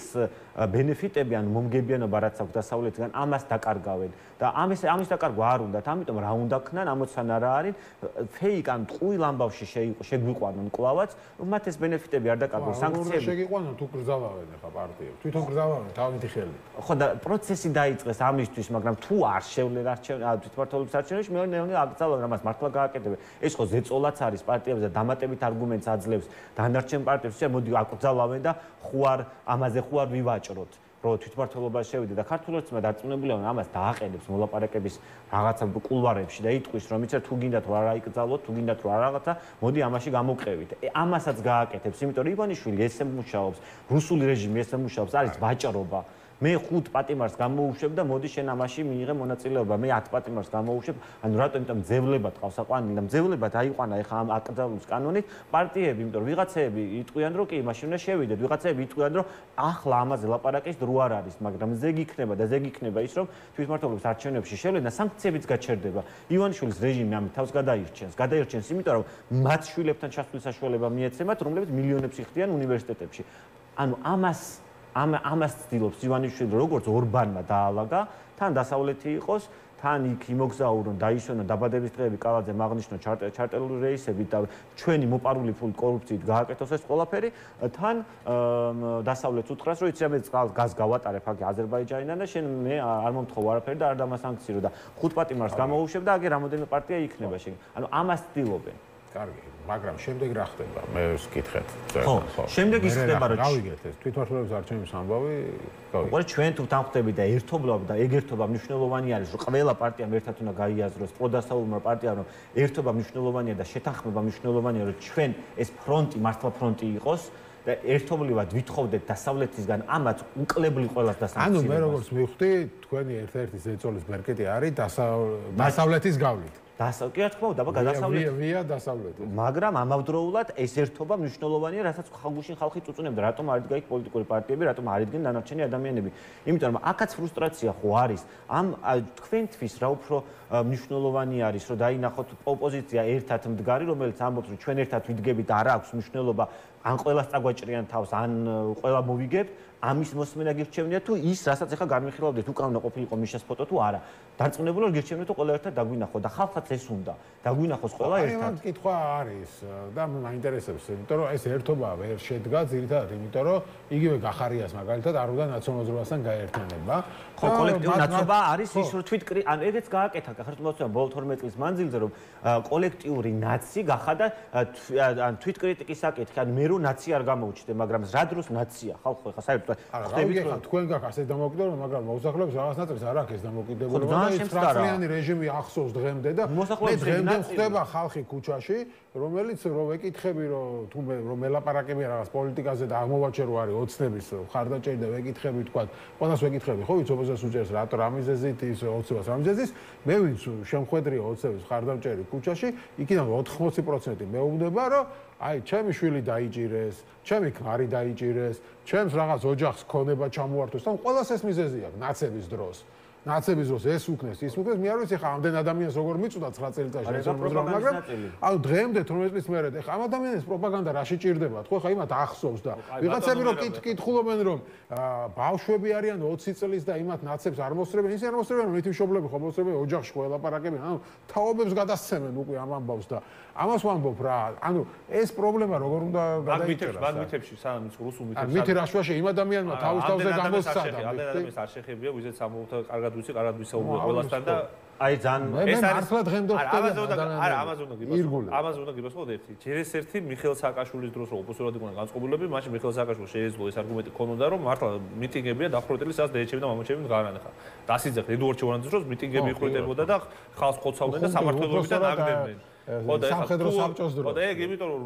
ბენეფიტები ან მომგებიანობა რაც აქვს დასავლეთიდან ამას დაკარგავენ და ამის დაკარგვა არ უნდათ ამიტომ რა უნდა ქნან ამოცანა რა არის ფეიკ ან ტყუილ ამბავში შეგვიყვანონ კლავაც რომ მათ ეს ბენეფიტები არ დაკარგოს სანქციები შეგიყვანოთ თუ გრძავავენ ახლა პარტიებს თვითონ გრძავავენ თავითი ხელით ხო და პროცესი დაიწყეს ამისთვის მაგრამ თუ არ შევლენ თვითმმართველობის არჩევნებში მეორე აკრძალავენ რამას მართლა გააკეთებენ ეს ხო ზეწოლაც არის პარტიებზე დამატებით არგუმენტს აძლევს დანარჩენ პარტიებს მოდი აკრძალავენ და ხوار ამაზე ხوار ვივაჭროთ რომ თვითმმართველობა შევიდე და ქართულებს დარწმუნებული ვარ ამას დააყენებს მოლაპარაკების რაღაცა კულვარებში და იტყვის რომ იცით თუ გინდათ რომ არ აიკრძალოთ თუ გინდათ რომ რაღაცა მოდი ამაში გამოვყევით ამასაც გააკეთებს იმიტომ რომ ივანიშვილი ესე მუშაობს რუსული რეჟიმი ესე მუშაობს არის ვაჭრობა მე 5 პატიმარს გამოუშვებ და მოდი შენ ამაში მიიღე მონაწილეობა მე 10 პატიმარს გამოუშვებ ანუ რატო იმიტომ ძევლებად ყავს აყვანილი და ძევლებად აიყვანა ეხა ამ აკრძალვის კანონით პარტიები იმიტომ რომ ვიღაცეები იტყვიან რომ კი მაშინ უნდა შევიდეთ ვიღაცეები იტყვიან რომ ახლა ამაზე ლაპარაკის დრო არ არის მაგრამ ზეგ იქნება და ზეგ იქნება ის რომ თვითმმართველობის არჩევნებში შევლენ და სანქციებიც გაჩერდება ივანიშვილის რეჟიმი ამით თავს გადაირჩენს იმიტომ რომ მათ შვილებთან ჩასვლის საშუალება მიეცემათ რომლებიც მილიონებს იხდიან უნივერსიტეტებში ანუ ამას ცდილობს ივანიშვილი როგორც ორბანმა დაალაგა, თან დასავლეთი იყოს, თან იქ იმოგზაურონ, დაისვენონ დაბადების დღეები, კალაძე მაგნიშნო ჩარტერული რეისები და ჩვენი მოპარული ფული კორუფციით გააკეთოს ეს ყველაფერი, თან დასავლეთს უთხრას, რომ იცი ამე გაზ გავატარებ აქ აზერბაიჯანიდან და შენ მე არ მომთხოვ არაფერი და არ დამასანქცირო და 5 პატიმარს გამოუშვებ და აგერ რამოდენიმე პარტია იქნება შენ. ანუ ამას ცდილობენ. კარგი, მაგრამ შემდეგ რა ხდება? მე ვსკითხეთ. ხო, შემდეგ ის ხდება, რომ გავიგეთ ეს თვითმართველობის არჩევნების ამბავი, გავიგეთ. უყურე ჩვენ თუ თანხმდებით და ერთობა და ეგ ერთობა მნიშვნელოვანი არის, რომ ყველა პარტიამ ერთად უნდა გაიაზროს, პროდასავლურმა პარტიამ რომ ერთობა მნიშვნელოვანია და შეთანხმება მნიშვნელოვანია, რომ ჩვენ ეს ფრონტი, მართლა ფრონტი იყოს და ერთობლივად ვითხოვდეთ დასავლეთისგან ამაც უკლებლი ყველას დასამცირებას. ანუ მე როგორც მივხვდი, თქვენი ერთ-ერთი ზეწოლის ბერკეტი არის დასავლეთის გავლით. კი რა თქმა უნდა, გადასავლეთ ვია დასავლეთი. მაგრამ ამავდროულად ეს ერთობა მნიშვნელოვანია, რასაც ხალხში ხალხი წუწუნებდა, რატომ არ იდგა იქ პოლიტიკური პარტიები, რატომ არ იდგნენ დანარჩენი ადამიანები. იმიტომ რომ აქაც ფრუსტრაცია ხო არის. ამ თქვენთვის რა უფრო მნიშვნელოვანი არის, რომ დაინახოთ ოპოზიცია ერთად მდგარი, რომელიც ამბობს, რომ ჩვენ ერთად ვიდგებით და არ აქვს მნიშვნელობა, ან ყველას წაგვაჭრიან თავს, ან ყველა მოვიგებთ, ამის მოსმენა გირჩევნია თუ ის, რასაც ახლა განვიხილავდით, უკან უნდა ყოფილიყო მიშას ფოტო თუ არა. დარწმუნებული ვარ გირჩევნია თუ ყველა ერთად დაგვინახო და ხალხსაც ეს უნდა. დაგვინახოს ყველა ერთად. აი, კითხვა არის და მაინტერესებს, იმიტომ რომ ეს ერთობა ვერ შედგა ძირითადად, იმიტომ რომ იგივე გახარიას მაგალითად არ უნდა ნაციონალიზმასთან გაერთიანება. ხო, კოლექტიური ნაცობა არის ის, რომ ან ეგეც გააკეთა ხერხემლოცვენა ბოლო 12 წლის მანძილზე, რომ კოლექტიური ნაცი გახადა ან თვითკრიტიკის საკითხი, ან მე რო ნაცი არ გამოუჩნდე, მაგრამ რა დროს ნაცია ხალხო ახლა საერთოდ ხდებით ხა თქვენ გაქვს ასე დამოკიდებულება, მაგრამ მოსახლეობის რაღაც ნაწილს არ აქვს ეს დამოკიდებულება და ის ფრაქციანი რეჟიმი ახსოვს დღემდე და მე დღემდე ხდება ხალხი ქუჩაში, რომელიც რომ ეკითხები რომ მელაპარაკები რაღაც პოლიტიკაზე და აღმოვაჩერო არის ოცნების ხარდაჭერი და ვეკითხები თქვა, ყველას ვეკითხები, ხო ვიცი ოპოზიციას უჭერს რატო რამიზეზით ის ოცებას რამიზეზის, მე ვინც შემხვედრია ოცების ხარდაჭერი ქუჩაში, იქიდან 80% მეუბნება რომ აი, ჩემი შვილი დაიჭირეს, ჩემი ქმარი დაიჭირეს, ჩემს რაღაც ოჯახს ქონება ჩამოართვეს, თან ყველას ეს მიზეზი აქვს ნაცების დროს. ნაცების დროს ეს უკნეს, ის უკნეს, მე არ ვიცი ხა ამდენ ადამიანს როგორ მიწვდა 9 წელიწადში ეს პროპაგანდა, მაგრამ ანუ დღემდე 18 წლის მერე ხა ამ ადამიანის პროპაგანდა რაში ჭირდებათ, ხო ხა იმათ ახსოვს და ვიღაცები რომ კითხულობენ რომ ბავშვები არიან 20 წლის და იმათ ნაცებს არ მოსწრებენ, ისე არ მოსწრებენ, რომ მითიშობლები ხო მოსწრებენ ოჯახში ხო ელაპარაკებენ, ანუ თაობებს გადასცემენ უკვე ამ ამბავს და ამას ვამბობ რა, ანუ ეს პრობლემა როგორ უნდა გადაიჭერას. მაგვითებში სანამ ის რუსულ მითებს. მითი რაშვაში იმ ადამიანმა თავის თავზე გამოსცადა. ამდენ ადამიანს არ შეხებია, ვიზეთ სამოუთა კარგად ვიცი, კარგად ვისაუბრებ ყველასთან და აი ძალიან ეს მართლა დღემდე ხდება. არა, ამაზე უნდა გიბასყოთ ერთი. ჯერ ეს ერთი მიხეილ სააკაშვილის დროს რო ოპოზიციურად იყვნენ განწყობილები, მაშინ მიხეილ სააკაშვილს შეეძლო ეს არგუმენტი ქონოდა, რომ მართლა მიტინგებია დახვრეტილი სადაც დეიჩები და მამაჩები მდგარან ხა. დასიძახ ედუარდ ჩევანაძის დროს მიტინგები იყრიტებოდა და ხალხს ხოცავდნენ და სამართლებრივიდან აგდებდნენ. ხო და სამხედრო საბჭოს დროს. ხო და ეგ იმიტომ რომ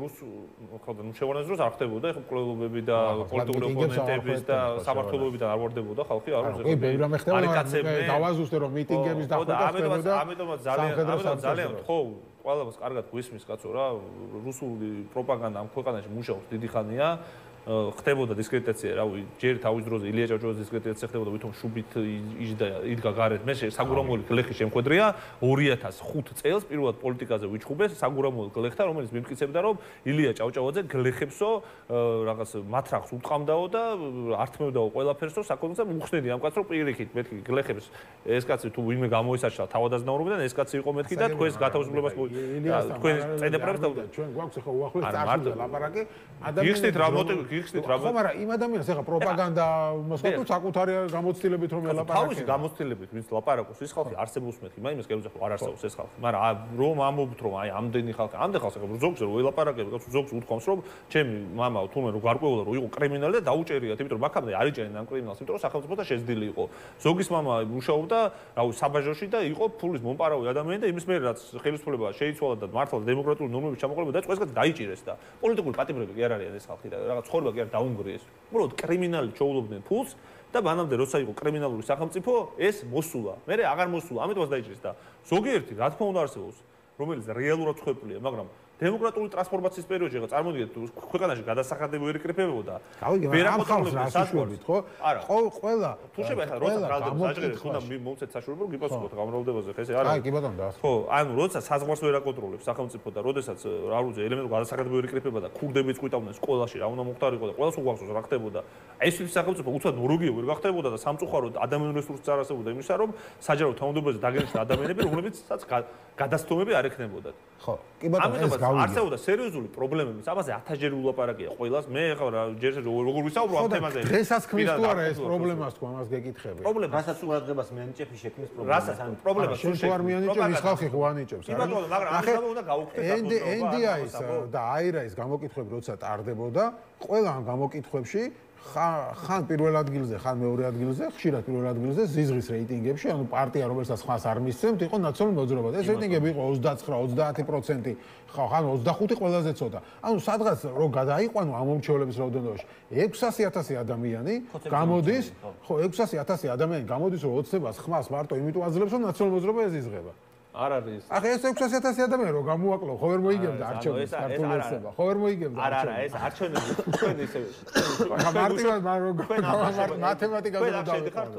ხო და ჩევანაძის დროს არ ხდებოდა, ეხლა მკვლელობები და პოლიტიკური ოპონენტების და სამართლებრივიდან არ ვარდებოდა ხალხი, არ ვიცი. კი, ბევრი რამე ხდებოდა. დავაზუსტე რომ მიტინგების დახვრეტა ხდებოდა. ამიტომაც ძალიან ხო ყველას კარგად გვისმის კაცო რა რუსული პროპაგანდა ამ ქვეყანაში მუშაობს დიდი ხანია ხდებოდა დისკრედიტაცია რავი ჯერ თავის დროზე ილია ჭავჭავაძის დისკრედიტაცია ხდებოდა ვითომ შუბით იდგა გარეთ მე საგურამოელი გლეხი შემხვედრია 2005 წელს პირველად პოლიტიკაზე ვიჩხუბეს საგურამოელი გლეხთა რომელიც მიმტკიცებდა რომ ილია ჭავჭავაძე გლეხებსო რაღაც მათრახს უტყამდაო და ართმევდაო ყველაფერსო საკონცერტო მუხსნედი ამ კაცს რომ პირიქით მეთქი გლეხებს ეს კაცი თუ ვინმე გამოისარჩა თავადაზნაურობიდან ეს კაცი იყო მეთქი და თქვენს გათავისუფლებას თქვენ წედეპრებს და ჩვენ გვაქვს ახლა უახლოეს წარსულზე ლაპარაკი ადამიანის რა მოტივი გიხსნით რა ხო მაგრამ იმ ადამიანს ახლა პროპაგანდა მოსკოვ თუ საკუთარი გამოცდილებით რომ ელაპარაკე თავისი გამოცდილებით ვინც ლაპარაკობს ის ხალხი არსებობს მეთქი მაგრამ იმას გეუბნები არ არსებობს ეს ხალხი მაგრამ რომ ამობთ რომ აი ამდენი ხალხი ამდენ ხალხს ახლა ზოგს რომ ელაპარაკებ ზოგს უთქვამს რომ ჩემი მამა თუნდაც რომ გარკვეულა რომ იყო კრიმინალი და დაუჭერიათ იმიტომ რომ მაგამდე არ იჭერენ ამ კრიმინალს იმიტომ რომ სახელმწიფოთან შეზდილი იყო ზოგის მამა მუშაობდა რავი საბაჟოში და იყო ფულის მომპარავი ადამიანი და იმის მერე რაც ხელისუფლება შეიცვალა და მართლა დემოკრატიული ნორმების ჩამოყალიბება და ყველგან დაიჭირეს და პოლიტიკური პატიმრები კი არ არიან ეს ხალხი და რაღაც ცხოვრება კი არ დაუნგრიეს. უბრალოდ კრიმინალი ჩაულობდნენ ფულს და მანამდე როცა იყო კრიმინალური სახელმწიფო, ეს მოსულა. მერე აღარ მოსულა, ამიტომაც დაიჭირეს და ზოგიერთი რა თქმა უნდა არსებობს, რომელიც რეალურად ხვეპლია, მაგრამ დემოკრატიული ტრანსფორმაციის პერიოდში ხა წარმოგიდგენთ ქვეყანაში გადასახადები ვერ იკრიფებოდა. ვერ აკონტროლებდა საშუალებით, ხო? ყველა თუ შეიძლება ხა როცა ბრალდებს აჭერეთ უნდა მოვცეთ საშუალება რომ გიპასუხოთ გამრავლდებაზე ხა ესე არა. აი კი ბატონო და ხო, ანუ როცა საზღვარს ვერ აკონტროლებს სახელმწიფო და როდესაც რა ვიცი ელემენტური გადასახადები ვერ იკრიფება და ქურდებიც ყვითავდნენ სკოლაში რა უნდა მოხდარიყო და ყველას უყვარს რა ხდებოდა. ეს სახელმწიფო უცბად მორუგიო ვერ გახდებოდა და სამწუხაროდ ადამიანურ რესურსს არ არსებობდა იმისა რომ საჯარო თანამდებობაზე დაგენიშნა ადამიანები რომლებიცაც გადასტომები არ ექნებოდათ. ხო, კი ბატონო ეს გავიგე. არსებობდა სერიოზული პრობლემები, ამაზე 1000-ჯერ ულაპარაკია ყველას. მე ახლა რა ჯერ როგორ ვისაუბრო ამ თემაზე. დღესაც ქმნის თუ არა ეს პრობლემას თუ ამას გეკითხები. პრობლემა რასაც ყურადღებას მეანიჭებს შექმნის პრობლემას. რასაც პრობლემა შენ თუ არ მეანიჭებს ის ხალხი ხო ანიჭებს. კი ბატონო, მაგრამ ამას უნდა გავუქმდეთ NDI-ს და AIRA-ის გამოკითხვები როცა ტარდებოდა, ყველა ამ გამოკითხვებში ხან პირველ ადგილზე, ხან მეორე ადგილზე, ხშირად პირველ ადგილზე ზიზღის რეიტინგებში, ანუ პარტია რომელსაც ხმას არ მისცემთ, იყო ნაციონალური მოძრაობა. ეს რეიტინგები იყო 29-30%, ხან 25 ყველაზე ცოტა. ანუ სადღაც რო გადაიყვანო ამ მომრჩევლების რაოდენობაში 600,000 ადამიანი გამოდის, ხო 600,000 ადამიანი გამოდის, რომ ოცნებას ხმას მარტო იმიტომ აძლევს, რომ ნაციონალური მოძრაობა ეზიზღება. არ არის. ახლა ეს 600,000 ადამიანი რო გამოვაკლო, ხო ვერ მოიგებდა არჩევნებს ქართულ ოცნება. ხო ვერ მოიგებდა. არა, ეს არჩევნები თქვენ ისე. ახლა მარტივად მათემატიკაზე უნდა დავიხართ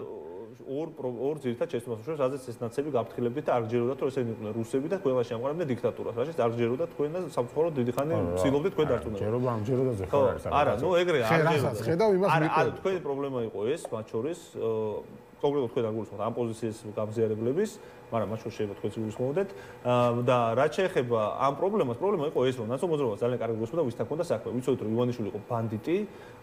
ორ ძირითად შეცდომას უშუალოდ რაზეც ეს ნაცები გაფრთხილებდით და არ გჯეროდათ რომ ესენი იყვნენ რუსები და ყველაში ამყარებდნენ დიქტატურას. რაშიც არ გჯეროდათ თქვენ და სამწუხაროდ დიდი ხანი ცდილობდით თქვენ დარწმუნებულად. ჯერობა ამ ჯეროდაზე ხო არის. არა, ნუ ეგრე არ ჯეროდათ. ხედავ იმას მიყოლ. არა, თქვენი პრობლემა იყო ეს, მათ შორის კონკრეტულად თქვენ არ გულისხმობთ ამ პოზიციის გამზიარებლების, მაგრამ მათ შორის შეიძლება თქვენც გულისხმობდეთ და რაც შეეხება ამ პრობლემას, პრობლემა იყო ეს, რომ ნაციონალური მოძრაობა ძალიან კარგად გულისხმობდა ვისთან ჰქონდა საქმე. ვიცოდით რომ ივანიშვილი იყო ბანდიტი,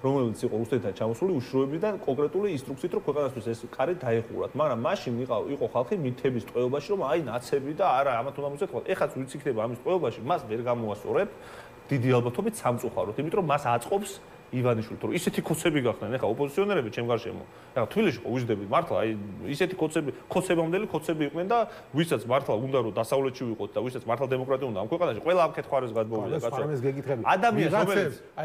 რომელიც იყო რუსეთთან ჩამოსული უშუალოებიდან კონკრეტული ინსტრუქციით, რომ ქვეყანასთვის ეს კარი დაეხურათ, მაგრამ მაშინ იყო ხალხი მითების ტყვეობაში, რომ აი ნაცები და არა, ამათ უნდა მოვცეთ. ეხაც ვიც იქნება ამის ტყვეობაში, მას ვერ გამოასწორებ დიდი ალბათობით სამწუხაროდ, იმიტომ რომ მას აწყობს ივანიშვილი, თუ ისეთი კოცები გახდნენ, ეხა ოპოზიციონერები ჩემ გარშემო. ეხა თბილისში ხო ვიზდები მართლა, აი ისეთი კოცებამდელი კოცები იყვნენ და ვისაც მართლა უნდა რომ დასავლეთში ვიყოთ და ვისაც მართლა დემოკრატია უნდა ამ ქვეყანაში, ყველა ამ კეთხვარეს გადმოვიდა, კაცო.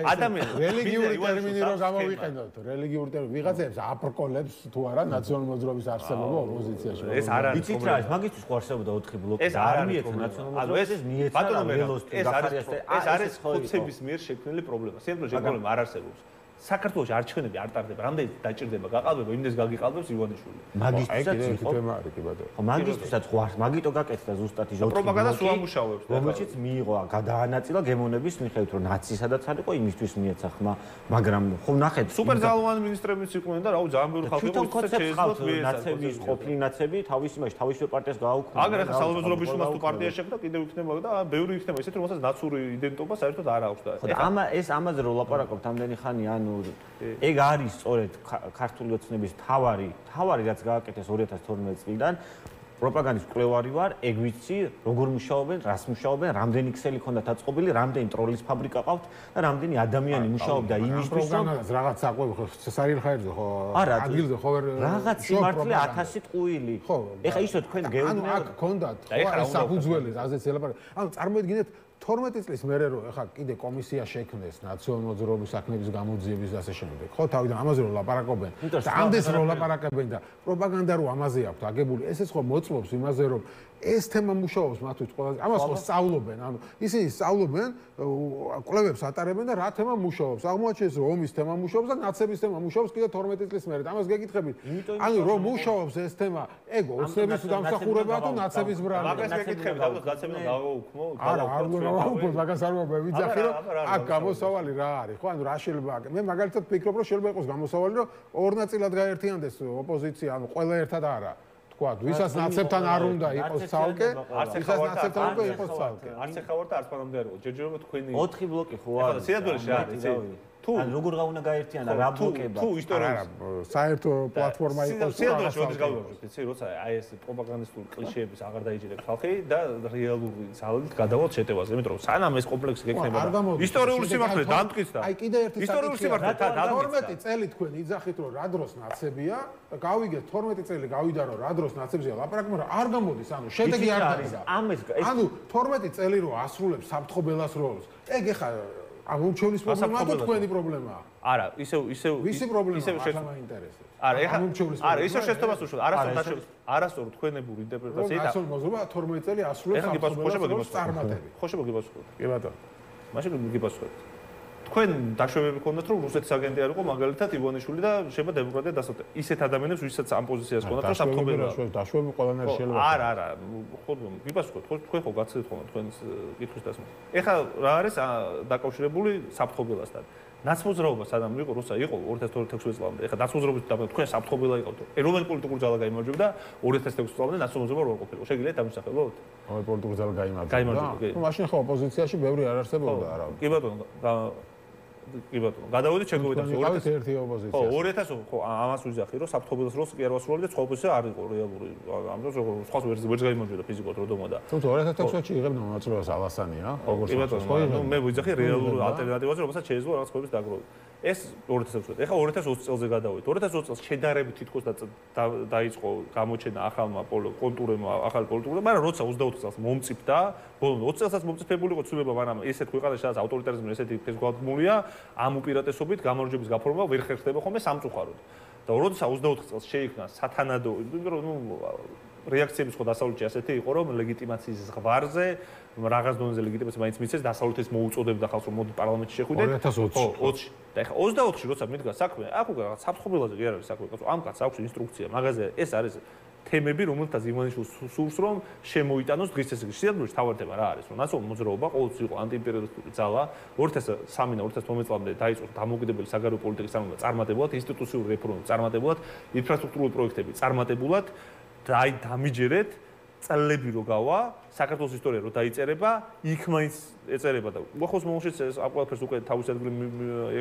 ადამიანს რელიგიური ტერმინი რო გამოვიყენოთ, რელიგიური ტერმინი ვიღაცებს აპრკოლებს თუ არა ნაციონალური მოძრაობის არსებობა ოპოზიციაში. ეს არ არის. ვიცით რა, მაგისთვის ხო არსებობდა 4 ბლოკი და არ მიეცა ნაციონალური მოძრაობა. ეს მიეცა ველოსტი გახარიას და ეს არის კოცების მიერ შექმნილი პრობლემა. სიამოვნებაში ეს პრობლემა არ არსებობს. საქართველოში არჩევნები არ ტარდება, რამდენი დაჭირდება, გაყალბება, იმდეს გაგიყალბებს ივანიშვილი. მაგისთვისაც იყო თემა არის კი ბატონო. ხო, მაგისთვისაც ხო არ, მაგიტო გაკეთდა ზუსტად ის 4 პროპაგანდა სულ ამუშავებს. რომელშიც მიიღო გადაანაწილა გემოვნების მიხედვით, რომ ნაცისადაც არ იყო იმისთვის მიეცა ხმა, მაგრამ ხო ნახეთ, სუპერძალოვანი ministrებიც იყვნენ და რა ვიცი, ძალიან ბევრი ხალხი იყო შეეძლოთ ნაცების ყოფილი ნაცები თავის იმაში თავისუფალ პარტიას გააუქმდა. აგერ ახლა საალბაზრობის შუმას თუ პარტია შექმნა, კიდევ იქნება და ბევრი იქნება ისეთი, რომელსაც ნაცური იდენტობა საერთოდ არ აქვს და ხო, ეს ამაზე რომ ლაპარაკობთ ამდენი ხანი, ანუ ეგ არის სწორედ ქართული ოცნების თავარი რაც გააკეთეს 2012 წლიდან პროპაგანდის კვლევარი ვარ, ეგ ვიცი, როგორ მუშაობენ, რას მუშაობენ, რამდენი ქსელი ქონდათ აწყობილი, რამდენი ტროლის ფაბრიკა ყავთ და რამდენი ადამიანი მუშაობდა იმისთვის, რომ რაღაც საკვები ხო სარიელხაერზე ხო ადგილზე ხო რაღაც სიმართლე 1000 ტყუილი. ეხა ისო თქვენ გეუბნებოდ. ანუ აქ ქონდათ ხო საფუძველი, რაზეც ელაპარაკე. ანუ წარმოიდგინეთ 12 წლის მერე რომ ეხა კიდე კომისია შექმნეს ნაციონალური მოძრაობის საქმეების გამოძიების და ასე შემდეგ. ხო, თავიდან ამაზე რომ ლაპარაკობენ და ამდენს რომ ლაპარაკებენ და პროპაგანდა რომ ამაზე აქვს აგებული, ესეც ხო მოწმობს იმაზე რომ ეს თემა მუშაობს მათთვის ყველაზე. ამას ხო სწავლობენ, ანუ ისინი სწავლობენ, კვლევებს ატარებენ და რა თემა მუშაობს. აღმოაჩენს რომ ომის თემა მუშაობს და ნაცების თემა მუშაობს კიდე 12 წლის მერე. ამას გეკითხებით. ანუ რომ მუშაობს ეს თემა, ეგ ოცნების დამსახურებაა თუ ნაცების ბრალია. მაგას გეკითხებით, ამას ნაცები უნდა გავაუქმო, გავაუქმო, მაგას არ მომბე, ვიცახი რომ აქ გამოსავალი რა არის, ხო? ანუ რა შეიძლება აქ. მე მაგალითად ვფიქრობ, რომ შეიძლება იყოს გამოსავალი, რომ ორ ნაწილად გაერთიანდეს ოპოზიცია, ანუ ყველა ერთად არა. ვისაც ნაცებთან არ უნდა იყოს ცალკე, ვისაც ნაცებთან უნდა იყოს ცალკე. არც ეხა ვარ და არც მანამდე არ იყო. ჯერჯერობით თქვენი 4 ბლოკი ხო არის. ახლა სიადველეში რა არის? თუ როგორ გაუნა გაერთიანა რა ბლოკება? თუ ისტორიაში საერთო პლატფორმა იყოს. სიადველეში როდის გავიღვიძეთ, იცი, როცა აი ეს პროპაგანდისტული კლიშეების აღარ დაიჯერებს ხალხი და რეალური ძალით გადავალთ შეტევაზე, იმიტომ რომ სანამ ეს კომპლექსი გექნება და ისტორიული სიმართლე დამტკიცა. აი კიდე ერთი ისტორიული სიმართლე და 12 წელი თქვენ იძახით რომ რა დროს ნაცებია და გავიგეთ 12 წელი გავიდა რომ რა დროს ნაცებია ლაპარაკობენ რომ არ გამოდის, ანუ შედეგი არ არის. ამის ანუ 12 წელი რო ასრულებს საფრთხო ბელას როლს. ეგ ეხა ამ უმრჩევლის პრობლემაა და თქვენი პრობლემაა. არა, ისევ ვისი პრობლემაა? ახლა მაინტერესებს. არა, არა, ისევ შეცდომას უშუალოდ, არასწორ თქვენებური ინტერპრეტაციით. ასულ მოზრობა 12 წელი ასრულებს ამ წარმატები. ხო შეგებასუხოთ. კი ბატონო. მაშინ გიგებასუხოთ. თქვენ დაშვებები ქონდათ რომ რუსეთის აგენტი არ იყო მაგალითად ივანიშვილი და შეიძლება დემოკრატია დასწრდა. ისეთ ადამიანებს ვისაც ამ პოზიციას ქონდათ რომ საფრთხებელია. დაშვები ყველანაირ შეიძლება. არა, ხო გიგებასუხოთ. თქვენ ხო გაცდეთ ხოლმე თქვენს კითხვის დასმა. ეხლა რა არის დაკავშირებული საფრთხებელასთან? ნაცმოძრაობა სანამ იყო რუსა იყო 2016 წლამდე. ეხლა ნაცმოძრაობის თქვენ საფრთხებელა იყავთ. ეროვნული პოლიტიკური ძალა გაიმარჯვებდა 2016 წლამდე ნაცმოძრაობა რო არ ყოფილა. შეგიძლიათ დამსახელოთ? ეროვნული პოლიტიკური ძალა გაიმარჯვებდა. გაიმარჯვებდა. ნუ მაშინ ხო ოპოზიციაში ბევრი არ არსებობდა არა. კი ბატონო, გადავიდეთ ჩეკოვიდან. ყავით ერთი ოპოზიცია. ხო, 2000 ხო, ამას ვიზახი რომ საფრთხებელას როლს კი არ ვასრულებდი და სხვა ოპოზიცია არ იყო რეალური. ამ დროს სხვა ვერც გაიმარჯვებდა ფიზიკურად როდომა და. თუმცა 2016-ში იღებდა მონაწილეობას ალასანია, როგორც ხო, მე ვიზახი რეალურ ალტერნატივაზე, რომელსაც შეეძლო რაღაც ხობის დაგროვება. ეს 2016 წელს. ეხლა 2020 წელზე გადავიდეთ. 2020 წელს შედარებით თითქოს დაიწყო გამოჩენა ახალმა კონტურებმა, ახალ პოლიტიკურებმა, მაგრამ როცა 24 წელს მომწიფდა, ბოლომდე 20 წელსაც მომწიფებული იყო ცვლილება, მაგრამ ესეთ ქვეყანაში სადაც ავტორიტარიზმი ესეთი ფესგალდმულია, ამ უპირატესობით გამარჯვების გაფორმება ვერ ხერხდება ხოლმე სამწუხაროდ. და როცა 24 წელს შეიქმნა სათანადო, იმიტომ რომ რეაქციები სხვა დასავლეთში ასეთი იყო, რომ ლეგიტიმაციის ზღვარზე რაღაც დონეზე ლეგიტიმაცია მაინც მიცეს, დასავლეთის მოუწოდებდა ხალხს, რომ მოდი პარლამენტში შეხვიდეთ. 2020-ში. და ეხლა 24-ში როცა მიდგა საქმე, აქ უკვე რაღაც საფრთხებელაზე კი არ არის საქმე, კაცო, ამ კაცს აქვს ინსტრუქცია, მაგაზე ეს არის თემები, რომელთაც ივანიშვილს სურს, რომ შემოიტანოს დღის წესრიგი. სიამოვნებაში თავარი თემა რა არის, რომ ნაცნობი მოძრაობა ყოველთვის იყო ანტიიმპერიალისტური ძალა, 2003 და 2012 წლამდე დაიწყო დამოუკიდებელი საგარეო პოლიტიკის წარმატებულად, ინსტიტუციური რეფორმები წარმატებულად, ინფრასტრუქტურული პროექტები წარმატებულად და აი დამიჯერეთ წლები რო გავა საქართველოს ისტორია რო დაიწერება იქ მაინც ეწერება და უახლოს მომავალშიც ეს ყველაფერს უკვე თავის ადგილი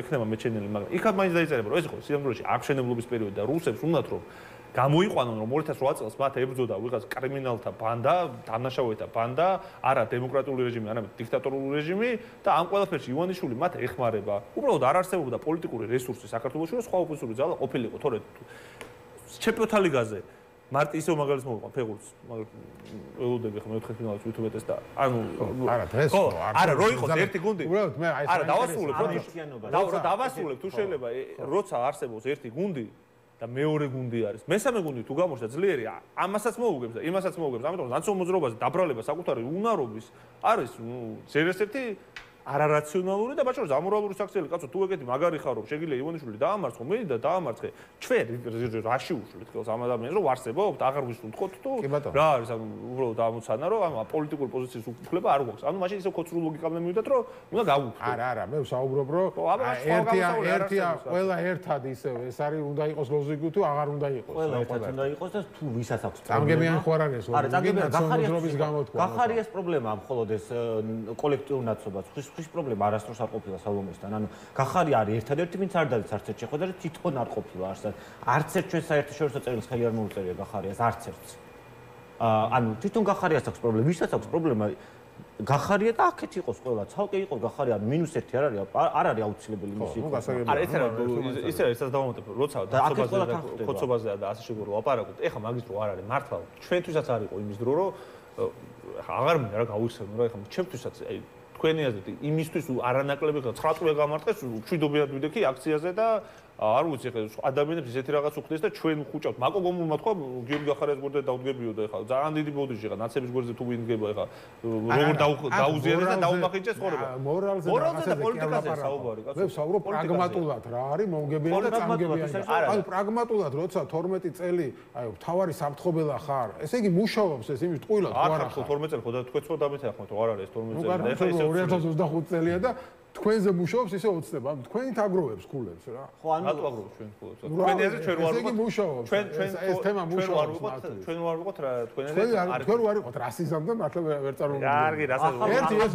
ექნება მეჩენილი მაგრამ იქ მაინც დაიწერება რომ ეს იყო სიამოვნებაში აღშენებლობის პერიოდი და რუსებს უნდათ რომ გამოიყვანონ რომ 2008 წელს მათ ებრძოდა ვიღაც კრიმინალთა ბანდა, დამნაშავეთა ბანდა, არა დემოკრატიული რეჟიმი, არამედ დიქტატორული რეჟიმი და ამ ყველაფერში ივანიშვილი მათ ეხმარება. უბრალოდ არ არსებობდა პოლიტიკური რესურსი საქართველოში, რომ სხვა ოპოზიციური ძალა ყოფილიყო, თორე ჩემპიონთა ლიგაზე მარტი ისევ მაგალითს მოვიყვან ფეხბურთს, ველოდები ხომ მეოთხე ფინალში ვითუბეთეს და ანუ არა დღეს ხო არა რო იყოს ერთი გუნდი უბრალოდ მე აი არა დავასრულებ თუ შეიძლება როცა არსებობს ერთი გუნდი და მეორე გუნდი არის. მესამე გუნდი თუ გამოჩნდა ძლიერი, ამასაც მოუგებს და იმასაც მოუგებს. ამიტომ ნაცნობ მოძრაობაზე დაბრალება საკუთარი უნარობის არის, ზერესერთი არარაციონალური და ბაჭყორს ამორალური საქციელი კაცო თუ ეგეთი მაგარი ხარ რომ შეგიძლია ივანიშვილი დაამარცხო მე და დაამარცხე ჩვენ რაში უშულით ხელს ამ ადამიანს რომ ვარსებობთ აღარ ვისუნთქოთ თუ რა არის ანუ უბრალოდ ამოცანა რომ ამ პოლიტიკურ პოზიციის უფლება არ გვაქვს ანუ მაშინ ისე ქოცრულ ლოგიკამდე მივიდეთ რომ უნდა გავუქმოთ არა მე ვსაუბრობ რომ ერთია ყველა ერთად ისე ეს არის უნდა იყოს ლოზინგი თუ აღარ უნდა იყოს ყველა ერთად უნდა იყოს და თუ ვისაც აქვს წამგებიანი ხო არ არის არა წამგებიანი გახარიას გამოთქვა გახარიას პრობლემაა მხოლოდ ეს კოლექტიური ნაცნობაც ხის პრობლემა არასდროს არ ყოფილა სალომესთან. ანუ გახარი არის ერთადერთი, ვინც არ დადის არც ერთ შეხვედრა და თვითონ არ ყოფილა არსად. არც ერთ ჩვენ საერთაშორისო წერილს ხელი არ მოუწერია გახარიას, არც ერთს. ანუ თვითონ გახარიას აქვს პრობლემა, ვისაც აქვს პრობლემა გახარია და აქეთ იყოს ყველა, ცალკე იყოს გახარია, -1 არ არის აუცილებელი მისი. არა, ეს არის ესაც დავამატებ, როცა ხოცობაზე და ასე შეგვიძლია ლაპარაკობთ. ეხლა მაგის დრო არ არის მართლა. ჩვენთვისაც არ იყო იმის დრო, რომ ეხლა აღარ მინდა რა გავიხსენო რა, ეხლა ჩემთვისაც აი თქვენი აზრით იმისთვის არანაკლები 9 წელი გამარტყეს ჩვიდობიად ვიდექი აქციაზე და არ ვიცი ხა ადამიანებს ისეთი რაღაც უხდეს და ჩვენ ხუჭავთ მაკო გომულმა თქვა გიორგი გახარიას გვერდზე დაუდგებიო და ეხლა ძალიან დიდი ბოდიში ხა ნაცების გვერდზე თუ ვინდგება ეხლა როგორ დაუზიარეს და დაუმახიჭეს ხორება მორალზე და პოლიტიკაზე საუბარი კაცო მე ვსაუბრობ პრაგმატულად რა არის მომგებიანი და წამგებიანი ანუ პრაგმატულად როცა 12 წელი აი თავარი საფრთხებელა ხარ ესე იგი მუშაობს ეს იმის ტყუილად ხო არა ხო 12 წელი ხო და თქვენ ცოტა დამეთ ახლა თუ არ არის 12 წელი და ეხლა 2025 წელია და თქვენზე მუშაობს ისე ოცნება. ანუ თქვენი თაგროვებს ქულებს რა. ხო, ანუ რატო აგროვებს ჩვენ ქულებს? თქვენი აზრით ჩვენ ვარ ვიყოთ. ჩვენ ეს თემა მუშაობს. ჩვენ ვარ ვიყოთ რა თქვენი აზრით არის. ჩვენ ვარ ვიყოთ რასიზმამდე მართლა ვერ წარმოვიდგინე. კარგი, რასიზმი. ერთი ეს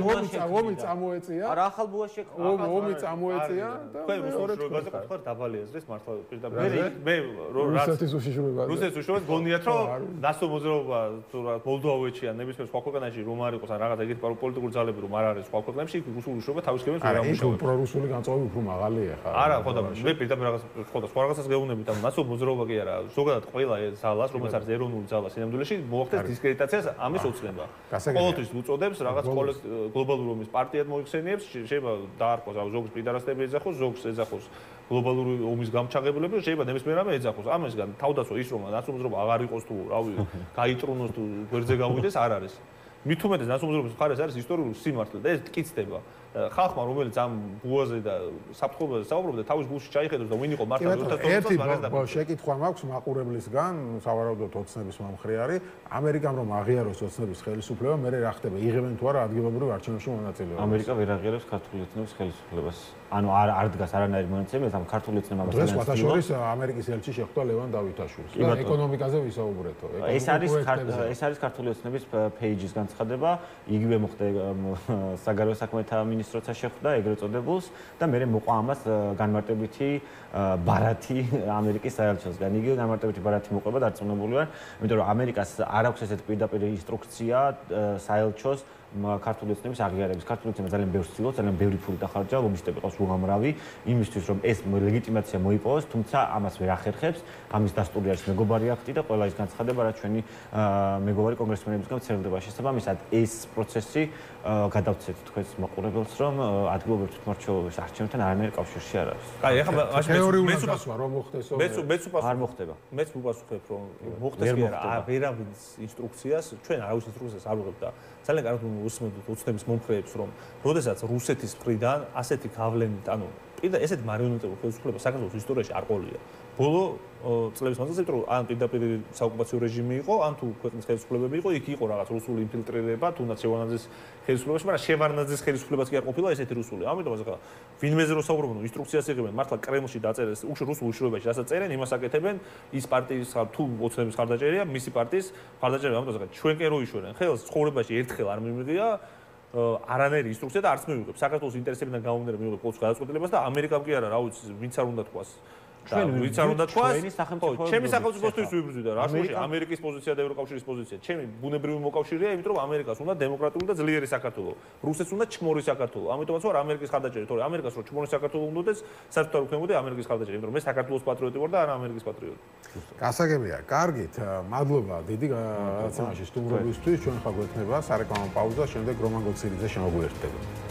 ომი წამოეწია. არა, ახალ ბუაში ომი წამოეწია და თქვენ რუსეთში ხარ დაბალი აზრის მართლა პირდაპირ. მე რუსეთის უშიშროება. რუსეთის უშიშროება გონიათ რომ ნასო მოძრაობა თუ რა მოლდოვეთში ან ნებისმიერ სხვა ქვეყანაში რომ არ იყოს ან რაღაც ეგეთი პოლიტიკური ძალები რომ არ არის სხვა ქვეყნებში იქ რუსული უშიშროება თავის გემებს რუსული ამუშავებს. უფრო რუსული განწყობი უფრო მაღალია ხა. არა, ხო და მე პირდაპირ რაღაც ხო და სხვა რაღაცას გეუბნებით, ანუ მასო მოძრაობა კი არა, ზოგადად ყველა ზალას, რომელიც არის ეროვნული ზალა სინამდვილეში, მოახდენს დისკრედიტაციას ამის ოცნება. ყოველთვის უწოდებს რაღაც გლობალური ომის პარტიად მოიხსენიებს, შეიძლება დაარქვას, ანუ ზოგს პირდარასტები ეძახოს, ზოგს ეძახოს გლობალური ომის გამჩაღებულები, შეიძლება ნებისმიერ რამე ეძახოს. ამისგან თავდაცვა ის რომ ნაცნობრობა აღარ იყოს თუ რავი, გაიტრუნოს თუ გვერდზე გავიდეს, არ არის. მით უმეტეს ნაცნობრობის მხარეს არის ისტორიული სიმართლე და ეს ტკიცდება. ხალხმა რომელიც ამ ბუაზე და საფრთხეებზე საუბრობდა, თავის გულში ჩაიხედოს და ვინ იყო მართლა 2020 წელს ერთი შეკითხვა მაქვს მაყურებლისგან, სავარაუდოდ ოცნების მომხრე არის, ამერიკამ რომ აღიაროს ოცნების ხელისუფლება, მე რა ხდება, იღებენ თუ არა ადგილობრივ არჩევნებში მონაწილეობას? ამერიკა ვერ აღიარებს ქართული ოცნების ხელისუფლებას. ანუ არ დგას არანაირი მონაცემი, ამ ქართული ოცნება მასთან. დღეს ვათაშორის ამერიკის ელჩი შეხვდა ლევან დავითაშვილს და ეკონომიკაზე ვისაუბრეთო. ეს არის ქართული ოცნების პეიჯის განცხადება, იგივე მოხდა საგარეო საქმეთა მინისტროცა შეხვდა ეგრეთ წოდებულს და მე მოყვა ამას განმარტებითი ბარათი ამერიკის საელჩოსგან. იგივე განმარტებითი ბარათი მოყვება დარწმუნებული ვარ, იმიტომ რომ ამერიკას არ აქვს ესეთ პირდაპირ ინსტრუქცია საელჩოს ქართული ოცნების აღიარების. ქართული ოცნება ძალიან ბევრს ცდილობს, ძალიან ბევრი ფული დახარჯა, ლობისტები ყავს უამრავი იმისთვის, რომ ეს ლეგიტიმაცია მოიპოვოს, თუმცა ამას ვერ ახერხებს. ამის დასტური არის მეგობარი აქტი და ყველა ის განცხადება, რაც ჩვენი მეგობარი კონგრესმენებისგან ვრცელდება. შესაბამისად, ეს პროცესი გადავცეთ თქვენს მაყურებელს, რომ ადგილობრივ თვითმმართველობის არჩევნებთან არანაირ კავშირში არ არის. აი, ახლა თეორიულად გასვა რომ მოხდესო. არ მოხდება. მეც ვუპასუხებ, რომ მოხდეს კი არა, ვერავის ინსტრუქციას, ჩვენ არავის ინსტრუქციას არ ვიღებთ და ძალიან კარგად უსმენთ ოცნების მომხრეებს, რომ როდესაც რუსეთის მხრიდან ასეთი გავლენით, ანუ პირდა ესეთი მარიონეტული ხელისუფლება საქართველოს ისტორიაში არ ყოლია. ბოლო წლების მანძილზე, იმიტომ რომ ან პირდაპირ საოკუპაციო რეჟიმი იყო, ან თუ ქვეყნის ხელისუფლებები იყო, იქ იყო რაღაც რუსული ინფილტრირება, თუნდაც შევარნაძის ხელისუფლებაში, მაგრამ შევარნაძის ხელისუფლებაც კი არ ყოფილა ესეთი რუსული. ამიტომ ახლა ვინმეზე რო საუბრობენ, ინსტრუქციას იღებენ, მართლა კრემლში დაწერეს, რუსულ უშუალობაში რასაც წერენ, იმას აკეთებენ, ის პარტიის თუ ოცნების ხარდაჭერია, მისი პარტიის ხარდაჭერია, ამიტომ ახლა ჩვენ კი რო იშვერენ ხელს, ცხოვრებაში ერთხელ არ მიმიღია არანაირი ინსტრუქცია და არც მივიღებ. საქართველოს ინტერესებიდან გამომდინარე მივიღებ ყოველთვის გადაწყვეტილებას და ამერიკამ კი არა, რა ვიცი, ვინც არ უნდა თქვას. ვინც არ უნდა თქვას, ჩემი სახელმწიფოსთვის ვიბრძვიდა რა შემოშე ამერიკის პოზიცია და ევროკავშირის პოზიცია. ჩემი ბუნებრივი მოკავშირეა, იმიტომ რომ ამერიკას უნდა დემოკრატიული და ძლიერი საქართველო. რუსეთს უნდა ჩქმური საქართველო. ამიტომაც ვარ ამერიკის ხარდაჭერი, თორე ამერიკას რო ჩქმური საქართველო უნდადეს, საერთოდ არ ვქნებოდი ამერიკის ხარდაჭერი, იმიტომ რომ მე საქართველოს პატრიოტი ვარ და არა ამერიკის პატრიოტი. გასაგებია, კარგით, მადლობა დიდი გადაცემაში სტუმრობისთვის. ჩვენ ხა გვექნება სარეკლამო პაუზა, შემდეგ რომან გოცირიძე შემოგვიერთდება.